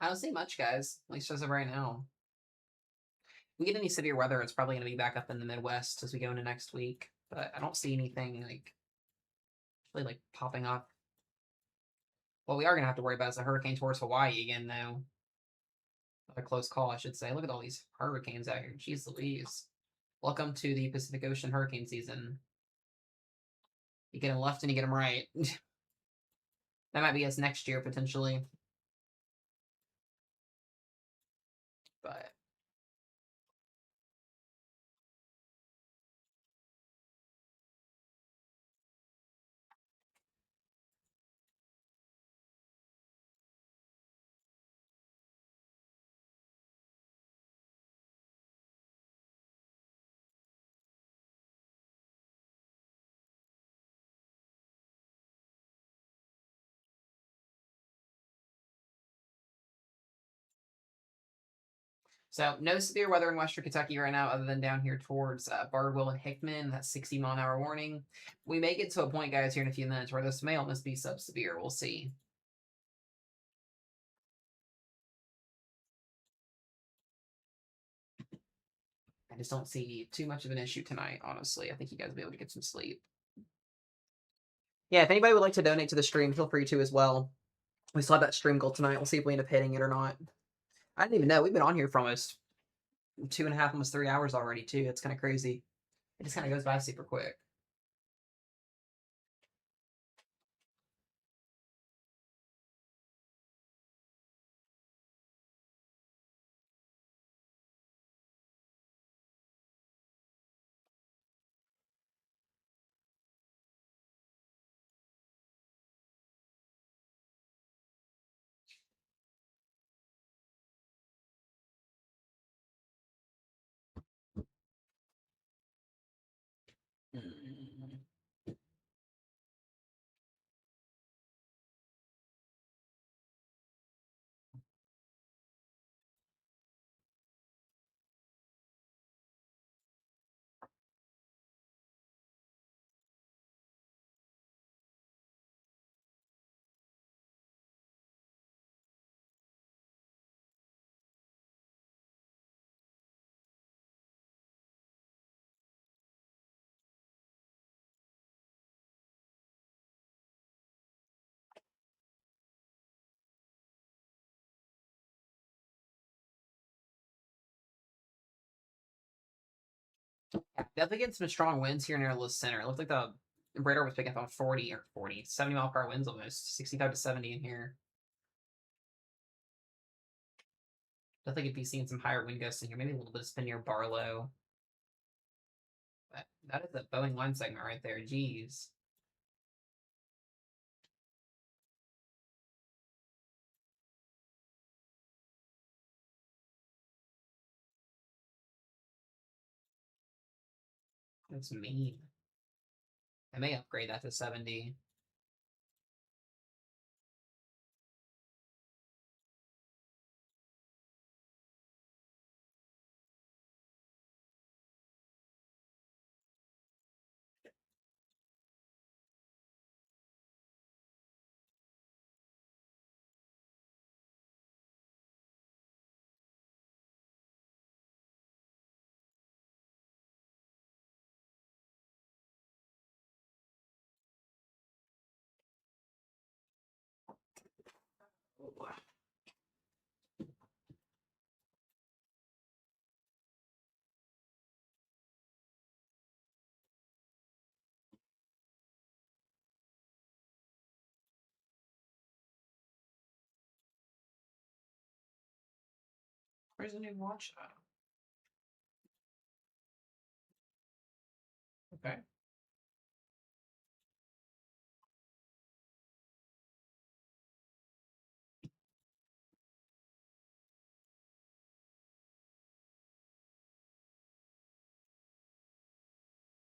I don't see much, guys. At least as of right now. If we get any severe weather, it's probably going to be back up in the Midwest as we go into next week. But I don't see anything like really like popping up. What we are going to have to worry about is a hurricane towards Hawaii again, though. A close call, I should say. Look at all these hurricanes out here. Jeez Louise. Welcome to the Pacific Ocean hurricane season. You get them left and you get them right. That might be us next year, potentially. But so no severe weather in Western Kentucky right now, other than down here towards Bardwell and Hickman. That's 60-mile-an-hour warning. We may get to a point, guys, here in a few minutes where this may almost be sub-severe. We'll see. I just don't see too much of an issue tonight, honestly. I think you guys will be able to get some sleep. Yeah, if anybody would like to donate to the stream, feel free to as well. We still have that stream goal tonight. We'll see if we end up hitting it or not. I didn't even know. We've been on here for almost 2.5, almost 3 hours already, too. It's kind of crazy. It just kind of goes by super quick. Yeah, definitely getting some strong winds here near the center. It looked like the radar was picking up on 70 mile per hour winds almost, 65 to 70 in here. Definitely could be seeing some higher wind gusts in here, maybe a little bit of spin near Barlow. But that is a Boeing line segment right there. Jeez. That's mean. I may upgrade that to 70. Oh, where's the new watch? Okay.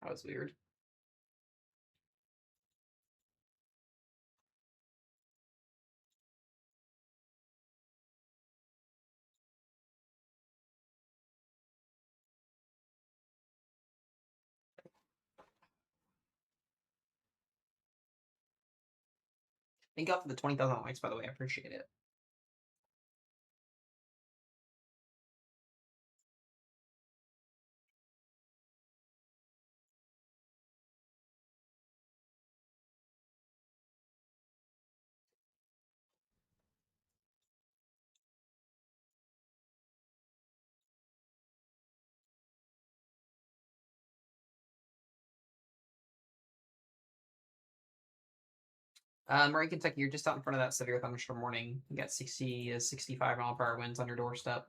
That was weird. Thank you for the 20,000 likes, by the way. I appreciate it. Murray, Kentucky, you're just out in front of that severe thunderstorm warning. You got 60 to 65 mile per hour winds on your doorstep.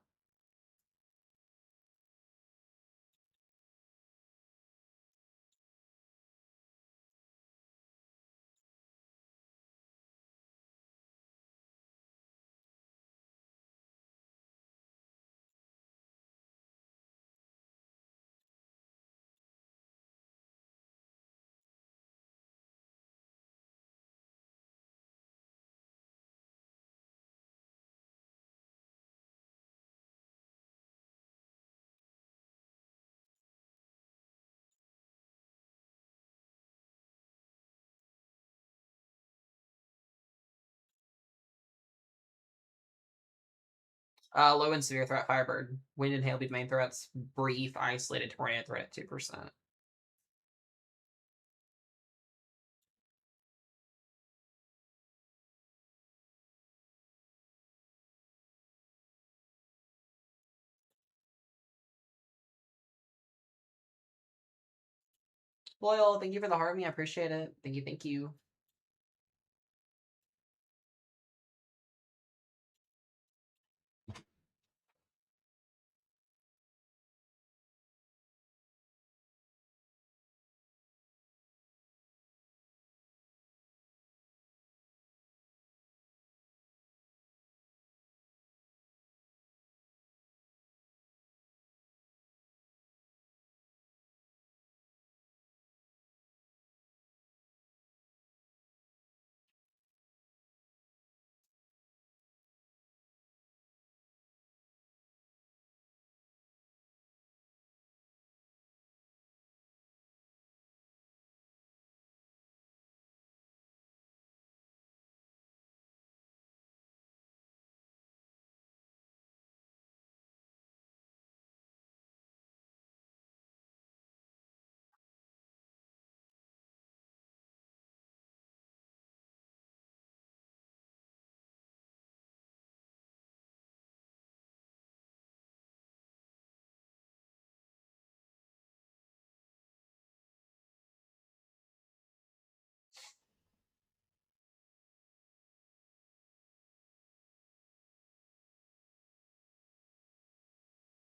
Low and severe threat Firebird. Wind and hail be the main threats. Brief, isolated tornado threat at 2%. Loyal, thank you for the Harvey. I appreciate it. Thank you, thank you.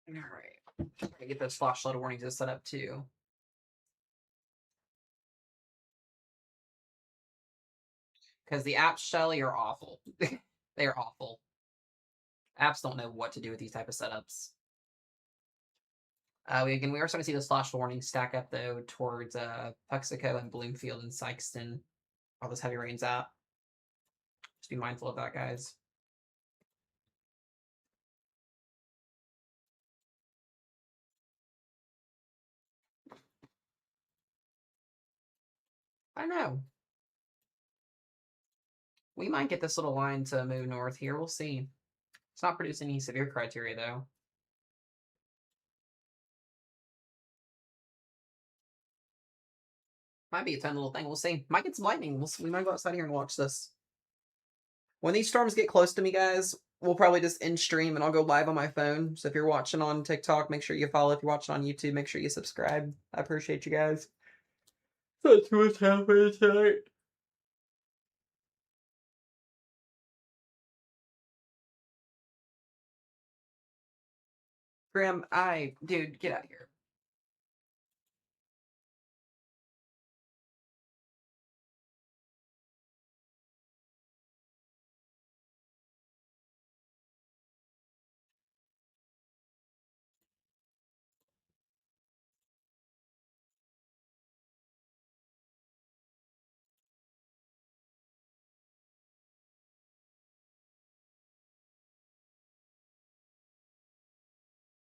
Alright. Try to get those flash flood warnings set up too. Because the apps, Shelly, are awful. They are awful. Apps don't know what to do with these type of setups. We are starting to see those flash warnings stack up though towards Puxico and Bloomfield and Sykeston. All those heavy rains out. Just be mindful of that, guys. I know. We might get this little line to move north here. We'll see. It's not producing any severe criteria though. Might be a fun little thing. We'll see. Might get some lightning. We might go outside here and watch this. When these storms get close to me, guys, we'll probably just end stream and I'll go live on my phone. So if you're watching on TikTok, make sure you follow. If you're watching on YouTube, make sure you subscribe. I appreciate you guys. That's what's happening tonight. Graham, dude, get out of here.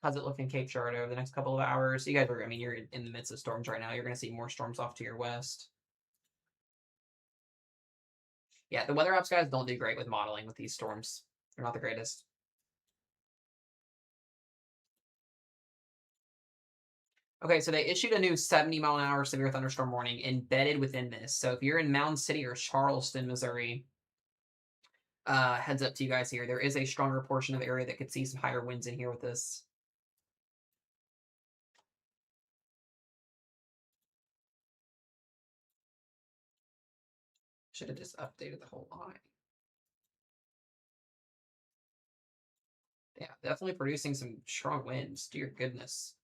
How's it looking Cape Shard over the next couple of hours? You guys are, you're in the midst of storms right now. You're going to see more storms off to your west. Yeah, the weather apps guys don't do great with modeling with these storms. They're not the greatest. Okay, so they issued a new 70-mile-an-hour severe thunderstorm warning embedded within this. So if you're in Mound City or Charleston, Missouri, heads up to you guys here. There is a stronger portion of the area that could see some higher winds in here with this. Should have just updated the whole line. Yeah, definitely producing some strong winds. Dear goodness.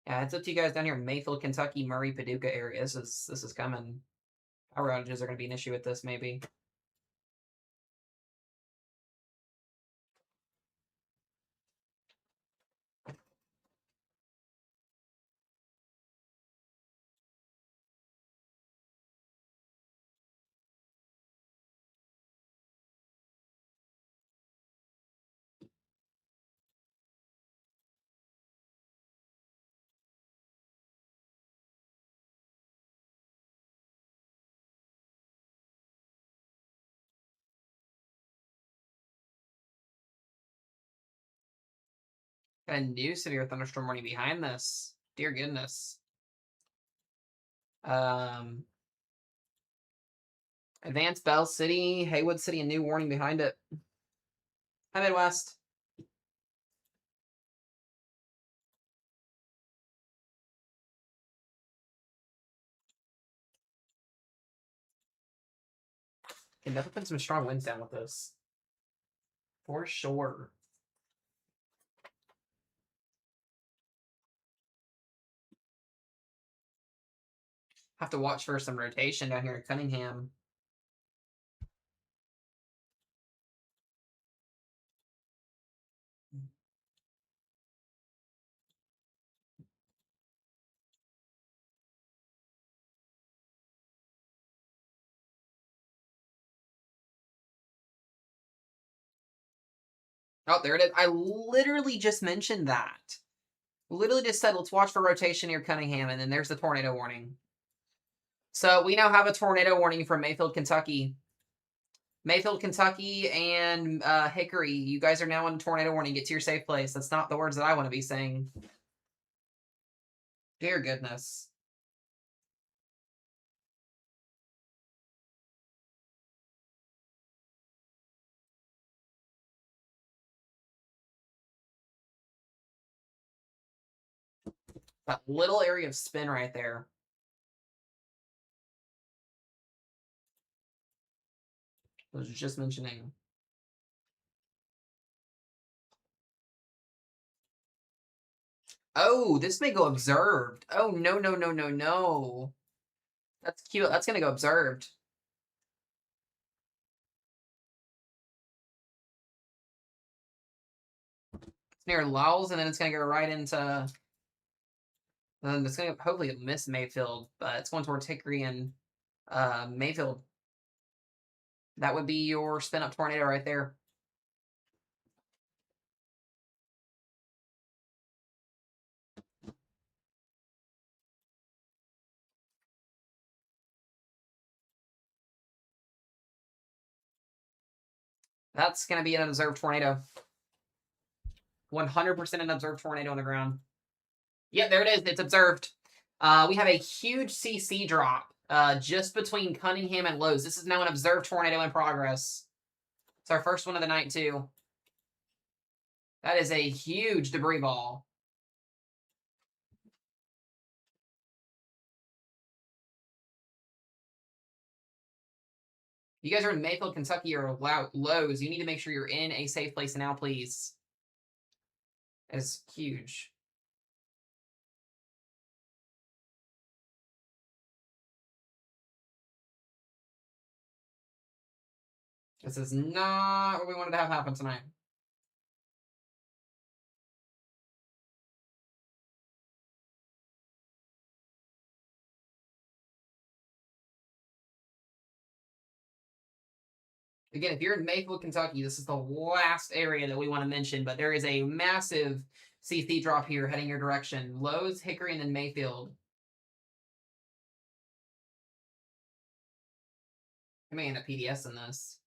Yeah, it's up to you guys down here in Mayfield, Kentucky, Murray, Paducah area. This is coming. Power outages are going to be an issue with this, maybe. Got a new severe thunderstorm warning behind this. Dear goodness. Advanced Bell City, Haywood City, a new warning behind it. Hi, Midwest. Can definitely put some strong winds down with this. For sure. Have to watch for some rotation down here in Cunningham. Oh, there it is. I literally just mentioned that. Literally just said, let's watch for rotation near Cunningham, and then there's the tornado warning. So we now have a tornado warning from Mayfield, Kentucky. Mayfield, Kentucky, and Hickory, you guys are now on tornado warning. Get to your safe place. That's not the words that I want to be saying. Dear goodness. That little area of spin right there. I was just mentioning. Oh, this may go observed. Oh, no, no, no, no, no. That's cute. That's going to go observed. It's near Lowell's, and then it's going to go right into... And then it's going to hopefully miss Mayfield, but it's going towards Hickory and Mayfield. That would be your spin-up tornado right there. That's going to be an observed tornado. 100% an observed tornado on the ground. Yep, there it is. It's observed. We have a huge CC drop just between Cunningham and Lowe's. This is now an observed tornado in progress. It's our first one of the night, too. That is a huge debris ball. You guys are in Mayfield, Kentucky, or Lowe's. You need to make sure you're in a safe place now, please. It's huge. This is not what we wanted to have happen tonight. Again, if you're in Mayfield, Kentucky, this is the last area that we want to mention, but there is a massive CC drop here heading your direction. Lowe's, Hickory, and then Mayfield. I may end up PDS in this.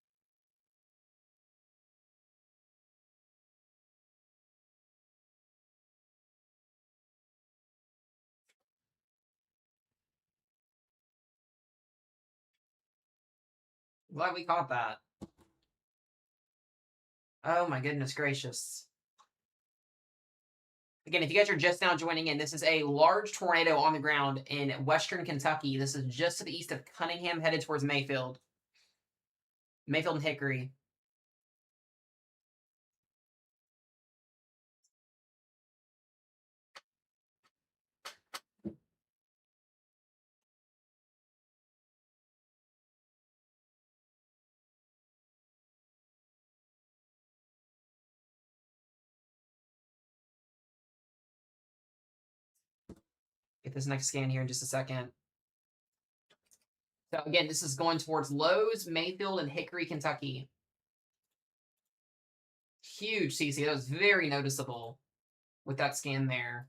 Glad we caught that. Oh my goodness gracious. Again, if you guys are just now joining in, this is a large tornado on the ground in western Kentucky. This is just to the east of Cunningham, headed towards Mayfield. Mayfield and Hickory. Get this next scan here in just a second. So again, this is going towards Lowe's, Mayfield, and Hickory, Kentucky. Huge CC. That was very noticeable with that scan there.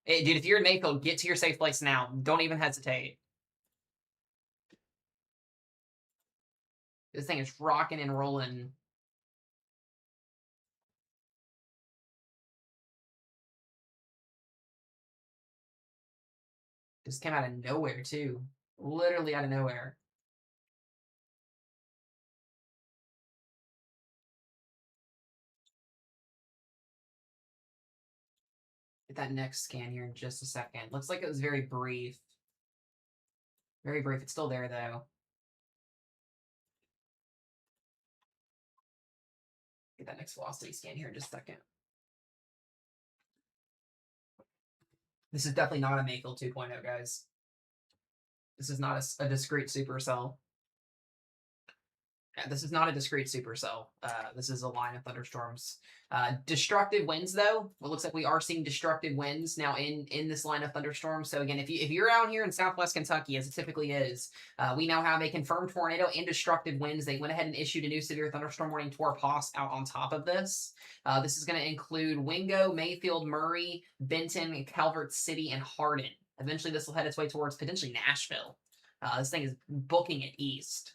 Hey, dude, if you're in Mayfield, get to your safe place now. Don't even hesitate. This thing is rocking and rolling. Just came out of nowhere, too. Literally out of nowhere. Get that next scan here in just a second. Looks like it was very brief. Very brief. It's still there, though. Get that next velocity scan here in just a second. This is definitely not a Mayfield 2.0, guys. This is not a discrete supercell. Yeah, this is not a discrete supercell. This is a line of thunderstorms. Destructive winds, though. It looks like we are seeing destructive winds now in this line of thunderstorms. So again, if you're out here in Southwest Kentucky, as it typically is, we now have a confirmed tornado and destructive winds. They went ahead and issued a new severe thunderstorm warning to our POS out on top of this. This is going to include Wingo, Mayfield, Murray, Benton, Calvert City, and Hardin. Eventually, this will head its way towards potentially Nashville. This thing is booking it east.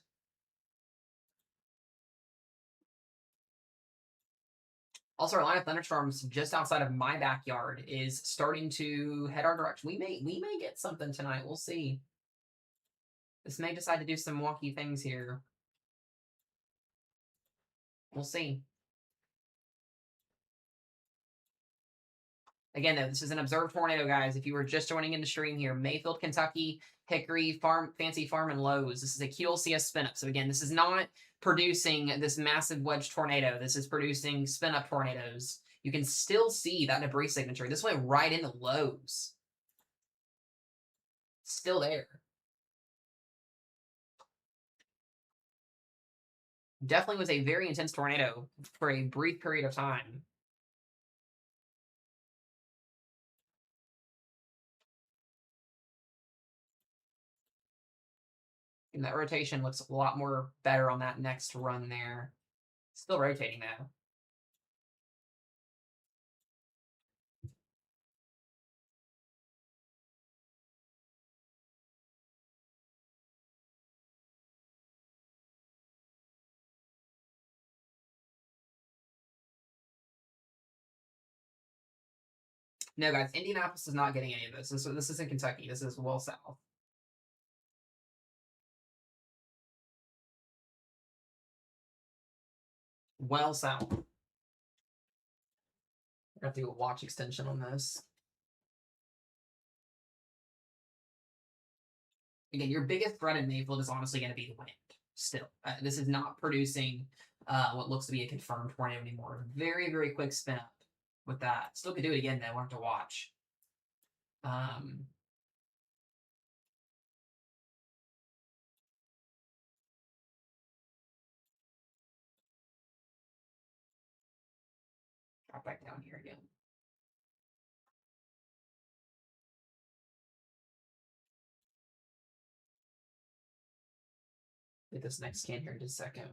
Also, our line of thunderstorms just outside of my backyard is starting to head our direction. We may get something tonight. We'll see. This may decide to do some wonky things here. We'll see. Again, though, this is an observed tornado, guys. If you were just joining in the stream here, Mayfield, Kentucky, Hickory, Fancy Farm, and Lowe's. This is a QLCS spin-up. So again, this is not producing this massive wedge tornado. This is producing spin-up tornadoes. You can still see that debris signature. This went right into Lowe's. Still there. Definitely was a very intense tornado for a brief period of time. And that rotation looks a lot more better on that next run there. Still rotating, though. No, guys, Indianapolis is not getting any of this. This is in Kentucky. This is well south. Well south. I have to do a watch extension on this. Again, your biggest threat in Mayfield is honestly going to be the wind. Still, this is not producing what looks to be a confirmed tornado anymore. Very, very quick spin up with that. Still could do it again, though. We'll have to watch. Drop back down here again. Get this next scan here in just a second.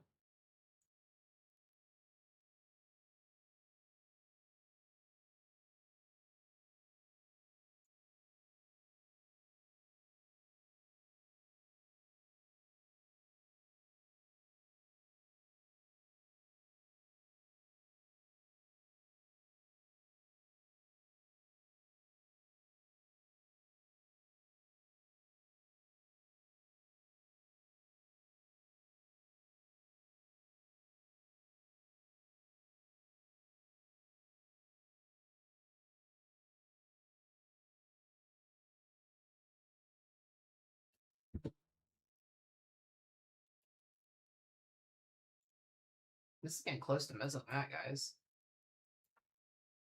This is getting close to Mesomat, guys.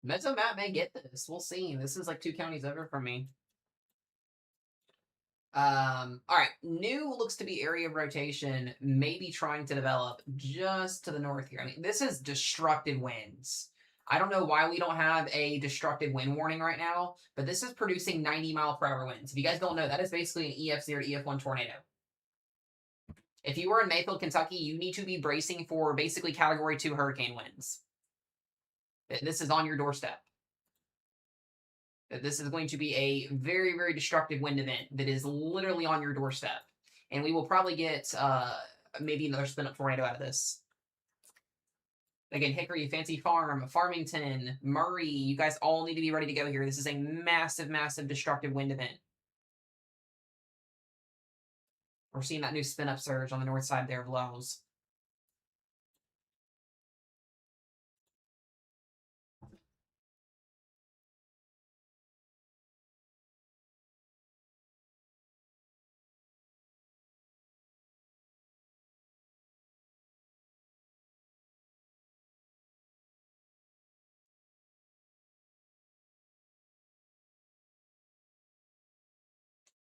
Mesomat may get this. We'll see. This is like 2 counties over from me. All right. New looks to be area of rotation, maybe trying to develop just to the north here. I mean, this is destructive winds. I don't know why we don't have a destructive wind warning right now, but this is producing 90-mile-per-hour winds. If you guys don't know, that is basically an EF0 to EF1 tornado. If you were in Mayfield, Kentucky, you need to be bracing for basically Category 2 hurricane winds. This is on your doorstep. This is going to be a very, very destructive wind event that is literally on your doorstep. And we will probably get maybe another spin-up tornado out of this. Again, Hickory, Fancy Farm, Farmington, Murray, you guys all need to be ready to go here. This is a massive, massive destructive wind event. We're seeing that new spin-up surge on the north side there of Lowe's.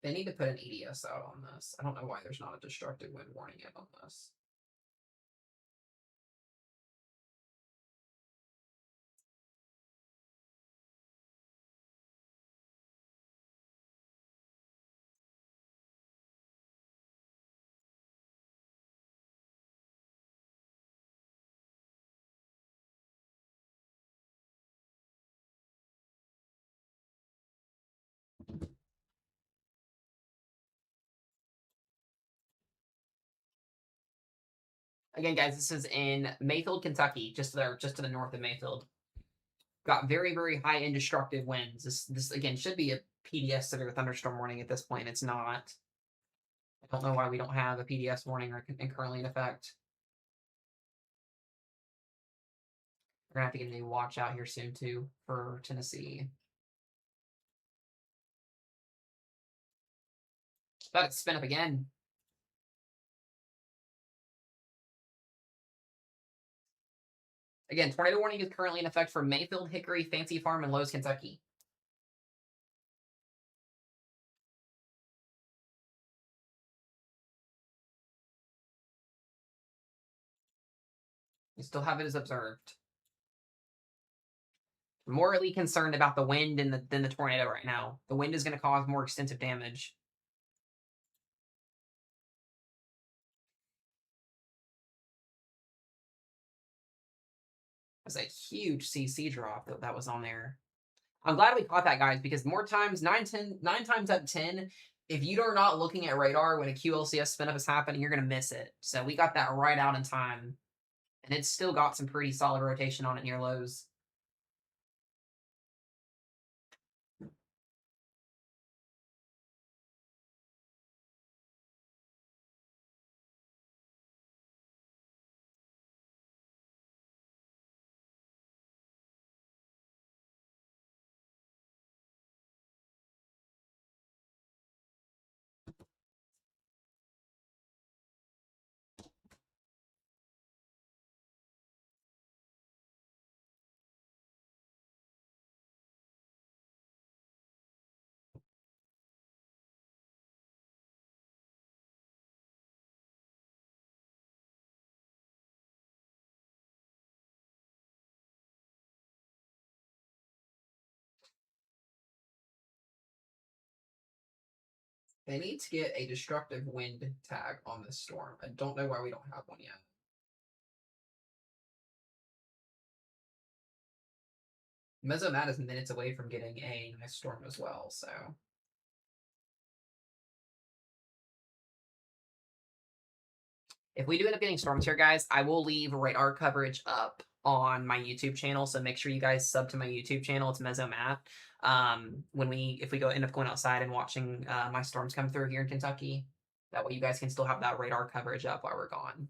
They need to put an EDS out on this. I don't know why there's not a destructive wind warning yet on this. Again, guys, this is in Mayfield, Kentucky, just to the north of Mayfield. Got very, very high and destructive winds. This again should be a PDS severe thunderstorm warning at this point. It's not. I don't know why we don't have a PDS warning currently in effect. We're gonna have to get a new watch out here soon too for Tennessee. About to spin up again. Again, tornado warning is currently in effect for Mayfield, Hickory, Fancy Farm, and Lowe's, Kentucky. We still have it as observed. Morally concerned about the wind than the tornado right now. The wind is going to cause more extensive damage. There's a huge CC drop that was on there. I'm glad we caught that, guys, because more times, 9 times out of 10, if you are not looking at radar when a QLCS spin-up is happening, you're going to miss it. So we got that right out in time. And it's still got some pretty solid rotation on it near Lowe's. They need to get a destructive wind tag on this storm. I don't know why we don't have one yet. Mesomat is minutes away from getting a nice storm as well, so. If we do end up getting storms here, guys, I will leave radar coverage up on my YouTube channel, so make sure you guys sub to my YouTube channel. It's Mesomat. If we end up going outside and watching my storms come through here in Kentucky, that way you guys can still have that radar coverage up while we're gone.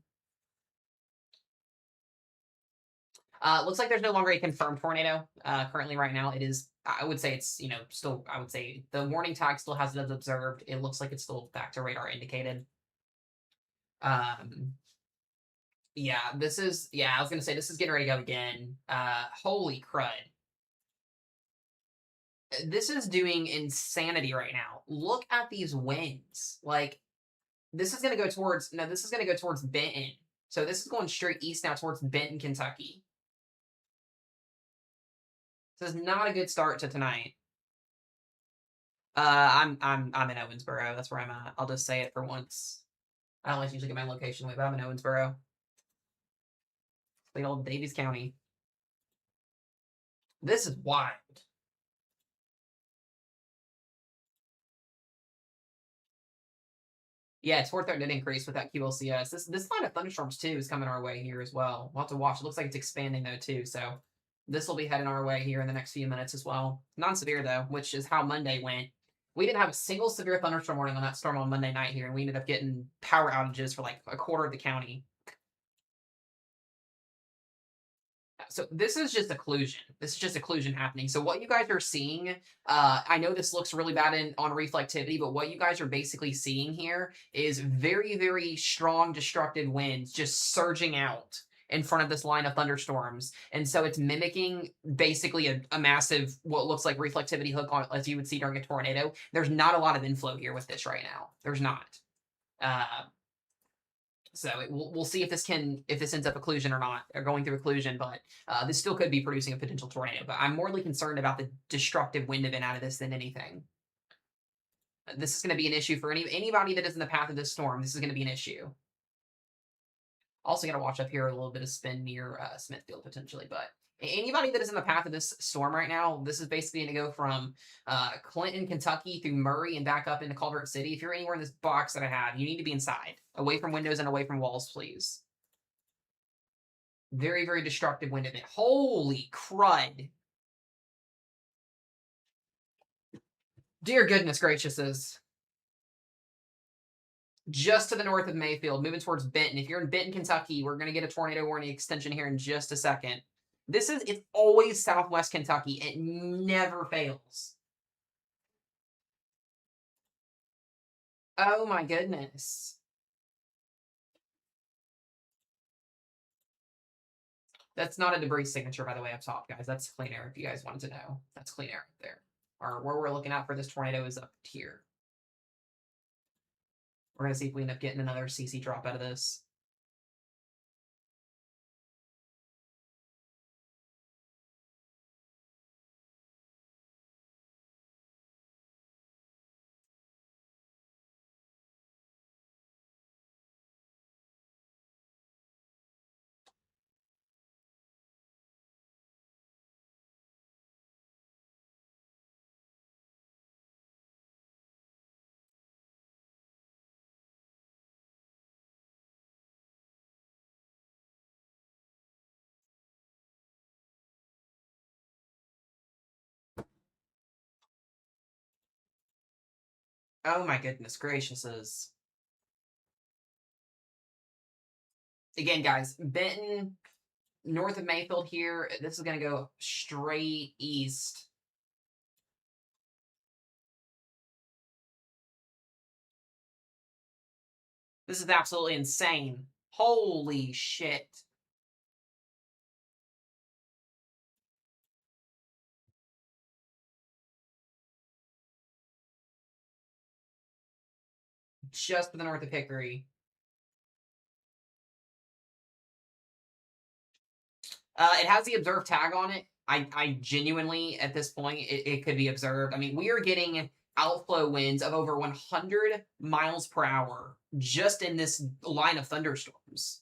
Looks like there's no longer a confirmed tornado currently right now. It is, I would say it's, still, I would say the warning tag still has it as observed. It looks like it's still back to radar indicated. Yeah, this is, yeah, I was gonna say this is getting ready to go again. Holy crud. This is doing insanity right now. Look at these winds. Like, this is gonna go towards, no, this is gonna go towards Benton. So this is going straight east now towards Benton, Kentucky. This is not a good start to tonight. I'm in Owensboro. That's where I'm at. I'll just say it for once. I don't like to usually get my location away, but I'm in Owensboro. The old Davies County. This is wild. Yeah, it's worth it to increase with that QLCS. This line of thunderstorms too is coming our way here as well. We'll have to watch. It looks like it's expanding though too, so this will be heading our way here in the next few minutes as well. Non-severe though, which is how Monday went. We didn't have a single severe thunderstorm warning on that storm on Monday night here, and we ended up getting power outages for like a quarter of the county. So this is just occlusion. This is just occlusion happening. So what you guys are seeing, I know this looks really bad on reflectivity, but what you guys are basically seeing here is very, very strong destructive winds just surging out in front of this line of thunderstorms. And so it's mimicking basically a massive, what looks like reflectivity hook on, as you would see during a tornado. There's not a lot of inflow here with this right now. There's not. Uh, so we'll see if this ends up occlusion or not, or going through occlusion. But this still could be producing a potential tornado. But I'm morely concerned about the destructive wind event out of this than anything. This is going to be an issue for anybody that is in the path of this storm. This is going to be an issue. Also, got to watch up here a little bit of spin near Smithfield potentially, but anybody that is in the path of this storm right now, this is basically going to go from Clinton, Kentucky through Murray and back up into Culver City. If you're anywhere in this box that I have, you need to be inside, away from windows and away from walls, please. Very, very destructive wind event. Holy crud. Dear goodness graciouses. Just to the north of Mayfield, moving towards Benton. If you're in Benton, Kentucky, we're going to get a tornado warning extension here in just a second. It's always southwest Kentucky. It never fails. Oh my goodness. That's not a debris signature, by the way, up top, guys. That's clean air, if you guys wanted to know. That's clean air up there. Or where we're looking at for this tornado is up here. We're going to see if we end up getting another CC drop out of this. Oh my goodness graciouses. Again, guys, Benton, north of Mayfield here, this is going to go straight east. This is absolutely insane. Holy shit. Just to the north of Hickory. It has the observed tag on it. I genuinely, at this point, it could be observed. I mean, we are getting outflow winds of over 100 miles per hour just in this line of thunderstorms.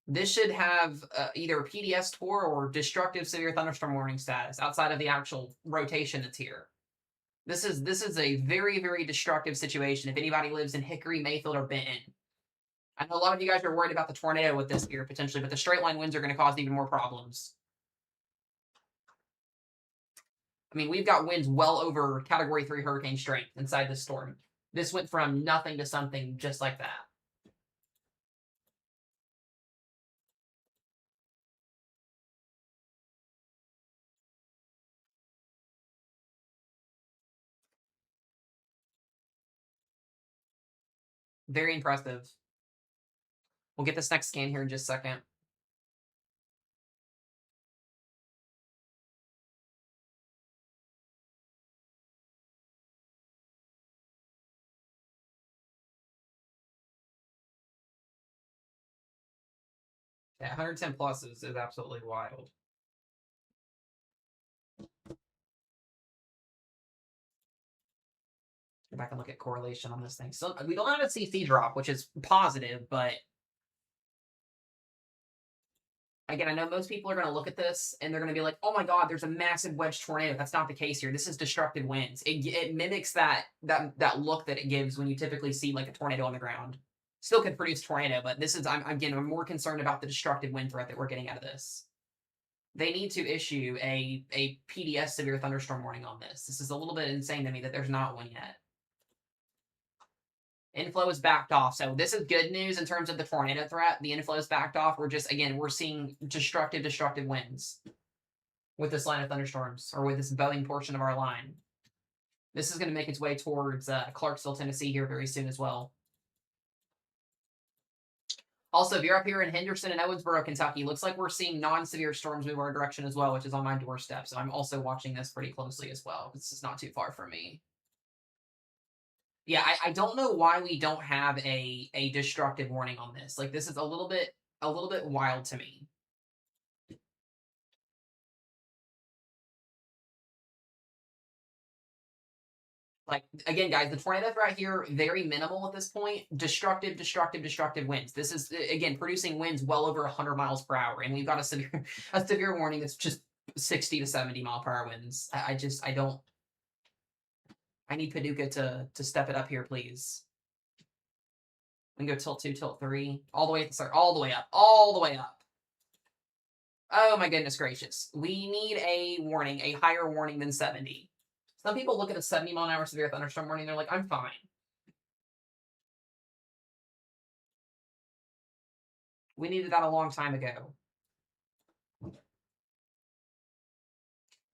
This should have either a PDS tour or destructive severe thunderstorm warning status outside of the actual rotation that's here. This is a very, very destructive situation if anybody lives in Hickory, Mayfield, or Benton. I know a lot of you guys are worried about the tornado with this here potentially, but the straight line winds are going to cause even more problems. I mean, we've got winds well over Category 3 hurricane strength inside this storm. This went from nothing to something just like that. Very impressive. We'll get this next scan here in just a second. Yeah, 110 plus is absolutely wild. Go back and look at correlation on this thing. So we don't have a CC drop, which is positive, but again, I know most people are going to look at this and they're going to be like, "Oh my God, there's a massive wedge tornado." That's not the case here. This is destructive winds. It mimics that look that it gives when you typically see like a tornado on the ground. Still could produce tornado, but this is I'm more concerned about the destructive wind threat that we're getting out of this. They need to issue a PDS severe thunderstorm warning on this. This is a little bit insane to me that there's not one yet. Inflow is backed off. So this is good news in terms of the tornado threat. The inflow is backed off. We're seeing destructive winds with this line of thunderstorms, or with this Boeing portion of our line. This is going to make its way towards Clarksville, Tennessee here very soon as well. Also, if you're up here in Henderson and Owensboro, Kentucky, looks like we're seeing non-severe storms move our direction as well, which is on my doorstep. So I'm also watching this pretty closely as well. This is not too far from me. Yeah, I don't know why we don't have a destructive warning on this. Like, this is a little bit wild to me. Like, again, guys, the tornado threat here, very minimal at this point. Destructive winds. This is, again, producing winds well over 100 miles per hour. And we've got a severe warning that's just 60 to 70 mile per hour winds. I need Paducah to step it up here, please. We can go tilt 2, tilt 3, all the way at the start, all the way up. Oh my goodness gracious. We need a warning, a higher warning than 70. Some people look at a 70 mile an hour severe thunderstorm warning, they're like, I'm fine. We needed that a long time ago.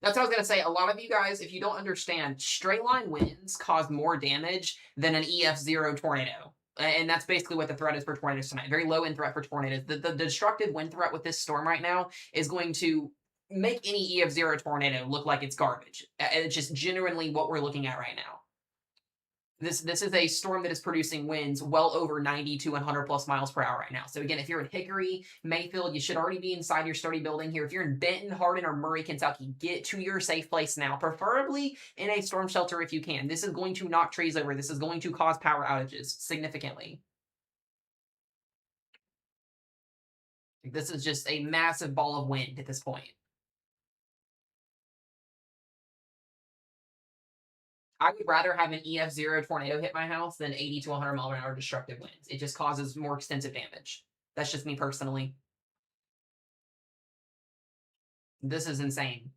That's what I was going to say. A lot of you guys, if you don't understand, straight line winds cause more damage than an EF0 tornado. And that's basically what the threat is for tornadoes tonight. Very low end threat for tornadoes. The destructive wind threat with this storm right now is going to make any EF0 tornado look like it's garbage. It's just genuinely what we're looking at right now. This is a storm that is producing winds well over 90 to 100 plus miles per hour right now. So again, if you're in Hickory, Mayfield, you should already be inside your sturdy building here. If you're in Benton, Hardin, or Murray, Kentucky, get to your safe place now, preferably in a storm shelter if you can. This is going to knock trees over. This is going to cause power outages significantly. This is just a massive ball of wind at this point. I would rather have an EF0 tornado hit my house than 80 to 100 mile an hour destructive winds. It just causes more extensive damage. That's just me personally. This is insane.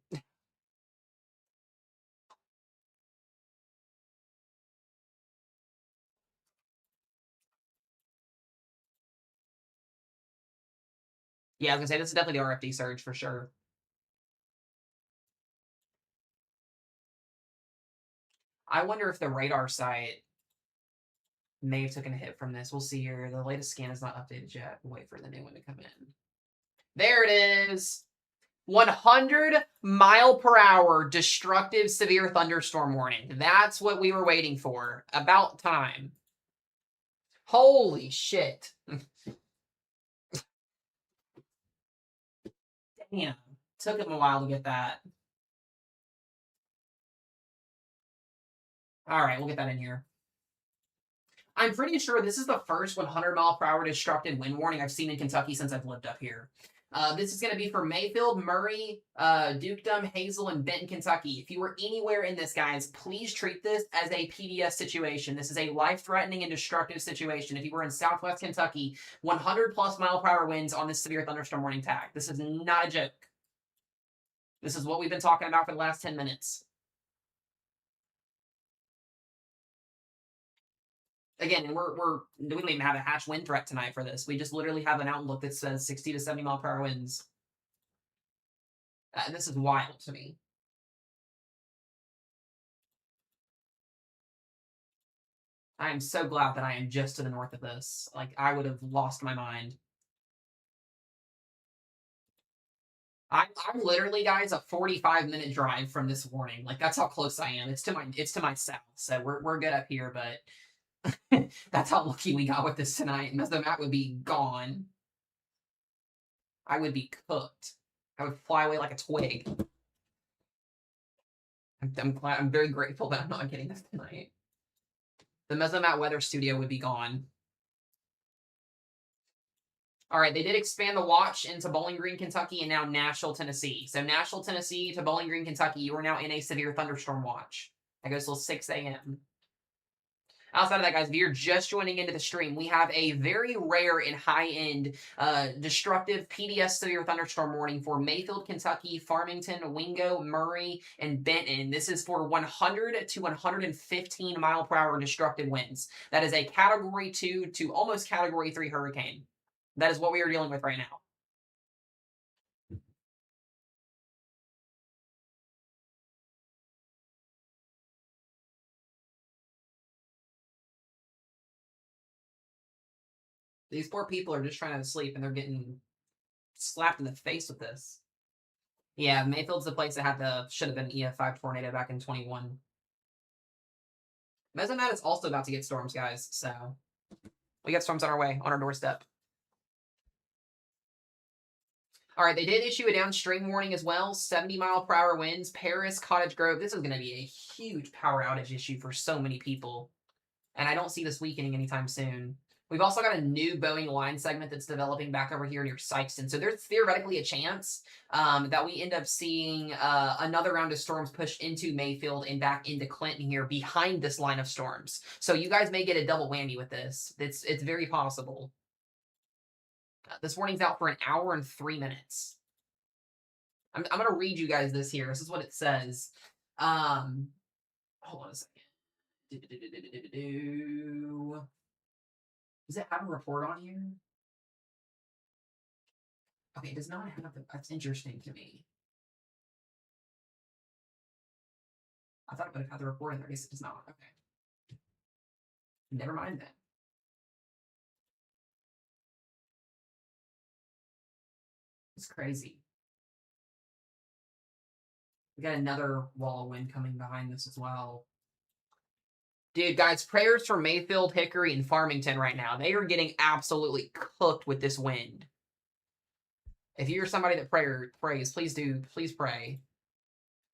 Yeah, I was gonna say, this is definitely the RFD surge for sure. I wonder if the radar site may have taken a hit from this. We'll see here. The latest scan is not updated yet. We'll wait for the new one to come in. There it is. 100 mile per hour destructive severe thunderstorm warning. That's what we were waiting for. About time. Holy shit. Damn. Took him a while to get that. All right, we'll get that in here. I'm pretty sure this is the first 100 mile per hour destructive wind warning I've seen in Kentucky since I've lived up here. This is going to be for Mayfield, Murray, Dukedom, Hazel, and Benton, Kentucky. If you were anywhere in this, guys, please treat this as a PDS situation. This is a life-threatening and destructive situation. If you were in Southwest Kentucky, 100 plus mile per hour winds on this severe thunderstorm warning tag. This is not a joke. This is what we've been talking about for the last 10 minutes. Again, and we don't even have a hatch wind threat tonight for this. We just literally have an outlook that says 60 to 70 mile per hour winds. This is wild to me. I am so glad that I am just to the north of this. Like, I would have lost my mind. I'm literally, guys, a 45-minute drive from this warning. Like, that's how close I am. It's to my south, so we're good up here, but that's how lucky we got with this tonight. Mesomat would be gone. I would be cooked. I would fly away like a twig. I'm very grateful that I'm not getting this tonight. The Mesomat Weather Studio would be gone. All right, they did expand the watch into Bowling Green, Kentucky, and now Nashville, Tennessee. So Nashville, Tennessee to Bowling Green, Kentucky, you are now in a severe thunderstorm watch. That goes till 6 a.m. Outside of that, guys, if you're just joining into the stream, we have a very rare and high-end destructive PDS severe thunderstorm warning for Mayfield, Kentucky, Farmington, Wingo, Murray, and Benton. This is for 100 to 115 mile per hour destructive winds. That is a Category 2 to almost Category 3 hurricane. That is what we are dealing with right now. These poor people are just trying to sleep and they're getting slapped in the face with this. Yeah, Mayfield's the place that had should have been EF5 tornado back in 21. Mesomat is also about to get storms, guys, so we got storms on our way, on our doorstep. All right, they did issue a downstream warning as well. 70 mile per hour winds, Paris, Cottage Grove. This is going to be a huge power outage issue for so many people. And I don't see this weakening anytime soon. We've also got a new Boeing line segment that's developing back over here near Sykeston. So there's theoretically a chance that we end up seeing another round of storms push into Mayfield and back into Clinton here behind this line of storms. So you guys may get a double whammy with this. It's very possible. This warning's out for 1 hour and 3 minutes. I'm going to read you guys this here. This is what it says. Hold on a second. Does it have a report on here? Okay, it does not have the. That's interesting to me. I thought it would have had the report in there. I guess it does not. Okay. Never mind then. It's crazy. We got another wall of wind coming behind this as well. Dude, guys, prayers for Mayfield, Hickory, and Farmington right now. They are getting absolutely cooked with this wind. If you're somebody that prays, please pray.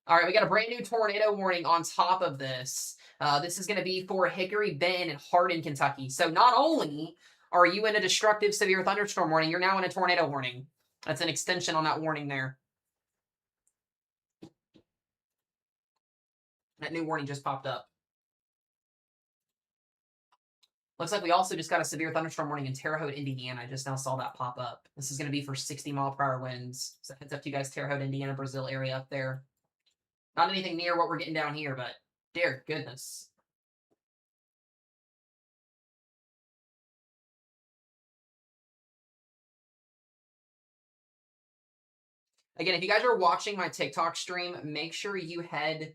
All right, we got a brand new tornado warning on top of this. This is going to be for Hickory, Benton, and Hardin, Kentucky. So not only are you in a destructive severe thunderstorm warning, you're now in a tornado warning. That's an extension on that warning there. That new warning just popped up. Looks like we also just got a severe thunderstorm warning in Terre Haute, Indiana. I just now saw that pop up. This is going to be for 60 mile per hour winds. So heads up to you guys, Terre Haute, Indiana, Brazil area up there. Not anything near what we're getting down here, but dear goodness. Again, if you guys are watching my TikTok stream, make sure you head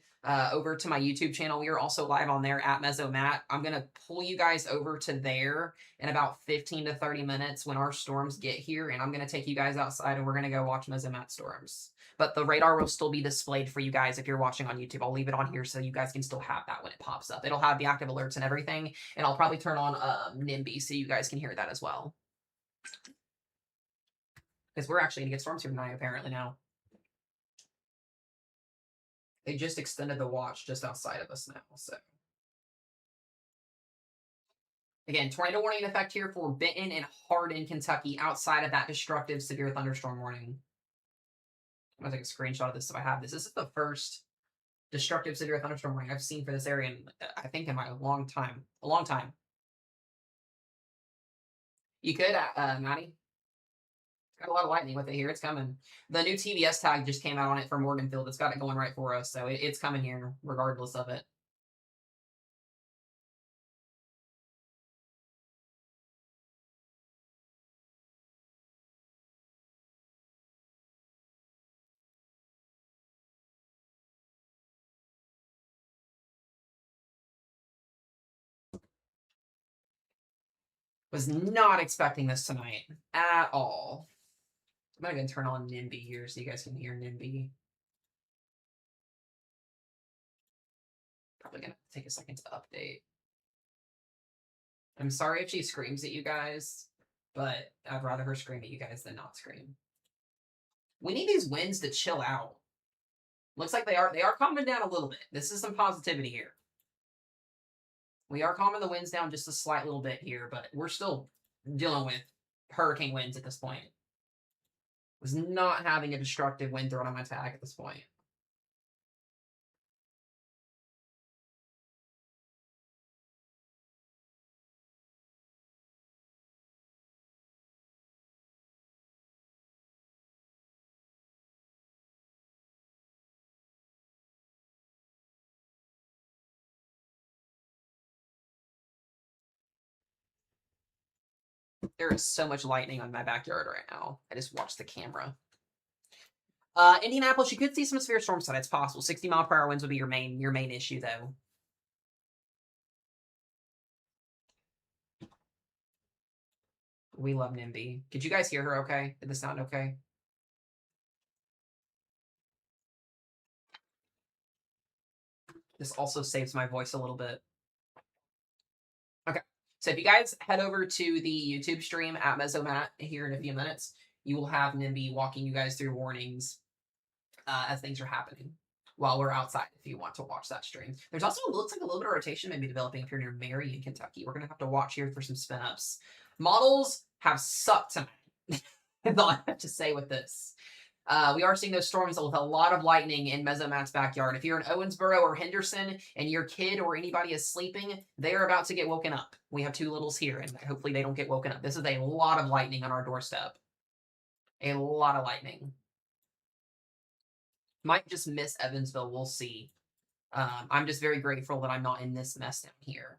over to my YouTube channel. We are also live on there at Mesomat. I'm going to pull you guys over to there in about 15 to 30 minutes when our storms get here, and I'm going to take you guys outside and we're going to go watch Mesomat storms. But the radar will still be displayed for you guys if you're watching on YouTube. I'll leave it on here so you guys can still have that when it pops up. It'll have the active alerts and everything, and I'll probably turn on NIMBY so you guys can hear that as well. Because we're actually going to get storms here tonight, apparently, now. They just extended the watch just outside of us now, so. Again, tornado warning in effect here for Benton and Hardin, Kentucky, outside of that destructive severe thunderstorm warning. I'm going to take a screenshot of this if I have this. This is the first destructive severe thunderstorm warning I've seen for this area, I think, in my long time. A long time. You could, Maddie. Got a lot of lightning with it here. It's coming. The new TVS tag just came out on it for Morganfield. It's got it going right for us, so it's coming here regardless of it. Was not expecting this tonight at all. I'm going to turn on NIMBY here so you guys can hear NIMBY. Probably going to take a second to update. I'm sorry if she screams at you guys, but I'd rather her scream at you guys than not scream. We need these winds to chill out. Looks like they are calming down a little bit. This is some positivity here. We are calming the winds down just a slight little bit here, but we're still dealing with hurricane winds at this point. Was not having a destructive wind thrown on my tag at this point. There is so much lightning on my backyard right now. I just watched the camera. Indianapolis, you could see some severe storms. It's possible. 60-mile-per-hour winds would be your main issue, though. We love NIMBY. Did you guys hear her okay? Did this sound okay? This also saves my voice a little bit. Okay. So if you guys head over to the YouTube stream at Mesomat here in a few minutes, you will have NIMBY walking you guys through warnings as things are happening while we're outside if you want to watch that stream. There's also, looks like a little bit of rotation maybe developing if you're near Marion, Kentucky. We're going to have to watch here for some spin-ups. Models have sucked tonight. That's all I have to say with this. We are seeing those storms with a lot of lightning in Mesomat's backyard. If you're in Owensboro or Henderson and your kid or anybody is sleeping, they are about to get woken up. We have two littles here, and hopefully they don't get woken up. This is a lot of lightning on our doorstep. A lot of lightning. Might just miss Evansville. We'll see. I'm just very grateful that I'm not in this mess down here.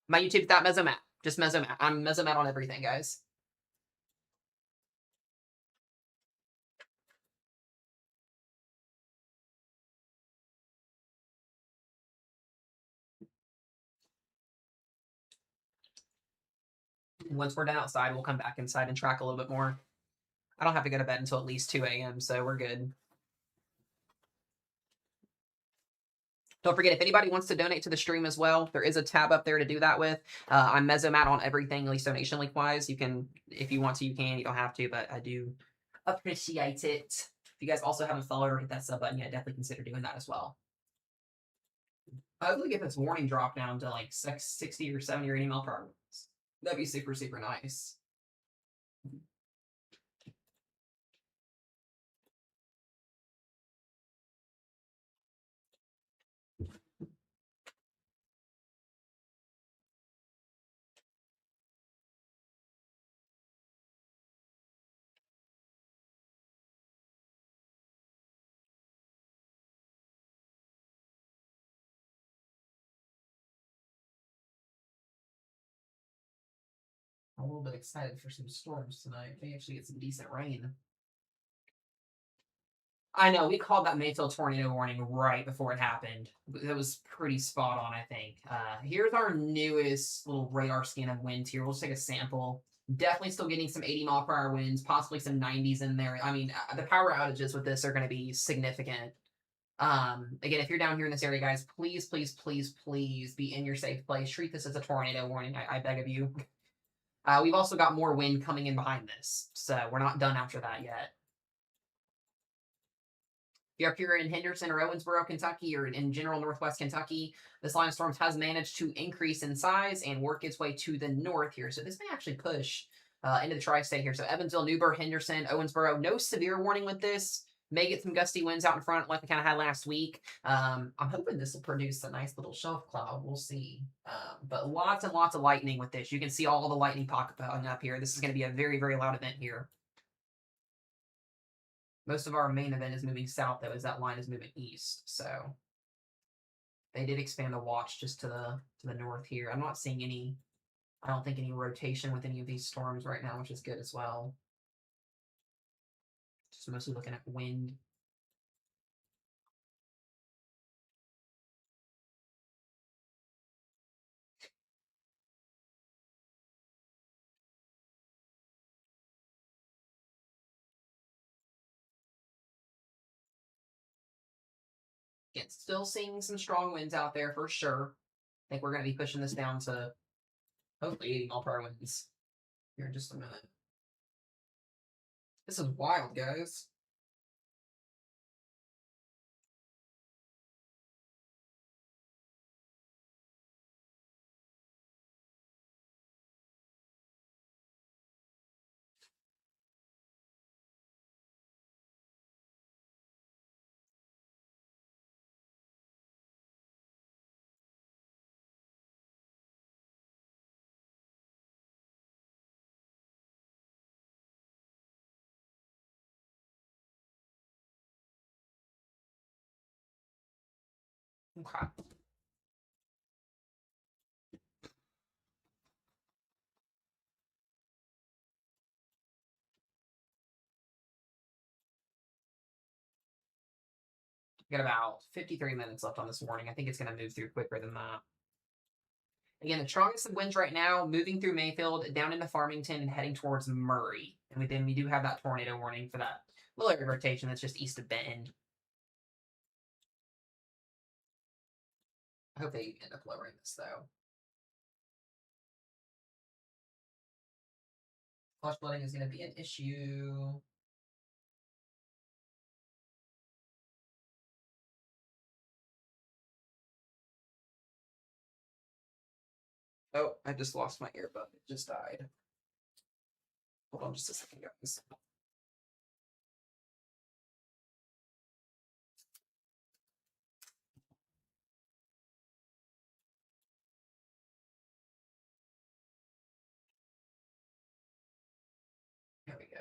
My YouTube's that Mesomat. Just Mesomat. I'm Mesomat on everything, guys. Once we're done outside, we'll come back inside and track a little bit more. I don't have to go to bed until at least 2 a.m., so we're good. Don't forget, if anybody wants to donate to the stream as well, there is a tab up there to do that with. I'm Mesomat on everything, at least donation link-wise. You can, if you want to, you can. You don't have to, but I do appreciate it. If you guys also haven't followed or hit that sub button yet, definitely consider doing that as well. Hopefully get this warning drop down to like 60 or 70 or 80 mile per hour. That'd be super, super nice. I'm a little bit excited for some storms tonight. May actually get some decent rain. I know, we called that Mayfield tornado warning right before it happened. That was pretty spot on, I think. Here's our newest little radar scan of winds here. We'll just take a sample. Definitely still getting some 80-mile-per-hour winds, possibly some 90s in there. I mean, the power outages with this are going to be significant. Again, if you're down here in this area, guys, please, please, please, please be in your safe place. Treat this as a tornado warning, I beg of you. We've also got more wind coming in behind this, so we're not done after that yet. If you're in Henderson or Owensboro, Kentucky, or in general Northwest Kentucky, this line of storms has managed to increase in size and work its way to the north here. So this may actually push into the tri-state here. So Evansville, Newburgh, Henderson, Owensboro, no severe warning with this. May get some gusty winds out in front like we kind of had last week. I'm hoping this will produce a nice little shelf cloud. We'll see. But lots and lots of lightning with this. You can see all the lightning popping up here. This is going to be a very, very loud event here. Most of our main event is moving south, though, as that line is moving east. So they did expand the watch just to the north here. I'm not seeing any, I don't think, any rotation with any of these storms right now, which is good as well. Just mostly looking at wind. Again, still seeing some strong winds out there for sure. I think we're going to be pushing this down to hopefully 80 mile per hour winds here in just a minute. This is wild, guys. Okay. We got about 53 minutes left on this warning. I think it's going to move through quicker than that. Again, the strongest of winds right now, moving through Mayfield, down into Farmington, and heading towards Murray. And then we do have that tornado warning for that little area of rotation that's just east of Benton. I hope they end up lowering this, though. Flush flooding is going to be an issue. Oh, I just lost my earbud. It just died. Hold on just a second, guys. There we go.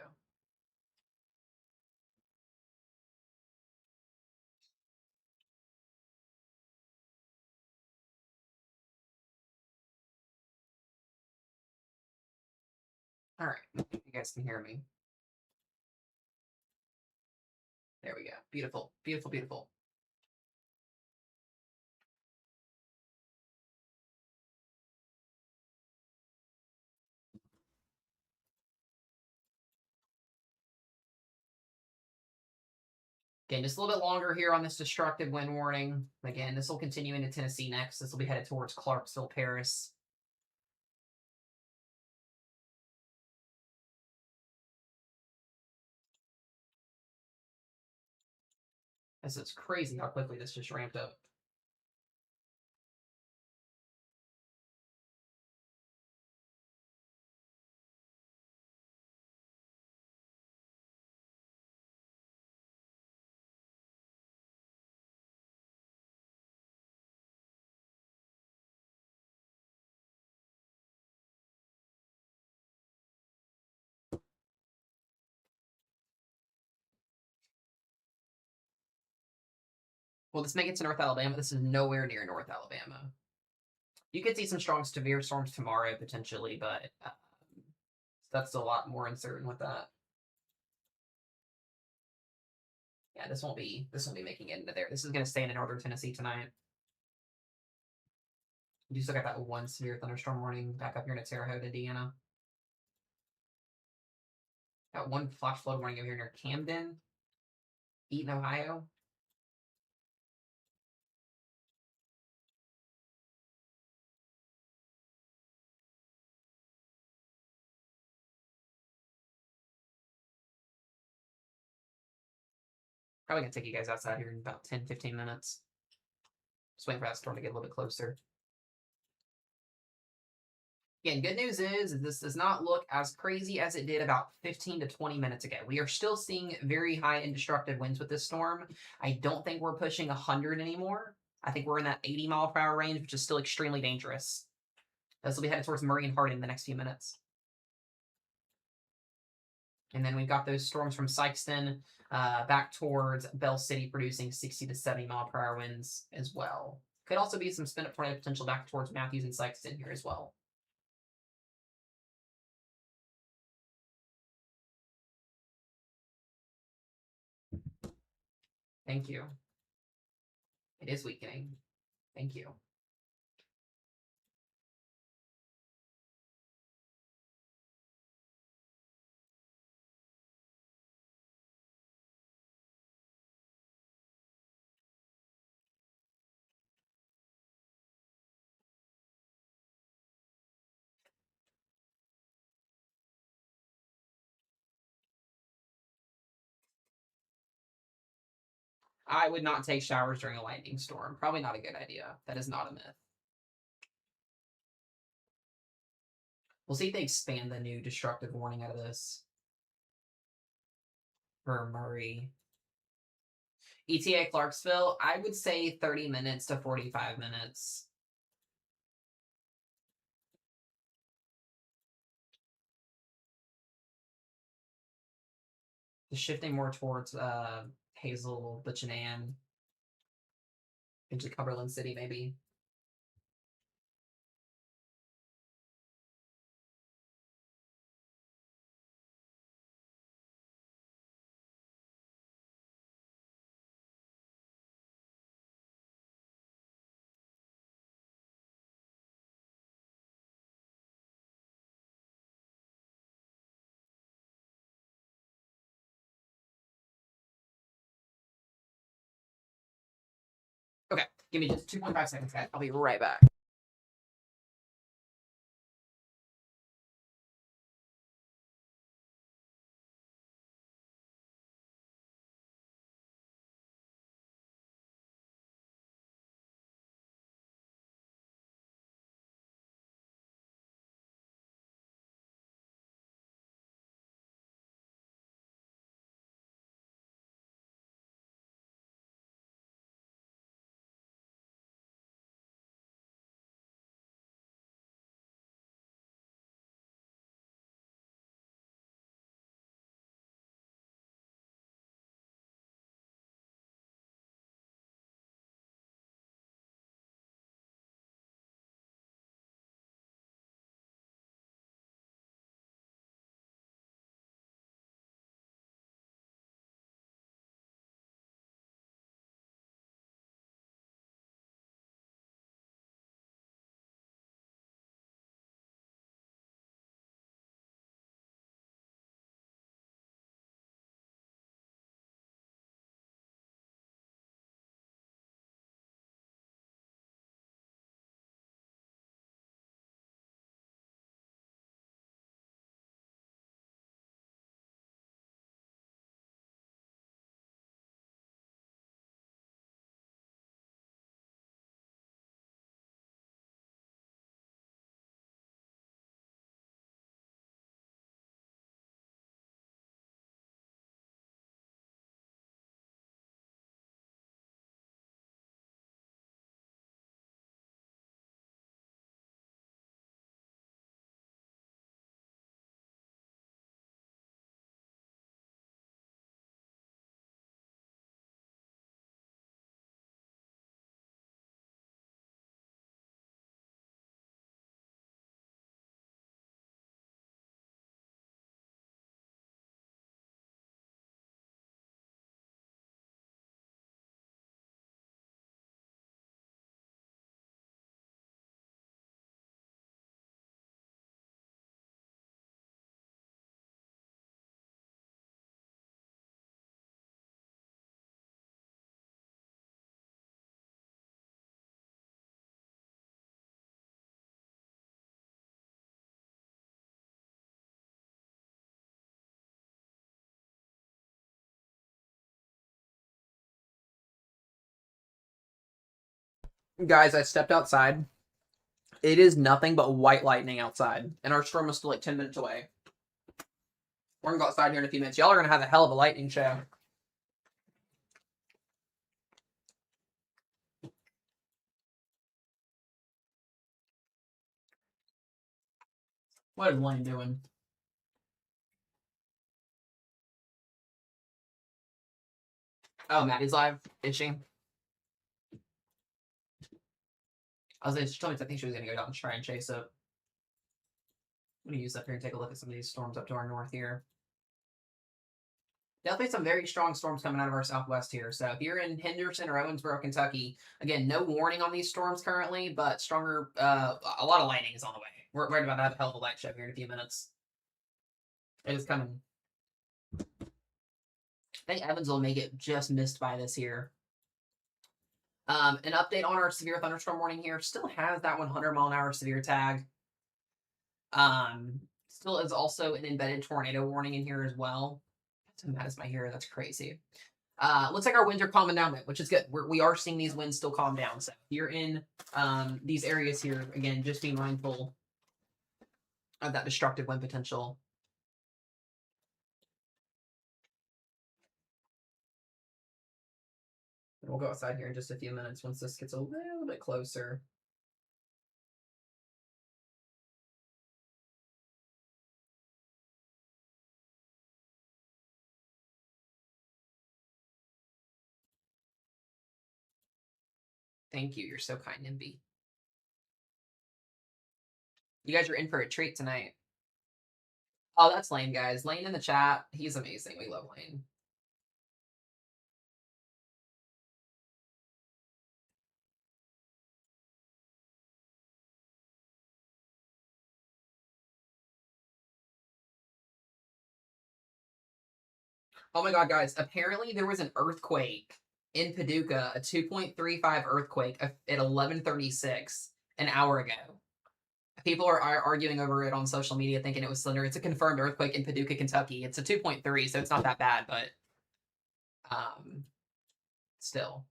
All right, you guys can hear me. There we go. Beautiful, beautiful, beautiful. Again, just a little bit longer here on this destructive wind warning. Again, this will continue into Tennessee next. This will be headed towards Clarksville, Paris. This is crazy how quickly this just ramped up. Will this make it to North Alabama? This is nowhere near North Alabama. You could see some strong severe storms tomorrow potentially, but that's a lot more uncertain with that. Yeah, this won't be making it into there. This is going to stay into northern Tennessee tonight. You still got that one severe thunderstorm warning back up here in Terre Haute, Indiana. Got one flash flood warning over here near Camden, Eaton, Ohio. Probably going to take you guys outside here in about 10, 15 minutes. Just waiting for that storm to get a little bit closer. Again, good news is this does not look as crazy as it did about 15 to 20 minutes ago. We are still seeing very high and destructive winds with this storm. I don't think we're pushing 100 anymore. I think we're in that 80 mile per hour range, which is still extremely dangerous. This will be headed towards Murray and Hardin in the next few minutes. And then we've got those storms from Sykeston back towards Bell City producing 60 to 70 mile per hour winds as well. Could also be some spin up tornado potential back towards Matthews and Sykeston here as well. Thank you. It is weakening. Thank you. I would not take showers during a lightning storm. Probably not a good idea. That is not a myth. We'll see if they expand the new destructive warning out of this. For Murray. ETA Clarksville, I would say 30 minutes to 45 minutes. Shifting more towards Hazel, Buchanan, into Cumberland City, maybe. Okay, give me just 2.5 seconds, guys. I'll be right back. Guys, I stepped outside. It is nothing but white lightning outside, and our storm is still like 10 minutes away. We're gonna go outside here in a few minutes. Y'all are gonna have a hell of a lightning show. What is Lane doing? Oh, Maddie's live. Is she? She told me I think she was gonna go down and try and chase it. I'm gonna use up here and take a look at some of these storms up to our north here. Definitely some very strong storms coming out of our southwest here. So if you're in Henderson or Owensboro, Kentucky, again, no warning on these storms currently, but stronger, a lot of lightning is on the way. We're right about to have a hell of a light show here in a few minutes. It is coming. I think Evansville may get just missed by this here. An update on our severe thunderstorm warning here. Still has that 100-mile-an-hour severe tag. Still is also an embedded tornado warning in here as well. That is my hero. That's crazy. Looks like our winds are calming down, which is good. We are seeing these winds still calm down. So if you're in these areas here, again, just be mindful of that destructive wind potential. We'll go outside here in just a few minutes once this gets a little bit closer. Thank you. You're so kind, Nimby. You guys are in for a treat tonight. Oh, that's Lane, guys. Lane in the chat. He's amazing. We love Lane. Oh my god, guys. Apparently there was an earthquake in Paducah, a 2.35 earthquake at 11:36 an hour ago. People are arguing over it on social media, thinking it was slender. It's a confirmed earthquake in Paducah, Kentucky. It's a 2.3, so it's not that bad, but still.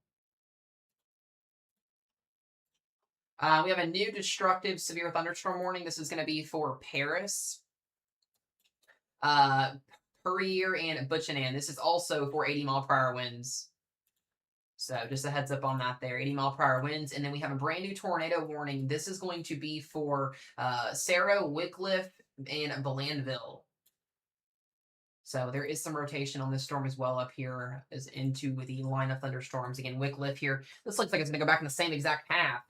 We have a new destructive severe thunderstorm warning. This is going to be for Paris, Puryear, and Buchanan. This is also for 80-mile-per-hour winds. So just a heads up on that there, 80-mile-per-hour winds. And then we have a brand new tornado warning. This is going to be for Sarah, Wickliffe, and Blandville. So there is some rotation on this storm as well up here as into the line of thunderstorms. Again, Wickliffe here. This looks like it's going to go back in the same exact path.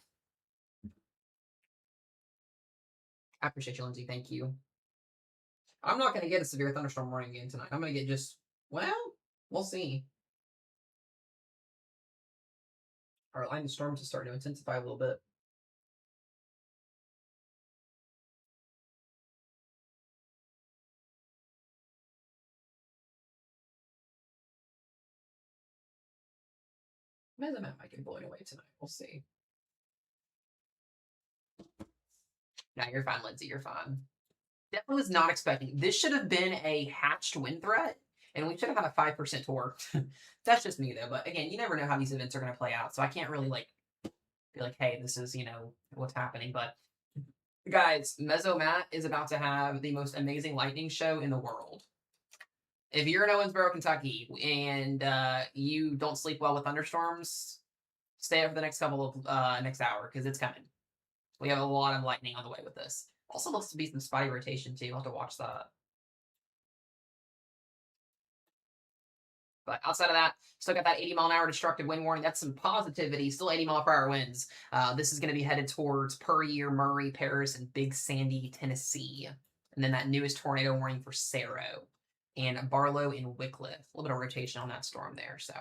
I appreciate you, Lindsay. Thank you. I'm not going to get a severe thunderstorm warning again tonight. I'm going to get just, well, we'll see. Our line of storms is starting to intensify a little bit. Mesomat might get blown away tonight. We'll see. No, you're fine, Lindsay. You're fine. Definitely was not expecting. This should have been a hatched wind threat, and we should have had a 5% torque. That's just me, though. But again, you never know how these events are going to play out, so I can't really be like, hey, this is what's happening. But guys, Mesomat is about to have the most amazing lightning show in the world. If you're in Owensboro, Kentucky, and you don't sleep well with thunderstorms, stay up for the next couple of next hour because it's coming. We have a lot of lightning on the way with this. Also looks to be some spotty rotation too. I'll have to watch that. But outside of that, still got that 80-mile-an-hour destructive wind warning. That's some positivity. Still 80-mile-per-hour winds. This is going to be headed towards Puryear, Murray, Paris, and Big Sandy, Tennessee. And then that newest tornado warning for Cerro and Barlow and Wickliffe. A little bit of rotation on that storm there. So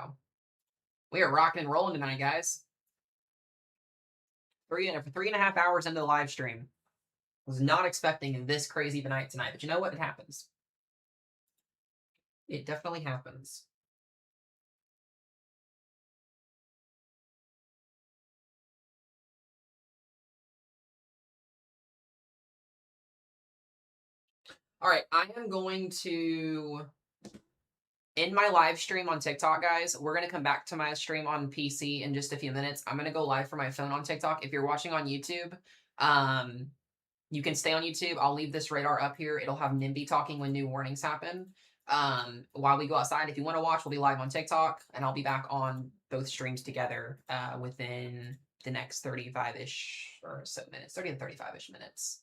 we are rocking and rolling tonight, guys. For 3.5 hours into the live stream. Was not expecting this crazy of a night tonight, but you know what? It happens. It definitely happens. All right, I am going to end my live stream on TikTok, guys. We're going to come back to my stream on PC in just a few minutes. I'm going to go live for my phone on TikTok. If you're watching on YouTube, you can stay on YouTube. I'll leave this radar up here. It'll have Nimby talking when new warnings happen. While we go outside, if you want to watch, we'll be live on TikTok, and I'll be back on both streams together within the next 35-ish or so minutes, 30 to 35-ish minutes.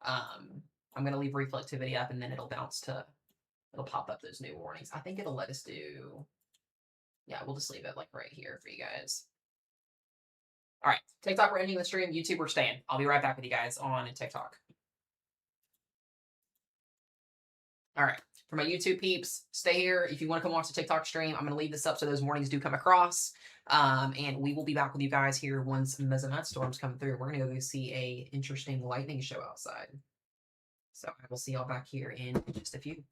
I'm going to leave reflectivity up, and then it'll pop up those new warnings. I think it'll let us do, yeah, we'll just leave it like right here for you guys. All right, TikTok, we're ending the stream. YouTube, we're staying. I'll be right back with you guys on TikTok. All right, for my YouTube peeps, stay here. If you want to come watch the TikTok stream, I'm going to leave this up so those warnings do come across. And we will be back with you guys here once Mesomat storms come through. We're going to go see a interesting lightning show outside. So I will see y'all back here in just a few.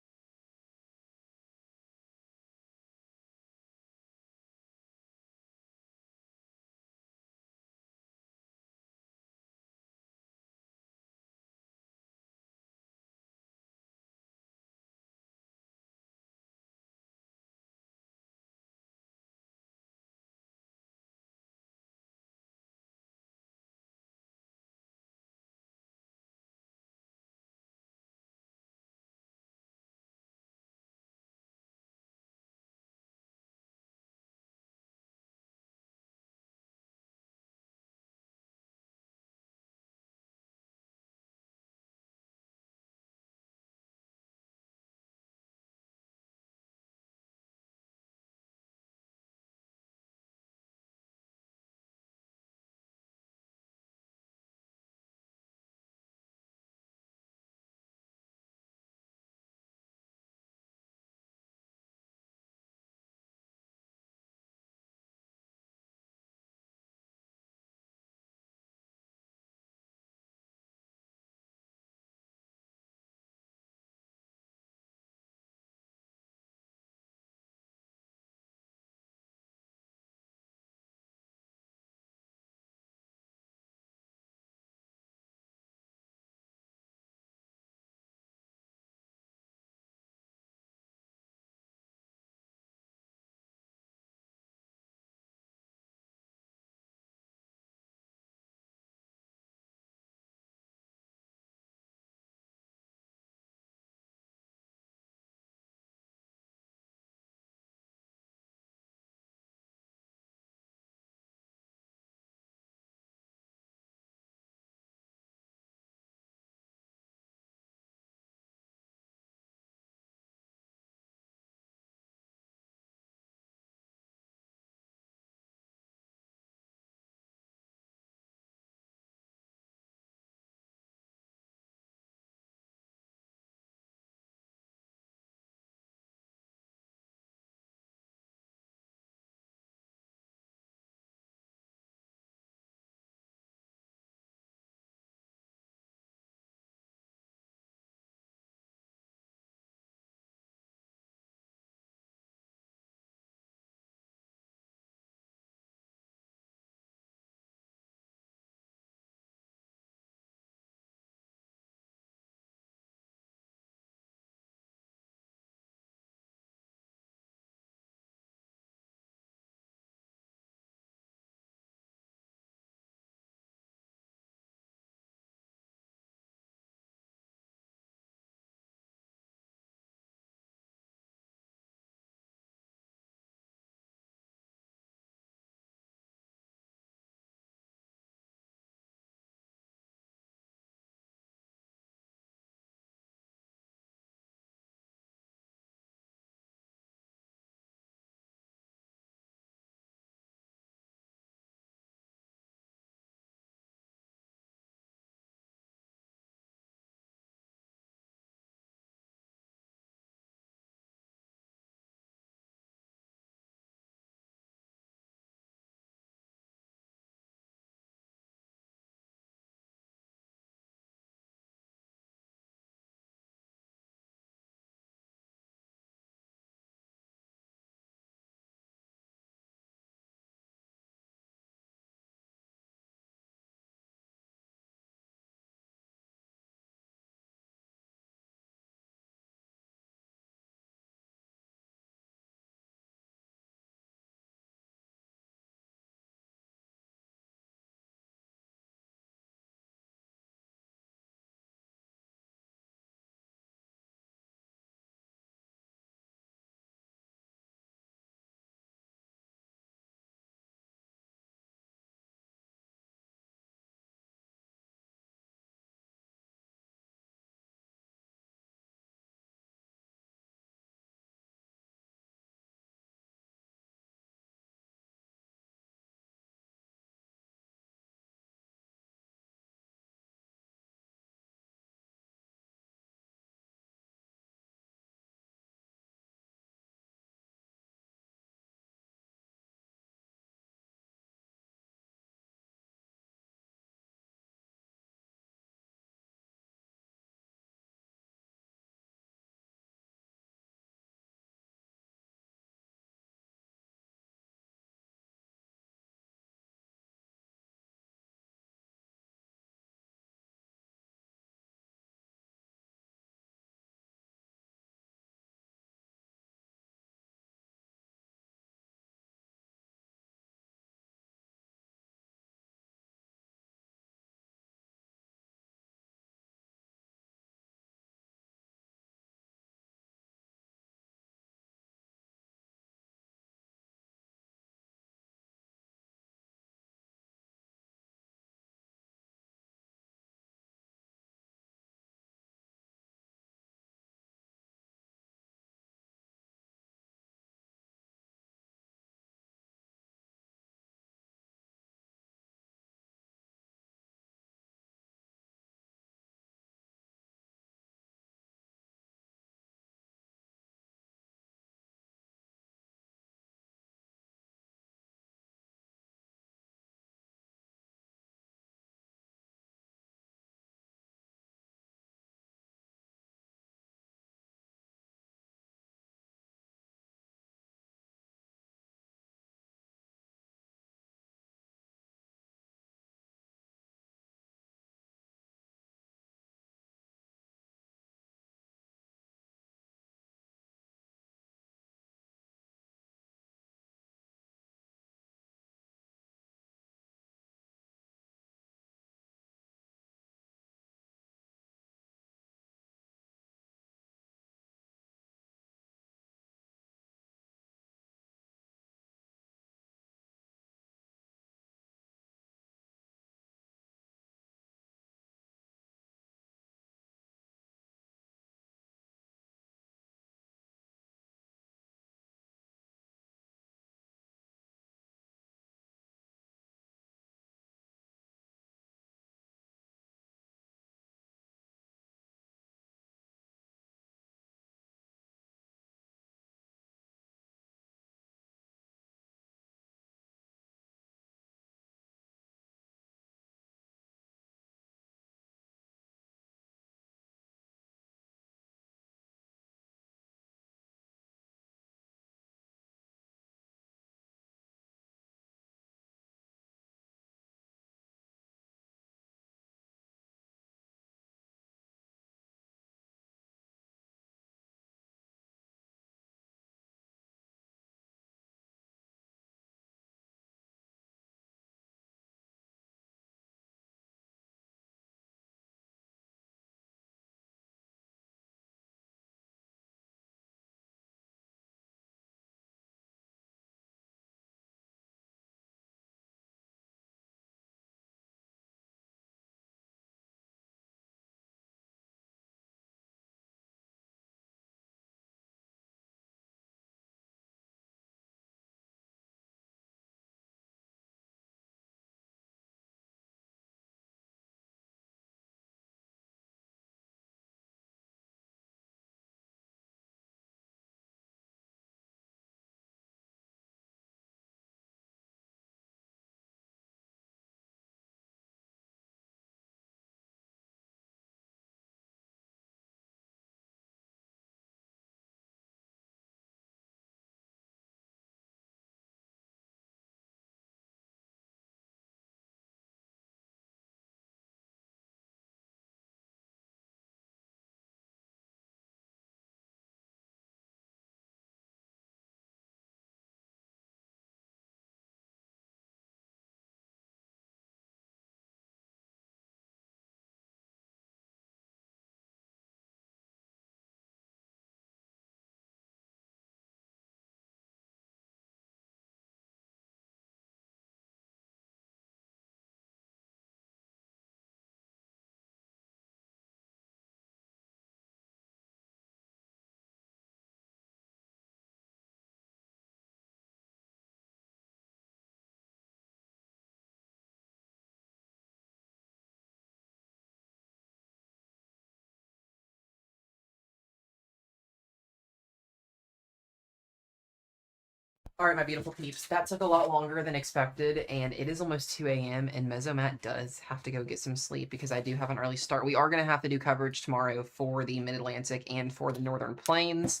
All right, my beautiful peeps. That took a lot longer than expected, and it is almost 2 a.m. and Mesomat does have to go get some sleep because I do have an early start. We are going to have to do coverage tomorrow for the Mid-Atlantic and for the Northern Plains,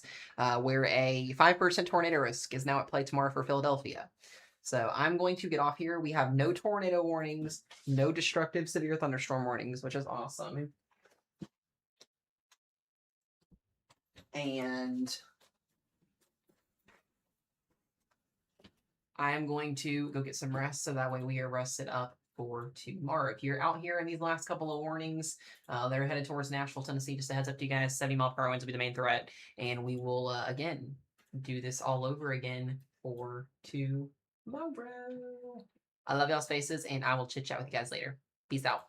where a 5% tornado risk is now at play tomorrow for Philadelphia. So I'm going to get off here. We have no tornado warnings, no destructive severe thunderstorm warnings, which is awesome. And I'm going to go get some rest so that way we are rested up for tomorrow. If you're out here in these last couple of warnings, they're headed towards Nashville, Tennessee. Just a heads up to you guys, 70-mile-per-hour winds will be the main threat. And we will, again, do this all over again for tomorrow. I love y'all's faces, and I will chit-chat with you guys later. Peace out.